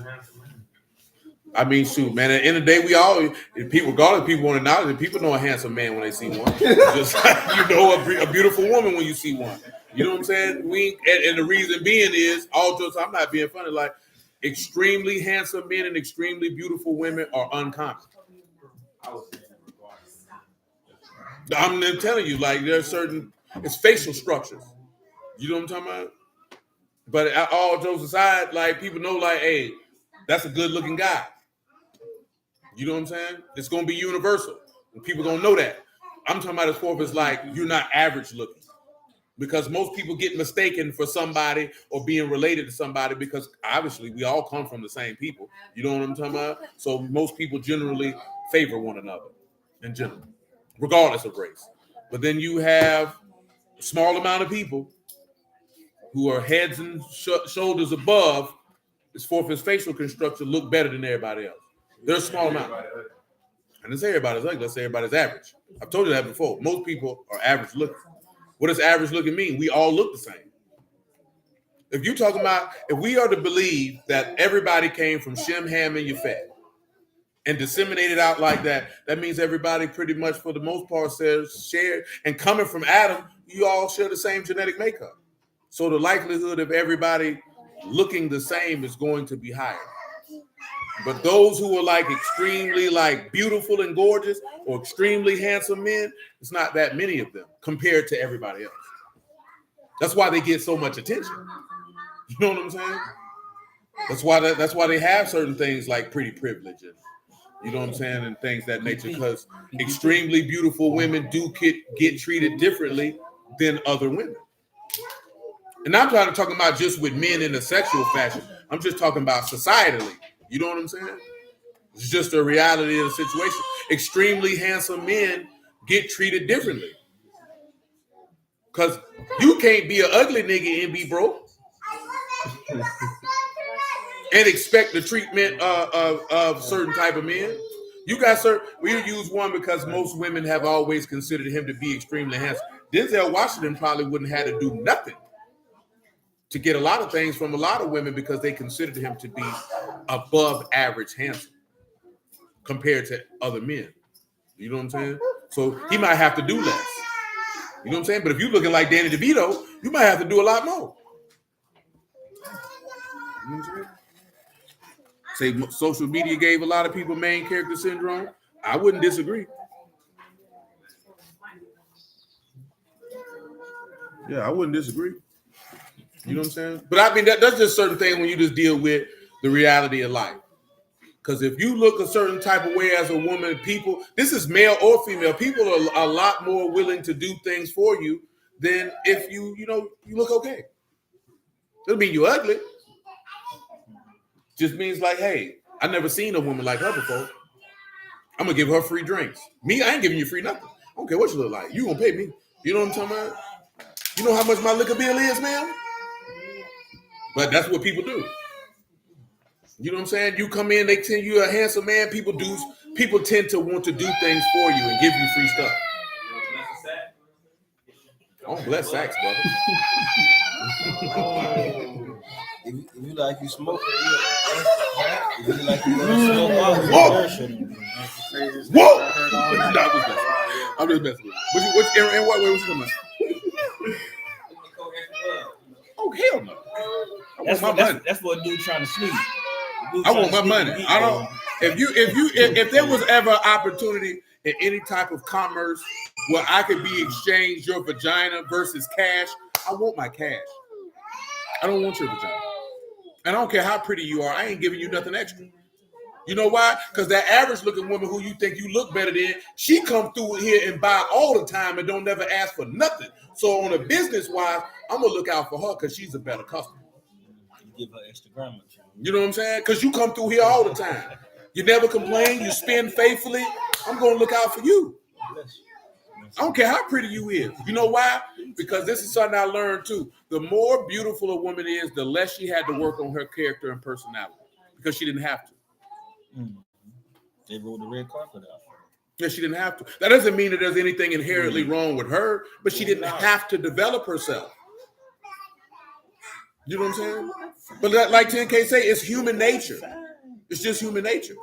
I mean, shoot, man. At the end of the day, regardless, people want to acknowledge it. People know a handsome man when they see one. Just like a beautiful woman when you see one. You know what I'm saying? And the reason being is, I'm not being funny. Like, extremely handsome men and extremely beautiful women are uncommon. I'm telling you, like, there's it's facial structures. You know what I'm talking about? But all jokes aside, like, people know, like, hey, that's a good looking guy. You know what I'm saying? It's gonna be universal. And people gonna know that. I'm talking about as far as like you're not average looking. Because most people get mistaken for somebody or being related to somebody because obviously we all come from the same people. You know what I'm talking about? So most people generally favor one another in general, regardless of race. But then you have a small amount of people who are heads and shoulders above as far as facial construction look better than everybody else. There's a small amount. I didn't say everybody's ugly. I say everybody's average. I've told you that before. Most people are average looking. What does average looking mean? We all look the same. If you talking about, if we are to believe that everybody came from Shem, Ham, and Yafet and disseminated out like that, that means everybody pretty much for the most part says shared. And coming from Adam, you all share the same genetic makeup. So the likelihood of everybody looking the same is going to be higher. But those who are like extremely like beautiful and gorgeous or extremely handsome men, it's not that many of them compared to everybody else. That's why they get so much attention. You know what I'm saying? That's why they have certain things like pretty privilege and you know what I'm saying, and things that nature, because extremely beautiful women do get treated differently than other women. And I'm trying to talk about just with men in a sexual fashion. I'm just talking about societally. You know what I'm saying? It's just a reality of the situation. Extremely handsome men get treated differently. Because you can't be an ugly nigga and be broke. And expect the treatment of certain type of men. You got certain, we'll use one because most women have always considered him to be extremely handsome. Denzel Washington probably wouldn't have to do nothing to get a lot of things from a lot of women because they considered him to be above average handsome compared to other men. You know what I'm saying? So he might have to do less. You know what I'm saying? But if you're looking like Danny DeVito, you might have to do a lot more. You know what I'm saying? Say social media gave a lot of people main character syndrome. I wouldn't disagree. Yeah, I wouldn't disagree. You know what I'm saying? But I mean, that's just certain things when you just deal with the reality of life. Because if you look a certain type of way as a woman, people, this is male or female, people are a lot more willing to do things for you than if you look okay. Doesn't mean you're ugly. Just means like, hey, I never seen a woman like her before. I'm gonna give her free drinks. Me, I ain't giving you free nothing. I don't care what you look like. You gonna pay me. You know what I'm talking about? You know how much my liquor bill is, man? But that's what people do. You know what I'm saying? You come in, they tell you a handsome man. People tend to want to do things for you and give you free stuff. I don't bless sacks, brother. If you like you smoke, if you like you smoke, whoa! I'm just messing with you. In what way was you talking about? Oh hell no! That's what a dude trying to sneak. I want my money. I don't. If there was ever an opportunity in any type of commerce where I could be exchanged your vagina versus cash, I want my cash. I don't want your vagina. And I don't care how pretty you are. I ain't giving you nothing extra. You know why? Because that average looking woman who you think you look better than, she come through here and buy all the time and don't never ask for nothing. So on a business wise, I'm gonna look out for her because she's a better customer. You give her extra grammar. You know what I'm saying? Because you come through here all the time. You never complain. You spend faithfully. I'm gonna look out for you. I don't care how pretty you is. You know why? Because this is something I learned too. The more beautiful a woman is, the less she had to work on her character and personality because she didn't have to. They rolled the red carpet out. Yeah, she didn't have to. That doesn't mean that there's anything inherently wrong with her, but she didn't have to develop herself. You know what I'm saying? But like 10K say, it's human nature. It's just human nature.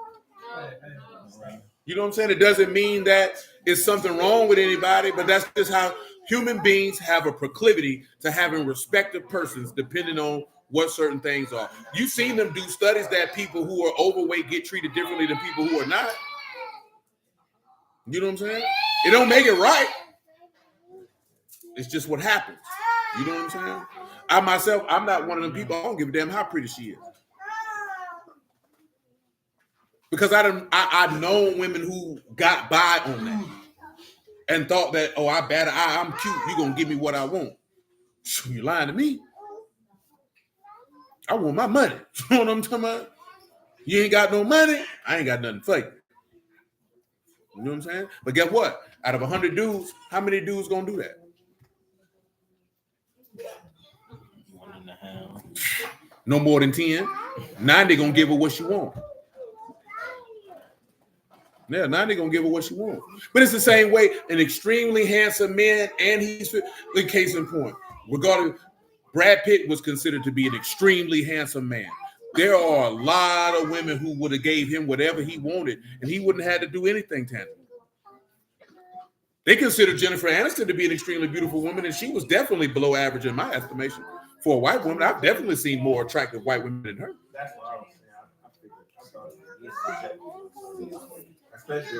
You know what I'm saying? It doesn't mean that it's something wrong with anybody, but that's just how human beings have a proclivity to having respective persons depending on what certain things are. You've seen them do studies that people who are overweight get treated differently than people who are not. You know what I'm saying? It don't make it right. It's just what happens. You know what I'm saying? I myself, I'm not one of them people. I don't give a damn how pretty she is. Because I've known women who got by on that and thought that, oh, I'm cute. You're gonna give me what I want. You're lying to me. I want my money. You know what I'm talking about? You ain't got no money. I ain't got nothing for you. You know what I'm saying? But guess what? Out of 100 dudes, how many dudes gonna do that? 1.5. No more than 10. 90 gonna give her what she want. Yeah, 90 gonna give her what she want. But it's the same way. An extremely handsome man, and he's the case in point. Regardless, Brad Pitt was considered to be an extremely handsome man. There are a lot of women who would have gave him whatever he wanted, and he wouldn't have had to do anything tangible. They consider Jennifer Aniston to be an extremely beautiful woman, and she was definitely below average in my estimation. For a white woman, I've definitely seen more attractive white women than her. That's what I was saying. I figured especially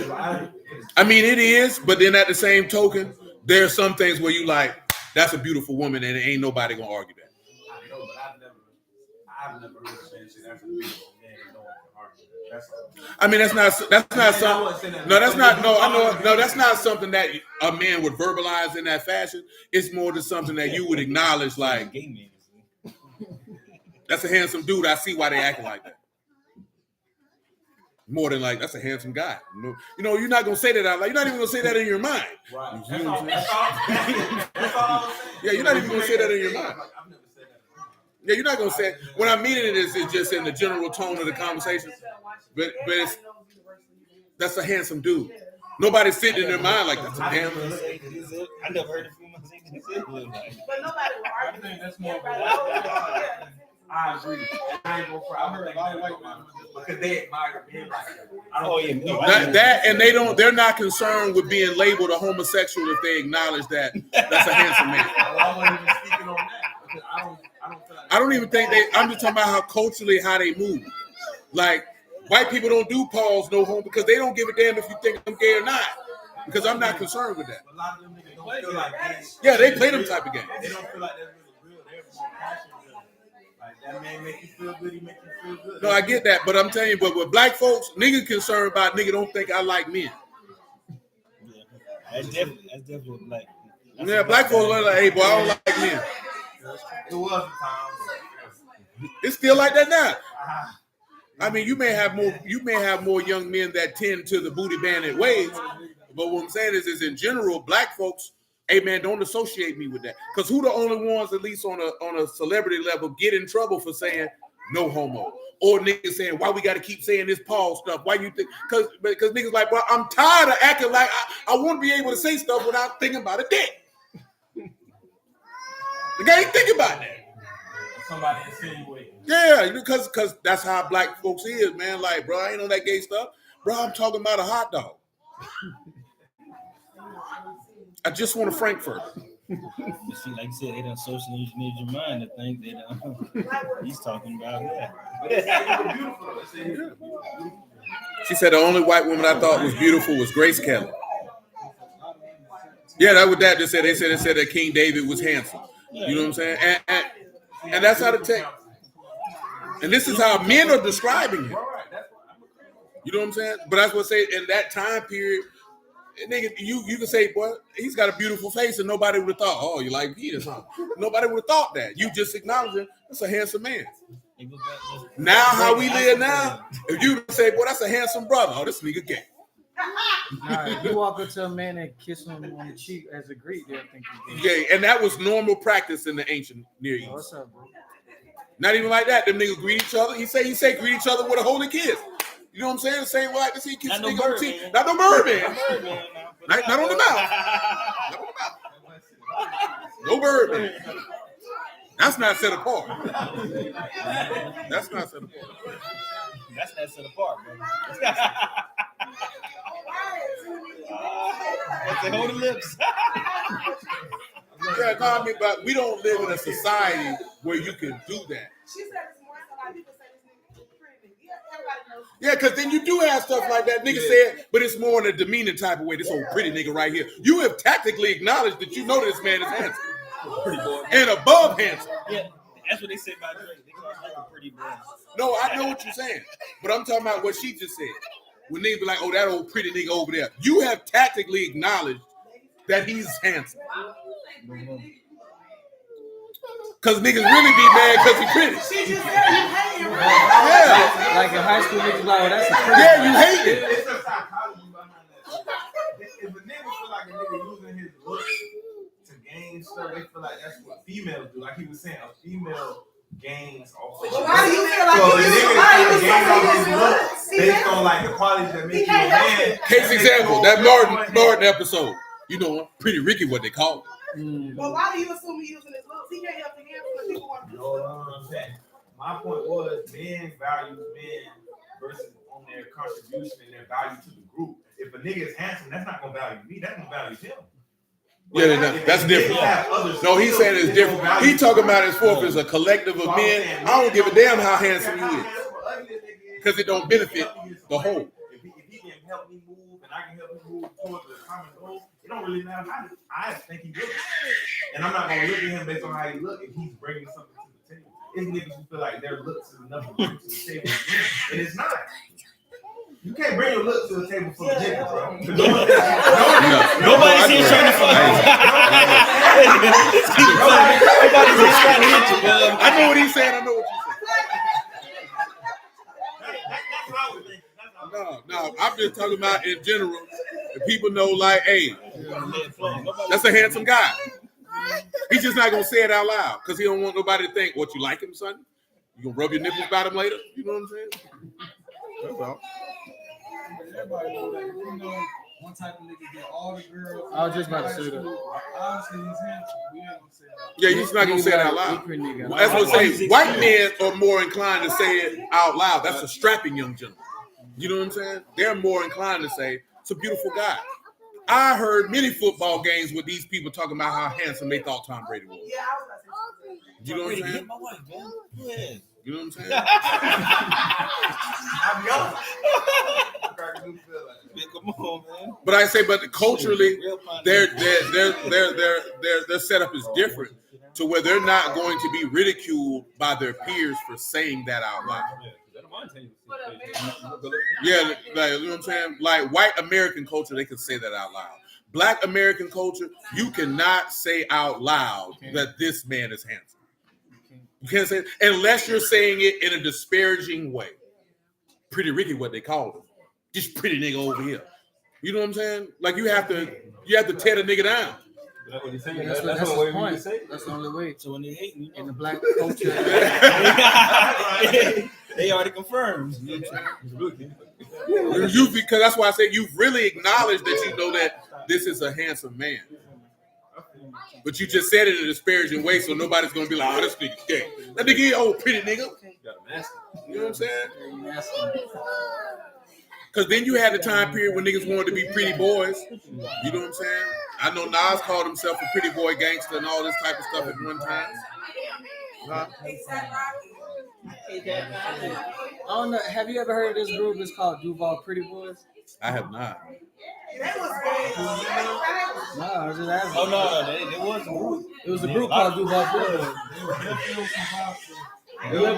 among men. I mean, it is, but then at the same token, there are some things where you like, that's a beautiful woman, and ain't nobody gonna argue that. I know, but I've never heard a man say that's a beautiful man and no one can argue that. That's all. I mean, that's not something. No, that's not. No, I know. No, that's not something that a man would verbalize in that fashion. It's more just something that you would acknowledge, like, that's a handsome dude. I see why they acting like that. More than like, that's a handsome guy. You know, you're not gonna say that out loud. You're not even gonna say that in your mind. Right. You know what I'm saying? That's all I'm saying. Yeah, you're not even gonna say that in your mind. I've never said that. Yeah, you're not gonna say it. When I mean it is just in the general tone of the conversation. But it's, that's a handsome dude. Nobody's sitting in their mind like that's a damn. I never heard it from myself. But nobody will I argue. think that's more of a Yeah. I agree. I ain't gonna I heard a lot of white women because they admire men like that. Oh yeah, That and they're not concerned with being labeled a homosexual if they acknowledge that that's a handsome man. I wasn't even speaking on that because I don't feel like I don't even think I'm just talking about how culturally how they move. Like white people don't do pause no homo because they don't give a damn if you think I'm gay or not. Because I'm not concerned with that. a lot of them niggas don't feel like that. Yeah, they play them type of games. They don't feel like that's really real. They're more passionate. Like that man make you feel good, he make you feel good. No, I get that, but I'm telling you, but with black folks, nigga concerned about nigga don't think I like men. That's definitely black. Yeah, black folks are like, hey boy, I don't like men. It was a time. It's still like that now. I mean, you may have more young men that tend to the booty bandit ways, but what I'm saying is in general, black folks, hey man, don't associate me with that. Because who the only ones, at least on a celebrity level, get in trouble for saying no homo? Or niggas saying, why we got to keep saying this Paul stuff? Why you think? Because niggas like, well, I'm tired of acting like I want to be able to say stuff without thinking about a dick. The guy ain't thinking about that. Somebody insinuating. Yeah, because that's how black folks is, man. Like, bro, I ain't on that gay stuff. Bro, I'm talking about a hot dog. I just want a Frankfurt. You see, like you said, they done socially engineered your mind to think that he's talking about that. But it's beautiful. It's She said the only white woman I thought was beautiful was Grace Kelly. Yeah, that what that just said. They said that King David was handsome. You know what I'm saying? And that's how the text. And this is how men are describing him. You know what I'm saying? But that's what say in that time period, nigga, you can say, boy, he's got a beautiful face, and nobody would have thought, oh, you like me or something. Nobody would have thought that. You just acknowledge him. That's a handsome man. Now, how we live now, if you say, boy, that's a handsome brother, oh, this nigga gay. Nah, if you walk up to a man and kiss him on the cheek as a greet, they'll think you're gay. Gay, and that was normal practice in the ancient Near East. What's up, bro? Not even like that. Them niggas greet each other. He say greet each other with a holy kiss. You know what I'm saying? The same way like to see kiss nigga on the cheek. Not no Birdman. Not on the mouth. Not on the mouth. No Birdman. That's not set apart. That's not set apart. That's not set apart, bro. They hold the lips. Yeah, no, I mean, but we don't live in a society where you can do that. She said it's more so like people say this nigga pretty. Yeah, everybody knows. Yeah, because then you do have stuff like that. Nigga said, but it's more in a demeaning type of way. This old pretty nigga right here. You have tactically acknowledged that you know this man is handsome. And above handsome. Yeah, That's what they say about Drake. They call Drake a pretty boy. No, I know what you're saying, but I'm talking about what she just said. When they be like, "Oh, that old pretty nigga over there," you have tactically acknowledged that he's handsome. Cause niggas really be mad because he pretty. She just said you hating, right? Yeah, Like in high school, niggas like, oh, that's a pretty. yeah, you hate it. It's a psychology behind that. If a nigga feel like a nigga using his looks to gain stuff, they feel like that's what females do. Like he was saying, a female gains off of Well, why do you feel So like the you nigga why you gains off his so looks based on like the qualities that make you a man. Case example, that Martin episode. You know, Pretty Ricky, what they call it. Well, why do you assume he's using his looks? He can't help the hands when people want to do No, I'm saying. My point was men value men versus on their contribution and their value to the group. If a nigga is handsome, that's not gonna value me. That's gonna value him. Yeah, that's different. No, he's saying it's different. He talking about his fourth as a collective of men. I don't give a damn how handsome he is, because it don't benefit the whole. If he can help me move and I can help him move towards the common goal, it don't really matter how I think he looks. And I'm not gonna look at him based on how he look if he's bringing something to the table. It's niggas who feel like their looks is enough to bring to the table, and it's not. You can't bring your looks to the table for the niggas, bro. Nobody's here trying to fight. Nobody's here trying to hit you, bro. I know what he's saying. I know what That's what I was thinking. No, I'm just talking about in general. And people know, like, hey, that's a handsome guy. He's just not gonna say it out loud because he don't want nobody to think, "What, you like him, son? You gonna rub your nipples about him later?" You know what I'm saying? That's all. Everybody know that. You know, one type of nigga get all the girls. I was just about to say that. Obviously, he's handsome. We ain't gonna say that. Yeah, he's not gonna say it out loud. That's what I'm saying. White men are more inclined to say it out loud. That's a strapping young gentleman. You know what I'm saying? They're more inclined to say it's a beautiful guy. I heard many football games with these people talking about how handsome they thought Tom Brady was. Yeah, I was about to say. You know what I'm saying? Hit my wife, man. Go ahead. You know what I'm saying? I'm young. Come on, man. But I say, but culturally, their setup is different to where they're not going to be ridiculed by their peers for saying that out loud. Yeah, like, you know what I'm saying? Like white American culture, they can say that out loud. Black American culture, you cannot say out loud that this man is handsome. You can't say it unless you're saying it in a disparaging way. Pretty Ricky, what they call him. This pretty nigga over here. You know what I'm saying? Like you have to tear the nigga down. That's what he's saying. That's That's the the way we point. can say it. That's the only way. So when they hate me, In the black culture, they already confirmed. Because that's why I say you've really acknowledged that you know that this is a handsome man. But you just said it in a disparaging way, so nobody's gonna be like, "Oh, this nigga's gay." That nigga, old pretty nigga. You know what I'm saying? Because then you had the time period when niggas wanted to be pretty boys. You know what I'm saying? I know Nas called himself a pretty boy gangster and all this type of stuff at one time. Huh? I don't know. Have you ever heard of this group? It's called Duval Pretty Boys. I have not. That was bad. No, I was just asking. Oh no, they was a group. It was a group called Duval Pretty Boys. It was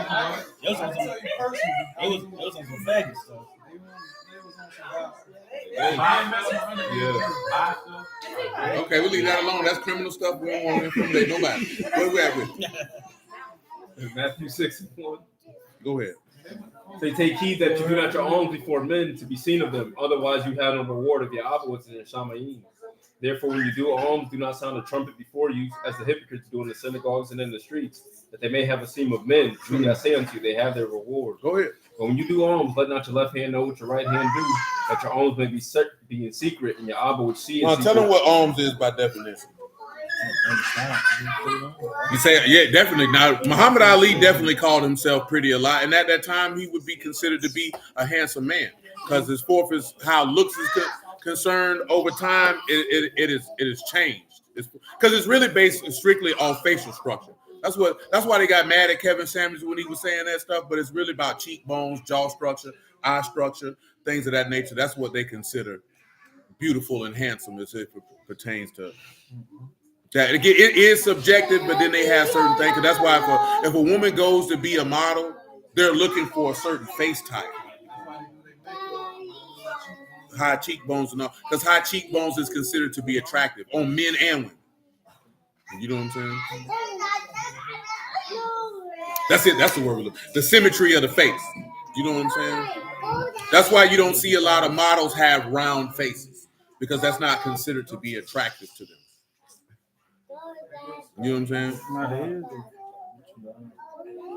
on some faggot stuff. Okay, we'll leave that alone. That's criminal stuff. We don't want to incriminate nobody. Where we at with? Matthew 6:1. Go ahead. Say, take heed that you do not your own before men to be seen of them. Otherwise, you have no reward of your opposites in Shamayim. Therefore, when you do alms, do not sound a trumpet before you, as the hypocrites do in the synagogues and in the streets, that they may have esteem of men. Truly, I say unto you, they have their reward. Go ahead. But when you do alms, let not your left hand know what your right hand do, that your alms may be in secret, and your Abba which see in Well, secret. tell them what alms is by definition. You say, yeah, definitely. Now, Muhammad Ali definitely called himself pretty a lot, and at that time, he would be considered to be a handsome man because his fourth is how looks is concerned. Over time, it is changed. Because it's really based strictly on facial structure. That's why they got mad at Kevin Samuels when he was saying that stuff. But it's really about cheekbones, jaw structure, eye structure, things of that nature. That's what they consider beautiful and handsome as it pertains to That again, it is subjective, but then they have certain things. And that's why if a woman goes to be a model, they're looking for a certain face type, high cheekbones and all, because high cheekbones is considered to be attractive on men and women. You know what I'm saying? That's it. That's the word we look. The symmetry of the face. You know what I'm saying? That's why you don't see a lot of models have round faces, because that's not considered to be attractive to them. You know what I'm saying?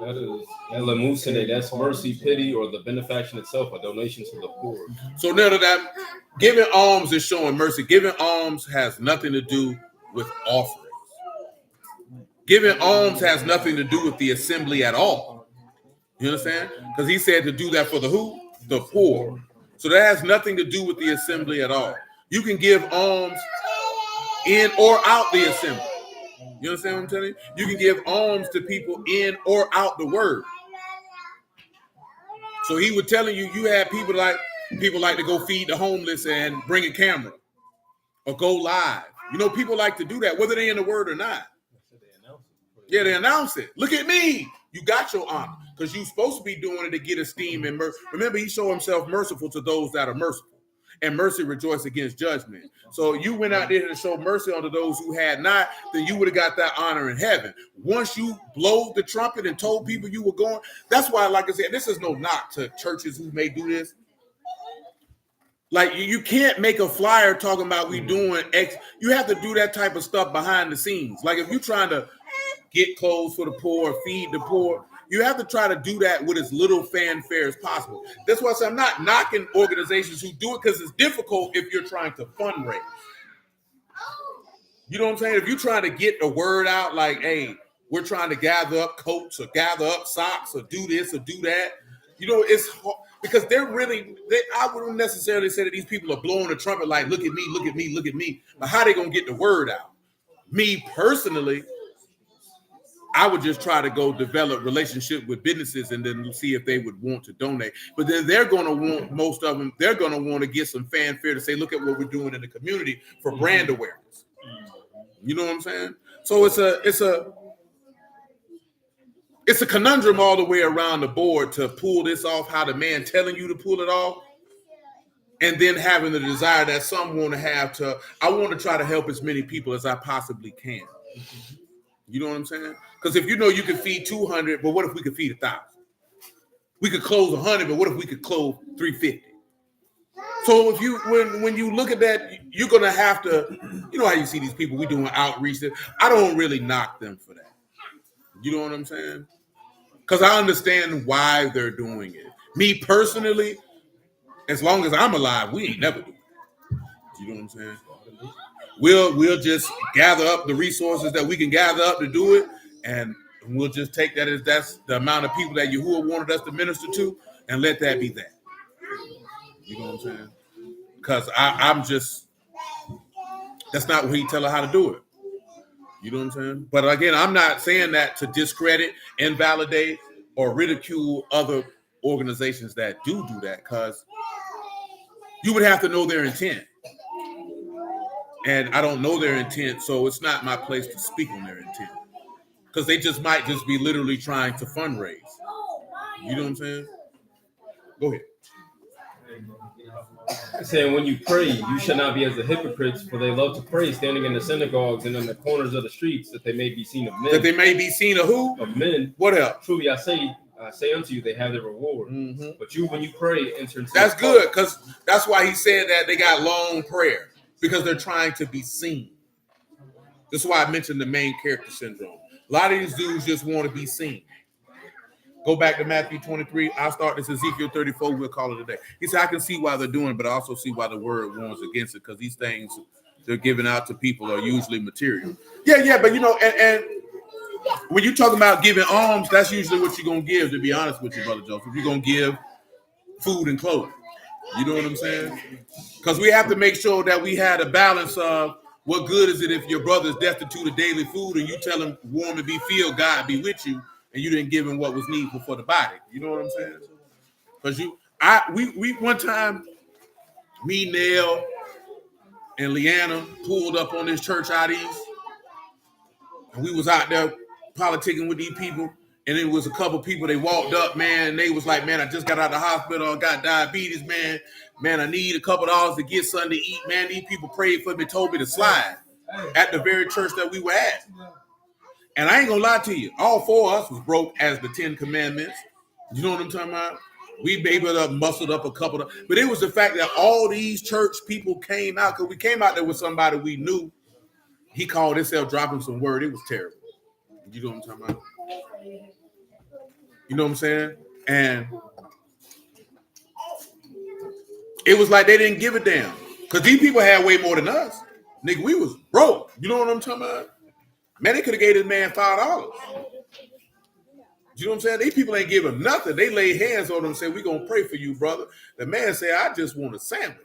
That is Elamusine, that's mercy, pity, or the benefaction itself, a donation to the poor. So none of that. Giving alms is showing mercy. Giving alms has nothing to do with offerings. Giving alms has nothing to do with the assembly at all. You understand? Because he said to do that for the who? The poor. So that has nothing to do with the assembly at all. You can give alms in or out the assembly. You understand what I'm telling you? You can give alms to people in or out the word. So he was telling you, you had people like to go feed the homeless and bring a camera or go live. You know, people like to do that, whether they're in the word or not. Yeah, they announce it. Look at me. You got your honor, because you're supposed to be doing it to get esteem and mercy. Remember, he showed himself merciful to those that are merciful, and mercy rejoice against judgment. So you went out there to show mercy unto those who had not, then you would have got that honor in heaven. Once you blowed the trumpet and told people you were going, that's why, like I said, this is no knock to churches who may do this. Like, you can't make a flyer talking about we doing X. You have to do that type of stuff behind the scenes. Like, if you're trying to get clothes for the poor, feed the poor, you have to try to do that with as little fanfare as possible. That's why I say I'm not knocking organizations who do it, because it's difficult if you're trying to fundraise. You know what I'm saying? If you're trying to get the word out, like, hey, we're trying to gather up coats or gather up socks or do this or do that, you know, it's hard, because I wouldn't necessarily say that these people are blowing the trumpet like, look at me, look at me, look at me. But how are they going to get the word out? Me personally, I would just try to go develop relationship with businesses and then see if they would want to donate. But then they're going to want, most of them, they're going to want to get some fanfare to say, look at what we're doing in the community for brand awareness. You know what I'm saying? So it's a conundrum all the way around the board to pull this off, how the man telling you to pull it off, and then having the desire that some want to have to, I want to try to help as many people as I possibly can. You know what I'm saying? Because if you know you can feed 200, but what if we could feed 1,000? We could close 100, but what if we could close 350? So if you, when you look at that, you're gonna have to, you know how you see these people, we doing outreach. I don't really knock them for that. You know what I'm saying? Because I understand why they're doing it. Me personally, as long as I'm alive, we ain't never doing it. You know what I'm saying? We'll just gather up the resources that we can gather up to do it, and we'll just take that as that's the amount of people that Yahuwah wanted us to minister to, and let that be that. You know what I'm saying? Because I'm just, that's not what he tell her how to do it. You know what I'm saying? But again, I'm not saying that to discredit, invalidate, or ridicule other organizations that do that, because you would have to know their intent. And I don't know their intent, so it's not my place to speak on their intent. Because they just might just be literally trying to fundraise. You know what I'm saying? Go ahead. Saying when you pray, you should not be as the hypocrites, for they love to pray, standing in the synagogues and in the corners of the streets, that they may be seen of men. That they may be seen of who? Of men. What else? Truly I say unto you, they have their reward. Mm-hmm. But you, when you pray, enter into that's good, because that's why he said that they got long prayer, because they're trying to be seen. That's why I mentioned the main character syndrome. A lot of these dudes just want to be seen. Go back to Matthew 23. I'll start this Ezekiel 34. We'll call it a day. He said, I can see why they're doing it, but I also see why the word warns against it, because these things they're giving out to people are usually material. Yeah, but you know, and when you're talking about giving alms, that's usually what you're going to give, to be honest with you, Brother Joseph. You're going to give food and clothing. You know what I'm saying? Because we have to make sure that we had a balance of what good is it if your brother is destitute of daily food and you tell him warm and be filled, God be with you, and you didn't give him what was needful for the body. You know what I'm saying? Because we one time, me, Nell, and Leanna pulled up on this church out east, We was out there politicking with these people, and it was a couple people. They walked up, man, and they was like, man, I just got out of the hospital. I got diabetes, man. Man, I need a couple dollars to get something to eat, man. These people prayed for me, told me to slide at the very church that we were at. And I ain't gonna lie to you, all four of us was broke as the 10 Commandments. You know what I'm talking about? We able to muscled up a couple of, but it was the fact that all these church people came out, because we came out there with somebody we knew. He called himself dropping some word. It was terrible. You know what I'm talking about? You know what I'm saying? And it was like they didn't give a damn. Because these people had way more than us. Nigga, we was broke. You know what I'm talking about? Man, they could have gave this man $5. You know what I'm saying? These people ain't give him nothing. They laid hands on him and said, we going to pray for you, brother. The man said, I just want a sandwich.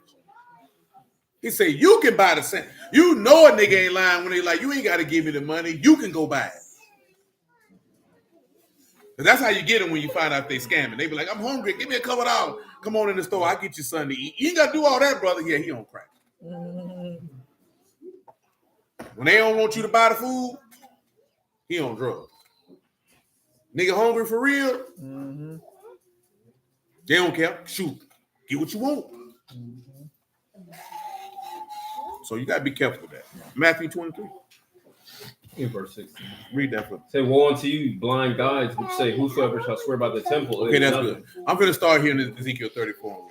He said, you can buy the sandwich. You know a nigga ain't lying when they like, you ain't got to give me the money. You can go buy it. But that's how you get them when you find out they scamming. They be like, I'm hungry. Give me a couple dollars. Come on in the store. I'll get you something to eat. You ain't got to do all that, brother. Yeah, he on crack. When they don't want you to buy the food, he on drugs. Nigga hungry for real? Mm-hmm. They don't care. Shoot. Get what you want. Mm-hmm. So you got to be careful with that. Matthew 23. In verse 16. Read that for me. Say, woe unto you, blind guides, which say, whosoever shall swear by the temple. Okay, that's good. I'm going to start here in Ezekiel 34.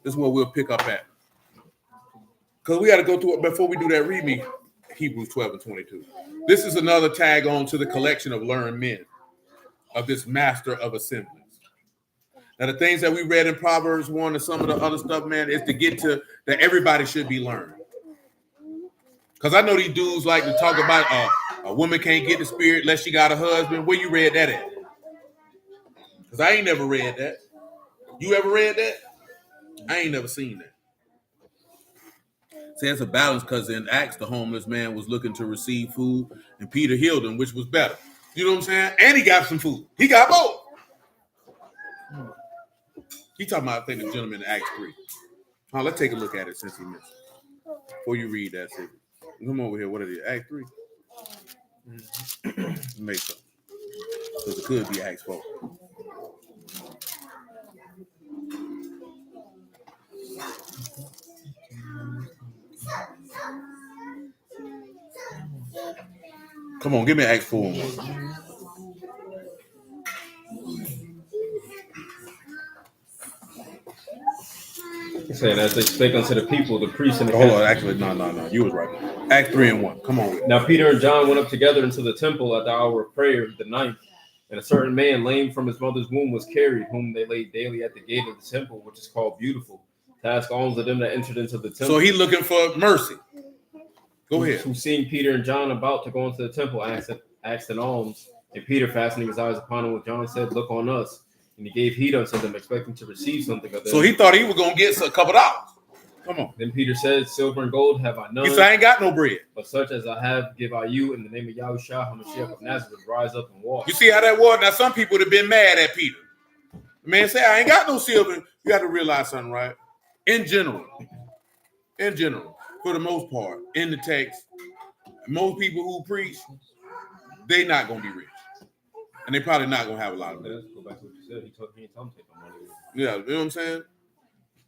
This is where we'll pick up at. Because we got to go through it. Before we do that, read me Hebrews 12 and 22. This is another tag on to the collection of learned men of this master of assemblies. Now, the things that we read in Proverbs 1 and some of the other stuff, man, is to get to that everybody should be learned. Because I know these dudes like to talk about a woman can't get the spirit unless she got a husband. Where you read that at? Because I ain't never read that. You ever read that? I ain't never seen that. See, it's a balance because in Acts, the homeless man was looking to receive food, and Peter healed him, which was better. You know what I'm saying? And he got some food. He got both. He talking about, I think, the gentleman in Acts 3. Let's take a look at it since he missed it. Before you read that, see. Come over here. What is it? Acts 3? Make something. Because it could be Acts 4. Come on, give me Acts 4. He's saying, as they spake unto the people, the priests and the Hold on, actually, no. You was right. Acts 3 and 1. Come on. Now Peter and John went up together into the temple at the hour of prayer, the ninth. And a certain man, lame from his mother's womb, was carried, whom they laid daily at the gate of the temple, which is called Beautiful, to ask alms of them that entered into the temple. So he looking for mercy. Go ahead. Who seeing Peter and John about to go into the temple, asked an alms. And Peter, fastening his eyes upon him with John, said, look on us. And he gave heed unto them, expecting to receive something of them. So he thought he was going to get a couple dollars. Come on. Then Peter said, silver and gold have I none. He said, I ain't got no bread. But such as I have, give I you in the name of Yahushua HaMashiach of Nazareth. Rise up and walk. You see how that was? Now, some people would have been mad at Peter. The man said, I ain't got no silver. You got to realize something, right? In general, for the most part, in the text, most people who preach, they not going to be rich. And they probably not going to have a lot of money. Go back to what you said. He told me to take my money. Yeah, you know what I'm saying?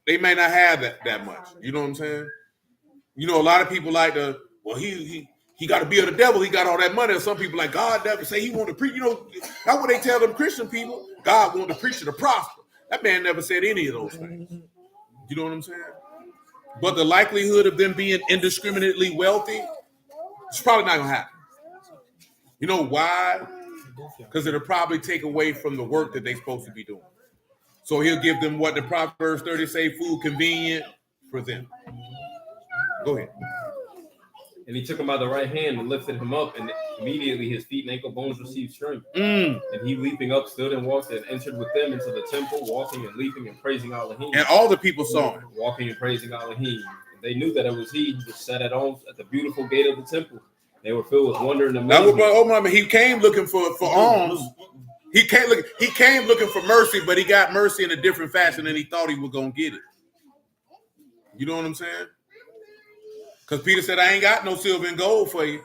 They may not have that much. You know what I'm saying? You know, a lot of people like to, well, he got to be of the devil. He got all that money. Or some people like, God never say he want to preach. You know, that's what they tell them Christian people. God want the preacher to prosper. That man never said any of those things. You know what I'm saying? But the likelihood of them being indiscriminately wealthy, it's probably not going to happen. You know why? Because it'll probably take away from the work that they're supposed to be doing. So he'll give them what the Proverbs 30 say, food convenient for them. Go ahead. And he took him by the right hand and lifted him up, and immediately his feet and ankle bones received strength. And he, leaping up, stood and walked and entered with them into the temple, walking and leaping and praising Elohim. And all the people saw him. Walking and praising Elohim. And they knew that it was he who sat at alms at the beautiful gate of the temple. They were filled with wonder and amazement. He came looking for alms. He came looking for mercy, but he got mercy in a different fashion than he thought he was going to get it. You know what I'm saying? Because Peter said, I ain't got no silver and gold for you.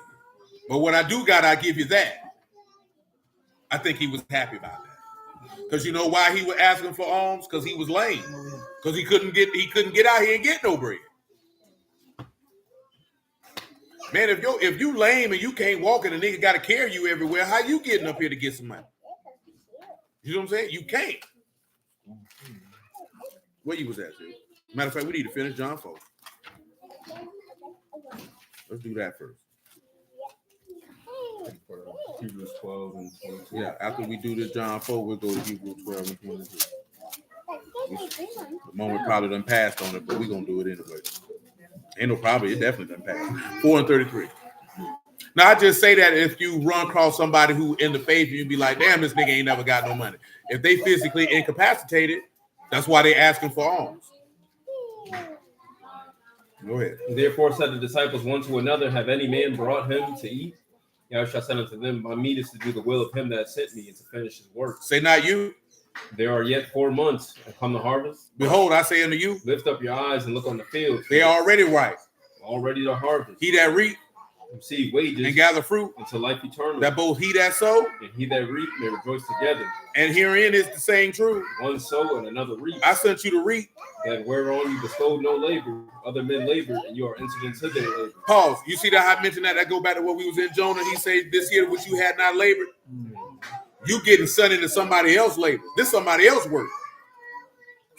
But what I do got, I give you that. I think he was happy about that. Because you know why he was asking for alms? Because he was lame. Because he couldn't get out here and get no bread. Man, if you lame and you can't walk and a nigga got to carry you everywhere, how you getting up here to get some money? You know what I'm saying? You can't. Where you was at, dude? Matter of fact, we need to finish John 4. Let's do that first. Hebrews 12 and 22. Yeah, after we do this John 4, we'll go to Hebrews 12 and 22. The moment probably done passed on it, but we're going to do it anyway. Ain't no problem. It definitely done passed. 4 and 33. Now, I just say that if you run across somebody who in the faith, you'd be like, damn, this nigga ain't never got no money. If they physically incapacitated, that's why they asking for alms. Go ahead. Therefore said the disciples one to another, have any man brought him to eat? Yahushua said unto them, my meat is to do the will of him that sent me and to finish his work. Say not you. There are yet 4 months and come the harvest. Behold, I say unto you, lift up your eyes and look on the fields. They are already ripe. Already the harvest. He that reap receive wages and gather fruit unto life eternal. That both he that sow and he that reap may rejoice together. And herein is the saying true. One sow and another reap. I sent you to reap. That whereon you bestowed no labor, other men labored, and you are entered into their labor. Pause. You see that I mentioned that? That go back to what we was in Jonah. He said, this year which you had not labored. You getting sent into somebody else's labor. This somebody else work.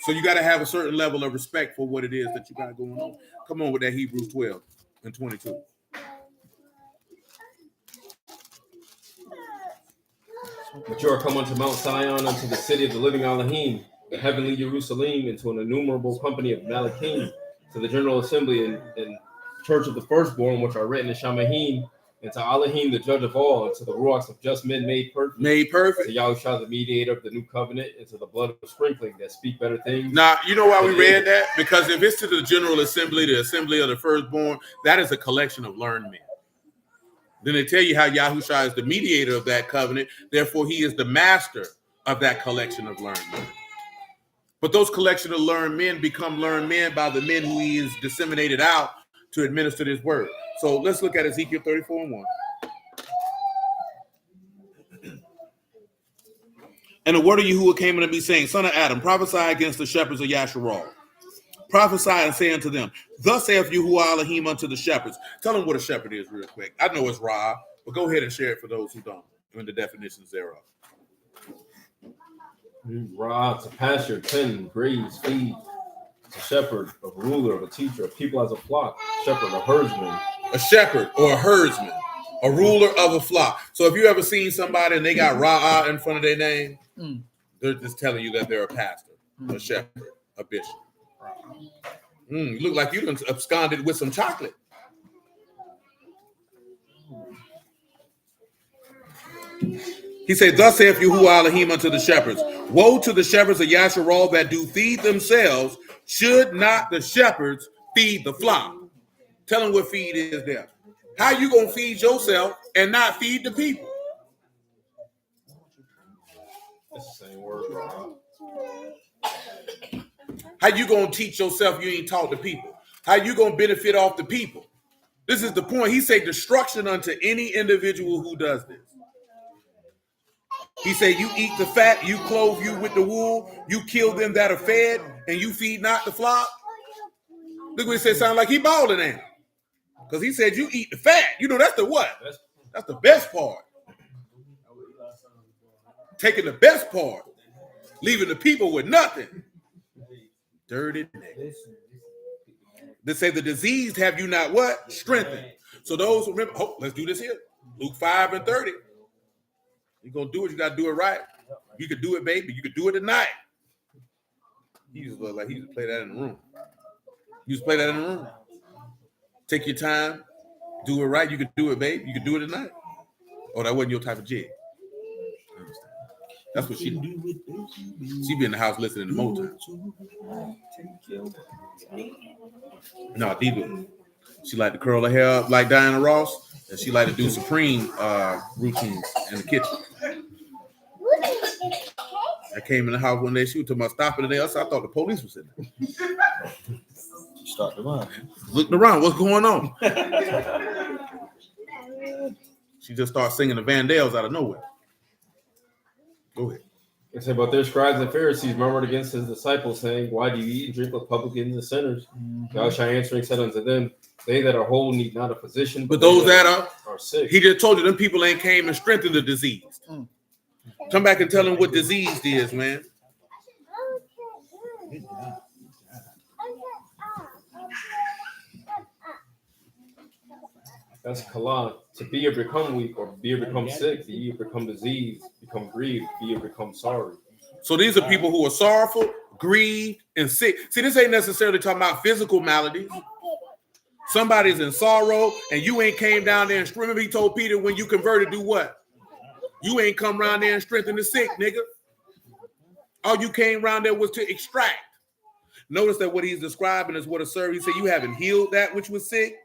So you got to have a certain level of respect for what it is that you got going on. Come on with that Hebrews 12 and 22. But you are come unto Mount Sion, unto the city of the living Elohim, the heavenly Jerusalem, into an innumerable company of Malachim, to the general assembly and church of the firstborn, which are written in Shamahim, and to Elohim, the judge of all, and to the ruachs of just men made perfect. Made perfect. To Yahushua, the mediator of the new covenant, and to the blood of sprinkling that speak better things. Now, you know why we read that? Because if it's to the general assembly, the assembly of the firstborn, that is a collection of learned men. Then they tell you how Yahushua is the mediator of that covenant. Therefore, he is the master of that collection of learned men. But those collection of learned men become learned men by the men who he is disseminated out to administer this word. So let's look at Ezekiel 34 and 1. And the word of Yahuwah came unto me, saying, Son of Adam, prophesy against the shepherds of Yasharal. Prophesy and say unto them, thus saith Yahuwah Elohim unto the shepherds. Tell them what a shepherd is real quick. I know it's Ra, but go ahead and share it for those who don't, and the definitions thereof. Ra, to pasture, tend, graze, feed. A shepherd, a ruler, a teacher, a people as a flock. Shepherd, a herdsman. A shepherd or a herdsman, a ruler of a flock. So if you ever seen somebody and they got Ra in front of their name, they're just telling you that they're a pastor, a shepherd, a bishop. You look like you done absconded with some chocolate. He said, thus saith Yahuwah Elohim unto the shepherds, woe to the shepherds of Yasharal that do feed themselves. Should not the shepherds feed the flock? Tell them what feed is there. How you going to feed yourself and not feed the people? That's the same word, bro. How you going to teach yourself you ain't taught the people? How you going to benefit off the people? This is the point. He said destruction unto any individual who does this. He said you eat the fat, you clothe you with the wool, you kill them that are fed, and you feed not the flock. Look what he said, sound like he balling at him. Because he said you eat the fat. You know, that's the what? That's the best part. Taking the best part, leaving the people with nothing. Dirty niggas. They say the diseased have you not what? Strengthened. So those who remember, let's do this here. Luke 5 and 30. You're going to do it, you got to do it right. You could do it, baby. You could do it tonight. He used to look like he used to play that in the room. You used to play that in the room. Take your time. Do it right. You could do it, babe. You could do it tonight. Oh, that wasn't your type of jig. I understand. That's what she do. She be in the house listening to Motown. No, Diva. She like to curl her hair up like Diana Ross, and she like to do Supreme routines in the kitchen. I came in the house one day. She was talking about stopping today. I thought the police was in there. Start the run. Looking around. What's going on? She just starts singing the Vandals out of nowhere. Go ahead. It said, but their scribes and Pharisees murmured against his disciples, saying, why do you eat and drink with publicans and sinners? Yahshua answering said unto them, they that are whole need not a physician, But those that are sick. He just told you them people ain't came and strengthened the diseased. Come back and tell them what diseased is, man. That's Kalah. To be or become weak, or be or become sick, be or become diseased, become grieved, be or become sorry. So these are people who are sorrowful, grieved, and sick. See, this ain't necessarily talking about physical maladies. Somebody's in sorrow, and you ain't came down there and remember he told Peter when you converted, do what? You ain't come around there and strengthen the sick, nigga. All you came around there was to extract. Notice that what he's describing is what a servant. He said, you haven't healed that which was sick.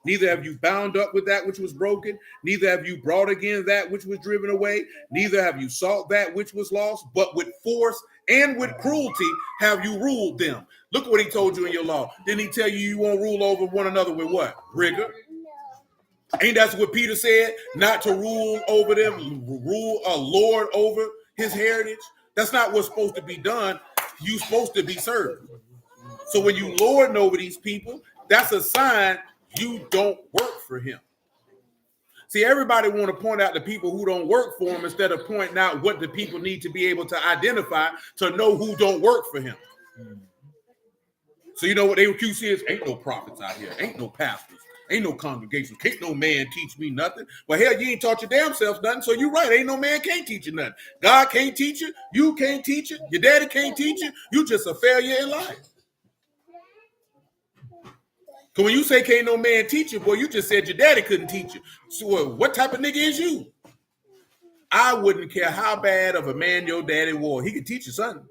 Neither have you bound up with that which was broken. Neither have you brought again that which was driven away. Neither have you sought that which was lost. But with force and with cruelty have you ruled them. Look what he told you in your law. Didn't he tell you you won't rule over one another with what? Rigor. Ain't that what Peter said? Not to rule over them, rule a lord over his heritage. That's not what's supposed to be done. You're supposed to be served. So when you lord over these people, that's a sign you don't work for him. See, everybody want to point out the people who don't work for him instead of pointing out what the people need to be able to identify to know who don't work for him. So you know what AOQ is? Ain't no prophets out here. Ain't no pastors. Ain't no congregations. Can't no man teach me nothing. Well, hell, you ain't taught your damn self nothing, so you're right. Ain't no man can't teach you nothing. God can't teach you. You can't teach it. Your daddy can't teach you. You just a failure in life. So when you say can't no man teach you, boy, you just said your daddy couldn't teach you. So what type of nigga is you? I wouldn't care how bad of a man your daddy was. He could teach you something.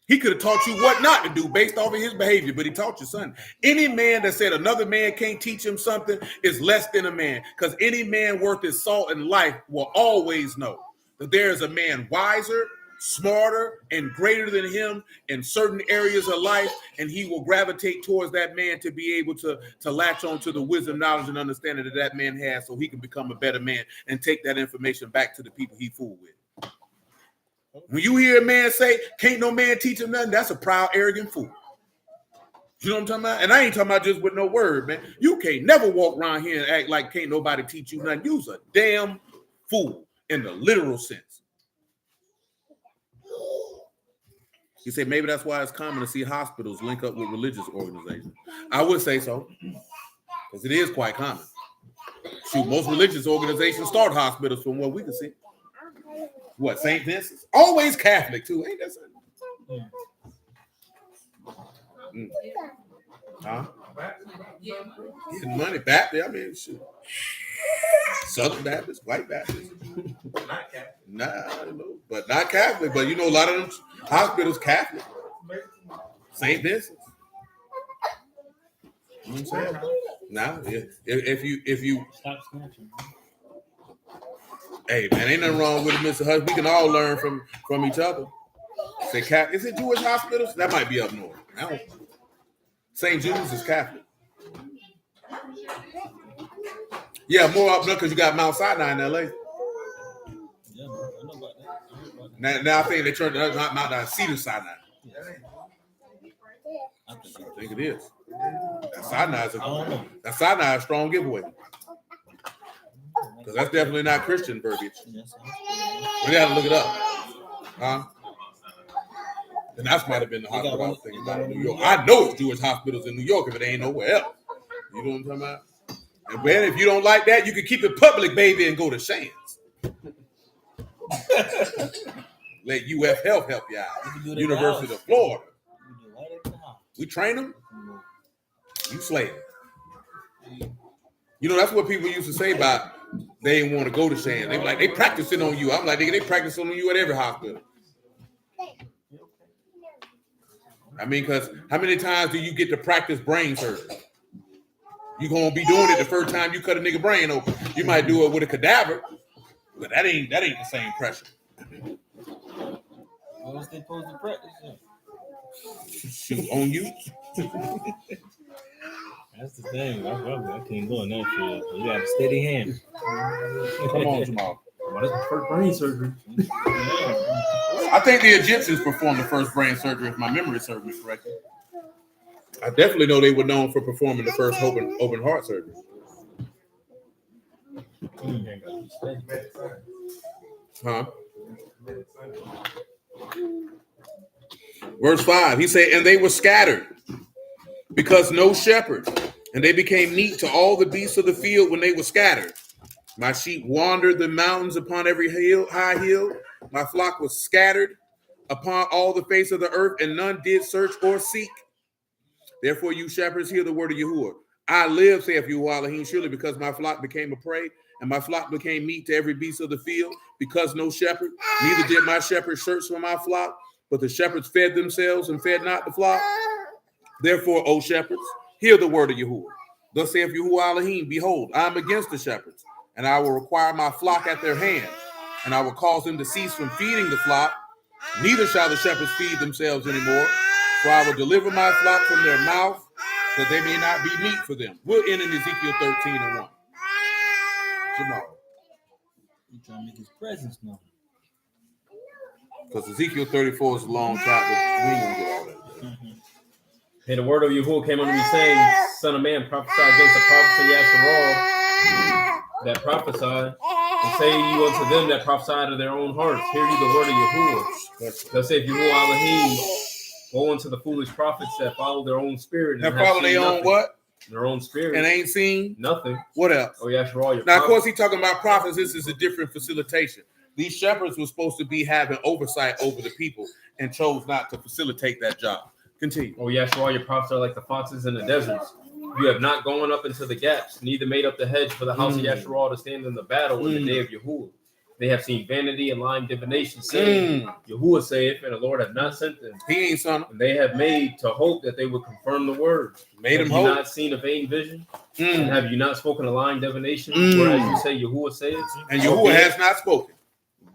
He could have taught you what not to do based off of his behavior, but he taught you something. Any man that said another man can't teach him something is less than a man, because any man worth his salt in life will always know that there is a man wiser, smarter, and greater than him in certain areas of life, and he will gravitate towards that man to be able to latch on to the wisdom, knowledge, and understanding that that man has so he can become a better man and take that information back to the people he fooled with. When you hear a man say, can't no man teach him nothing, that's a proud, arrogant fool. You know what I'm talking about? And I ain't talking about just with no word, man. You can't never walk around here and act like can't nobody teach you nothing. You's a damn fool in the literal sense. You say maybe that's why it's common to see hospitals link up with religious organizations. I would say so, because it is quite common. Shoot, most religious organizations start hospitals from what we can see. What, St. Vincent's? Always Catholic, too. Ain't that something? Huh? Getting money. Baptist, I mean, shit. Southern Baptist, white Baptist. Not Catholic. Nah, no, but not Catholic. But you know, a lot of them hospitals Catholic. St. Vincent's. You know what I'm saying? Now, if you Stop snatching. hey man, ain't nothing wrong with it, Mr. Hush. We can all learn from each other. Say, is it Jewish hospitals? That might be up north. St. Jude's is Catholic. Yeah, more up north because you got Mount Sinai in L.A. Yeah, I know about that. Now I think they turned it not Mount Cedar Sinai. I I think it is. That don't Sinai is a strong giveaway. Because that's definitely not Christian verbiage. Yes, We got to look it up. Huh? And that's might have been the hospital I was thinking about in New York. I know it's Jewish hospitals in New York if it ain't nowhere else. You know what I'm talking about? And man, if you don't like that, you can keep it public, baby, and go to Shands. Let UF Health help you out. University of Florida. We train them. You slay them. You know, that's what people used to say about they didn't want to go to Shands. They were like, they practicing on you. I'm like, they practicing on you at every hospital. I mean, because how many times do you get to practice brain surgery? You're going to be doing it the first time you cut a nigga brain open. You might do it with a cadaver, but that ain't the same pressure. What was they supposed to practice? Shoot, on you. That's the thing. I can't go in that shit. You got a steady hand. Come on, Jamal. Well, that's my first brain surgery. I think the Egyptians performed the first brain surgery, if my memory serves me correctly. I definitely know they were known for performing the first open heart surgery. Huh? Verse 5, he said, and they were scattered because no shepherd, and they became meat to all the beasts of the field when they were scattered. My sheep wandered the mountains upon every high hill. My flock was scattered upon all the face of the earth, and none did search or seek. Therefore, you shepherds, hear the word of Yahuwah. I live, saith Yahuwah Elohim, surely because my flock became a prey, and my flock became meat to every beast of the field, because no shepherd, neither did my shepherds search for my flock, but the shepherds fed themselves and fed not the flock. Therefore, O shepherds, hear the word of Yahuwah. Thus saith Yahuwah Elohim, behold, I am against the shepherds, and I will require my flock at their hand, and I will cause them to cease from feeding the flock. Neither shall the shepherds feed themselves anymore, for I will deliver my flock from their mouth, that they may not be meat for them. We'll end in Ezekiel 13:1. Jamal. You trying to make his presence known. Because Ezekiel 34 is a long chapter. We ain't gonna get all that. And the word of Yahuwah came unto me, saying, Son of man, prophesy against the prophets of Yasharal that prophesy, and say you unto them that prophesy out of their own hearts, hear ye the word of Yahuwah. Thus saith Yahuwah Elohim, go unto the foolish prophets that follow their own spirit. That follow their own what? Their own spirit. And ain't seen nothing. What else? Oh, Yasharal, your now, prophets. of course, he's talking about prophets. This is a different facilitation. These shepherds were supposed to be having oversight over the people and chose not to facilitate that job. Continue. Oh, Yasharal, your prophets are like the foxes in the deserts. You have not gone up into the gaps, neither made up the hedge for the house of Yasharal to stand in the battle in the day of Yahuwah. They have seen vanity and lying divination, saying, Yahuwah saith, and the Lord hath not sent them. He ain't son. And they have made to hope that they would confirm the word. Made have him you hope. not seen a vain vision? And have you not spoken a lying divination? Whereas you say, Yahuwah saith, and Yahuwah has not spoken.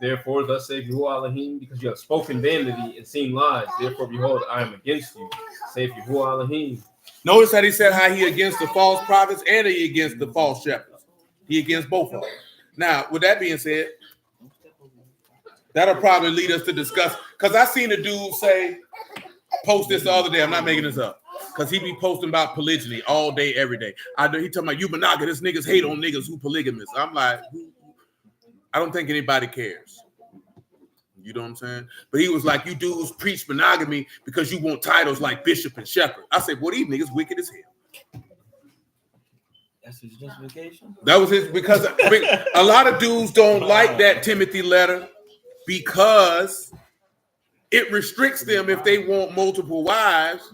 Therefore, thus saith Yahuwah Elohim, because you have spoken vanity and seen lies. Therefore, behold, I am against you, saith Yahuwah Elohim. Notice that he said how he against the false prophets and he against the false shepherds. He against both of them. Now, with that being said, that'll probably lead us to discuss, because I seen a dude post this the other day. I'm not making this up. Because he be posting about polygyny all day, every day. He talking about you monogamous niggas hate on niggas who polygamous. I'm like, I don't think anybody cares. You know what I'm saying? But he was like, you dudes preach monogamy because you want titles like bishop and shepherd. I said, well, these niggas wicked as hell. That's his justification? That was his, because a lot of dudes don't like that Timothy letter because it restricts them if they want multiple wives,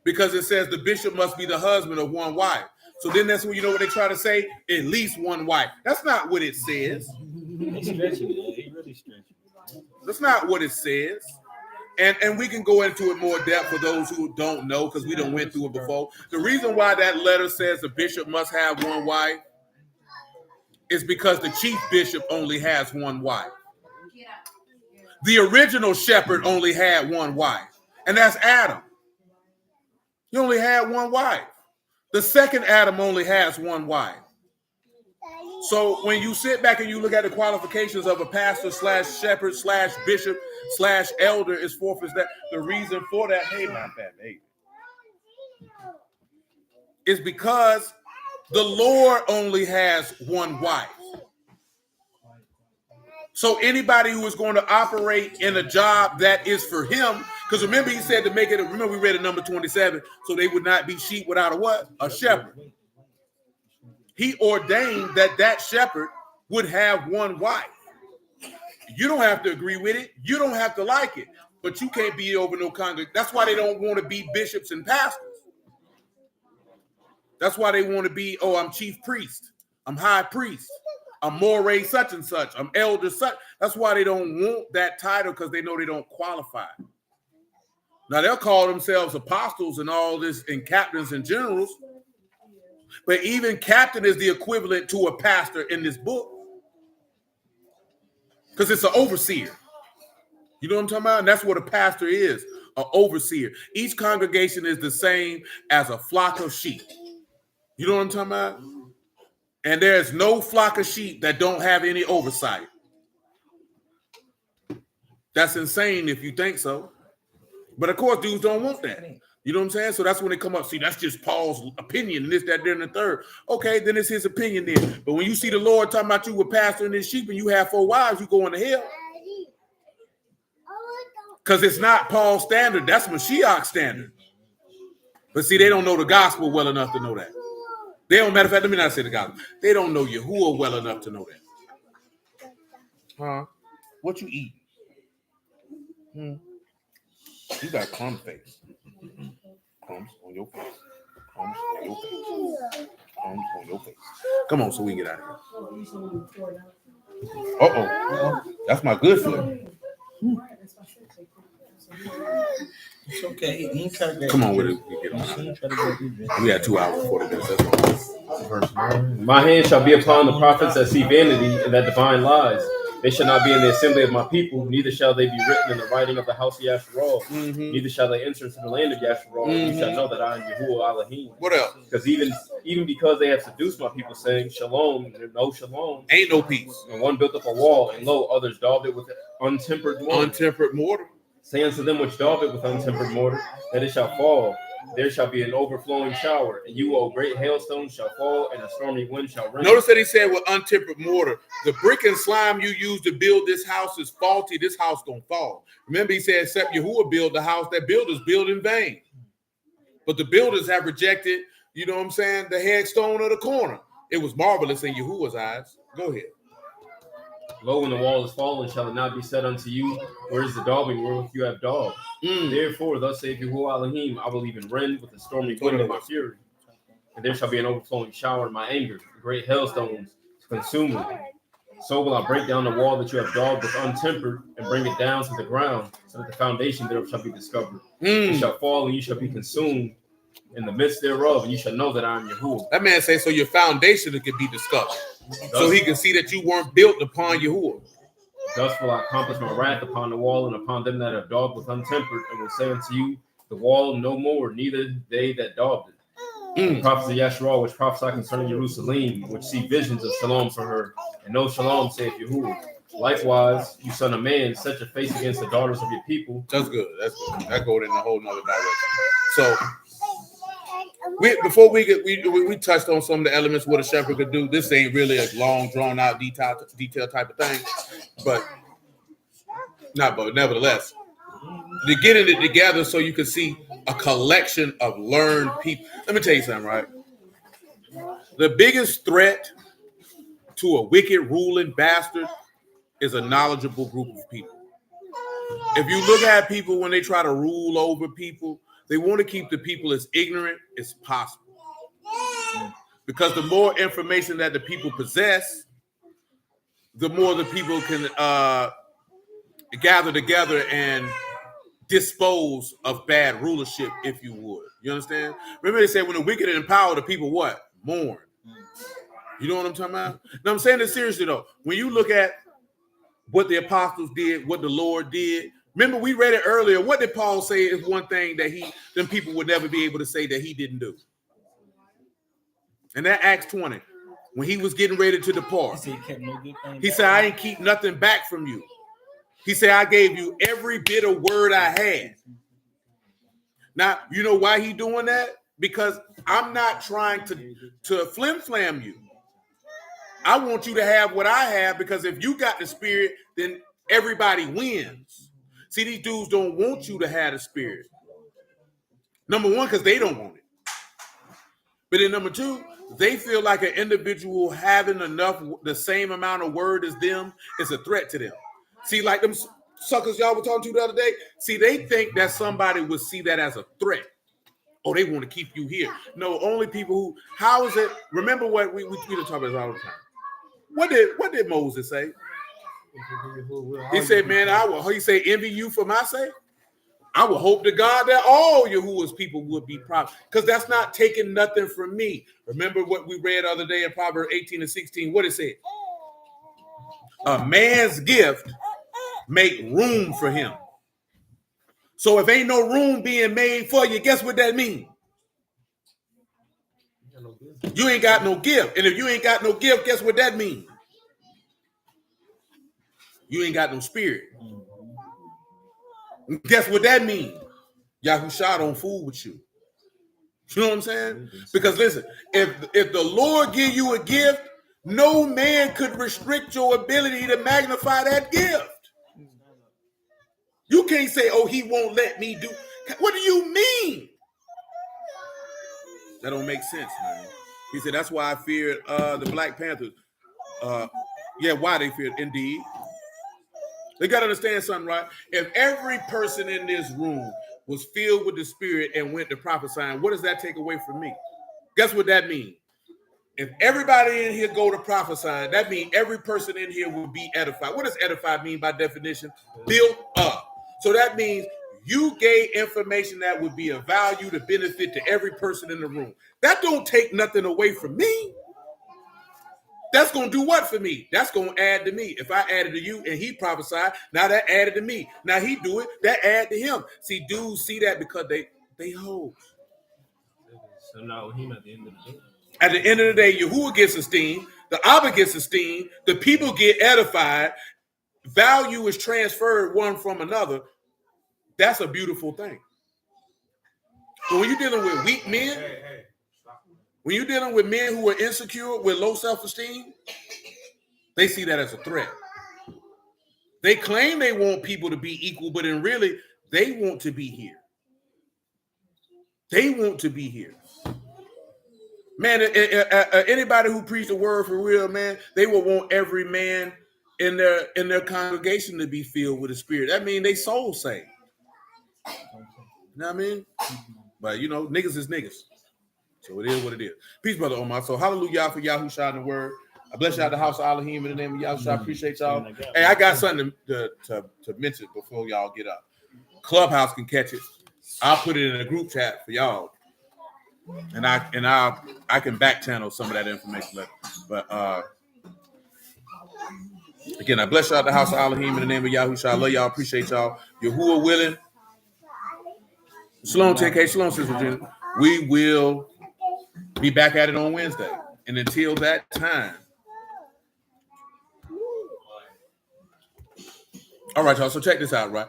because it says the bishop must be the husband of one wife. So then that's when, you know what they try to say? At least one wife. That's not what it says. He's stretching it. He really stretching it. That's not what it says. And we can go into it more depth for those who don't know, because we done went through it before. The reason why that letter says the bishop must have one wife is because the chief bishop only has one wife. The original shepherd only had one wife, and that's Adam. He only had one wife. The second Adam only has one wife. So when you sit back and you look at the qualifications of a pastor / shepherd / bishop / elder, is forth is that the reason for that, hey, my fat baby, is because the Lord only has one wife. So anybody who is going to operate in a job that is for him, because remember he said to make it, remember we read in number 27, so they would not be sheep without a what? A shepherd. He ordained that shepherd would have one wife. You don't have to agree with it. You don't have to like it. But you can't be over no congregation. That's why they don't want to be bishops and pastors. That's why they want to be, oh, I'm chief priest. I'm high priest. I'm moray such and such. I'm elder such. That's why they don't want that title, because they know they don't qualify. Now, they'll call themselves apostles and all this, and captains and generals. But even captain is the equivalent to a pastor in this book, because it's an overseer. You know what I'm talking about? And that's what a pastor is, an overseer. Each congregation is the same as a flock of sheep. You know what I'm talking about? And there's no flock of sheep that don't have any oversight. That's insane if you think so. But of course, dudes don't want that. You know what I'm saying? So that's when they come up. See, that's just Paul's opinion, and this, that, there, and the third. Okay, then it's his opinion then. But when you see the Lord talking about you with pastoring his sheep and you have 4 wives, you going to hell. Because it's not Paul's standard. That's Mashiach's standard. But see, they don't know the gospel well enough to know that. They don't, matter of fact, let me not say the gospel. They don't know Yahuwah well enough to know that. Huh? What you eat? You got crumb face. Crumbs on your face. Crumbs on your face. Crumbs on your face. Come on, so we can get out of here. Uh-oh. That's my good foot. It's okay. He ain't try to Come on with it. We get on out. We had 2 hours before the That's My hand shall be upon the prophets that see vanity and that divine lies. They shall not be in the assembly of my people, neither shall they be written in the writing of the house of Yasharal. Neither shall they enter into the land of Yasharal. You shall know that I am Yahuwah Elohim. What else? Because even because they have seduced my people, saying shalom, and no shalom, ain't no peace. And one built up a wall, and lo, others daubed it with untempered mortar. Untempered mortar. Say unto them which daub it with untempered mortar, that it shall fall. There shall be an overflowing shower, and you, O great hailstones, shall fall, and a stormy wind shall rain. Notice that he said with untempered mortar. The brick and slime you use to build this house is faulty. This house gonna fall. Remember, he said, except Yahuwah build the house, that builders build in vain. But the builders have rejected, you know what I'm saying, the headstone of the corner. It was marvelous in Yahuwah's eyes. Go ahead. Lo, when the wall is fallen, shall it not be said unto you, where is the daubing wherewith you have daubed? Therefore, thus saith Yahuwah Elohim, I will even rend with the stormy wind of my fury. And there shall be an overflowing shower in my anger, great hailstones to consume it. So will I break down the wall that you have daubed with untempered, and bring it down to the ground, so that the foundation thereof shall be discovered. It shall fall, and you shall be consumed in the midst thereof, and you shall know that I am Yahuwah. That man say, so your foundation could be discovered. So he can see that you weren't built upon Yahuwah. Thus will I accomplish my wrath upon the wall and upon them that have daubed with untempered, and will say unto you, the wall no more, neither they that daubed it. The prophets of Yasharal, which prophesy concerning Jerusalem, which see visions of shalom for her, and no shalom, saith Yahuwah. Likewise, you son of man, set your face against the daughters of your people. That's good. That's good. That goes in a whole nother direction. So, before we touched on some of the elements what a shepherd could do. This ain't really a long, drawn out, detailed type of thing, but nevertheless, they're getting it together so you can see a collection of learned people. Let me tell you something, right? The biggest threat to a wicked ruling bastard is a knowledgeable group of people. If you look at people when they try to rule over people, they want to keep the people as ignorant as possible. Because the more information that the people possess, the more the people can gather together and dispose of bad rulership, if you would. You understand? Remember they said when the wicked are in power, the people what? Mourn. You know what I'm talking about? Now I'm saying this seriously though. When you look at what the apostles did, what the Lord did, remember we read it earlier. What did Paul say is one thing that them people would never be able to say that he didn't do? And that Acts 20, when he was getting ready to depart, he said, I ain't keep nothing back from you. He said, I gave you every bit of word I had. Now, you know why he doing that? Because I'm not trying to flim-flam you. I want you to have what I have, because if you got the spirit, then everybody wins. See, these dudes don't want you to have the spirit. Number one, because they don't want it. But then number two, they feel like an individual having enough, the same amount of word as them is a threat to them. See, like them suckers y'all were talking to the other day, see, they think that somebody would see that as a threat. Oh, they want to keep you here. No, only people who, how is it? Remember what we talk about this all the time. What did Moses say? He said, man, he said, envy you for my sake. I will hope to God that all Yahuwah's people would be proud, because that's not taking nothing from me. Remember what we read the other day in Proverbs 18 and 16, what it said? A man's gift make room for him. So if ain't no room being made for you, guess what that means? You ain't got no gift. And if you ain't got no gift, guess what that means? You ain't got no spirit. Guess what that means? Yahusha don't fool with you. You know what I'm saying? Because listen, if the Lord give you a gift, no man could restrict your ability to magnify that gift. You can't say, oh, he won't let me do. What do you mean? That don't make sense, man. He said, that's why I feared the Black Panthers. Yeah, why they feared, indeed. They got to understand something, right? If every person in this room was filled with the Spirit and went to prophesying, what does that take away from me? Guess what that means? If everybody in here go to prophesying, that means every person in here will be edified. What does edified mean by definition? Built up. So that means you gave information that would be of value to benefit to every person in the room. That don't take nothing away from me. That's going to do what for me? That's going to add to me. If I added to you and he prophesied, now that added to me. Now he do it, that add to him. See, dudes see that because they hold. So now him at the end of the day. At the end of the day, Yahuwah gets esteemed, the Abba gets esteemed, the people get edified, value is transferred one from another. That's a beautiful thing. But when you're dealing with weak men, when you're dealing with men who are insecure with low self-esteem, they see that as a threat. They claim they want people to be equal, but in really, they want to be here. They want to be here. Man, anybody who preach the word for real, man, they will want every man in their congregation to be filled with the Spirit. That means they soul saved. You know what I mean? But, you know, niggas is niggas. So it is what it is. Peace, Brother Omar. So hallelujah for Yahushua in the word. I bless y'all the house of Elohim in the name of Yahushua. I appreciate y'all. Hey, I got something to mention before y'all get up. Clubhouse can catch it. I'll put it in a group chat for y'all. And I can back channel some of that information later. But again, I bless y'all the house of Elohim in the name of Yahushua. I love y'all, appreciate y'all. Yahuwah willing. Shalom, 10K. Shalom, Sister Virginia. We will be back at it on Wednesday. And until that time. All right, y'all. So check this out, right?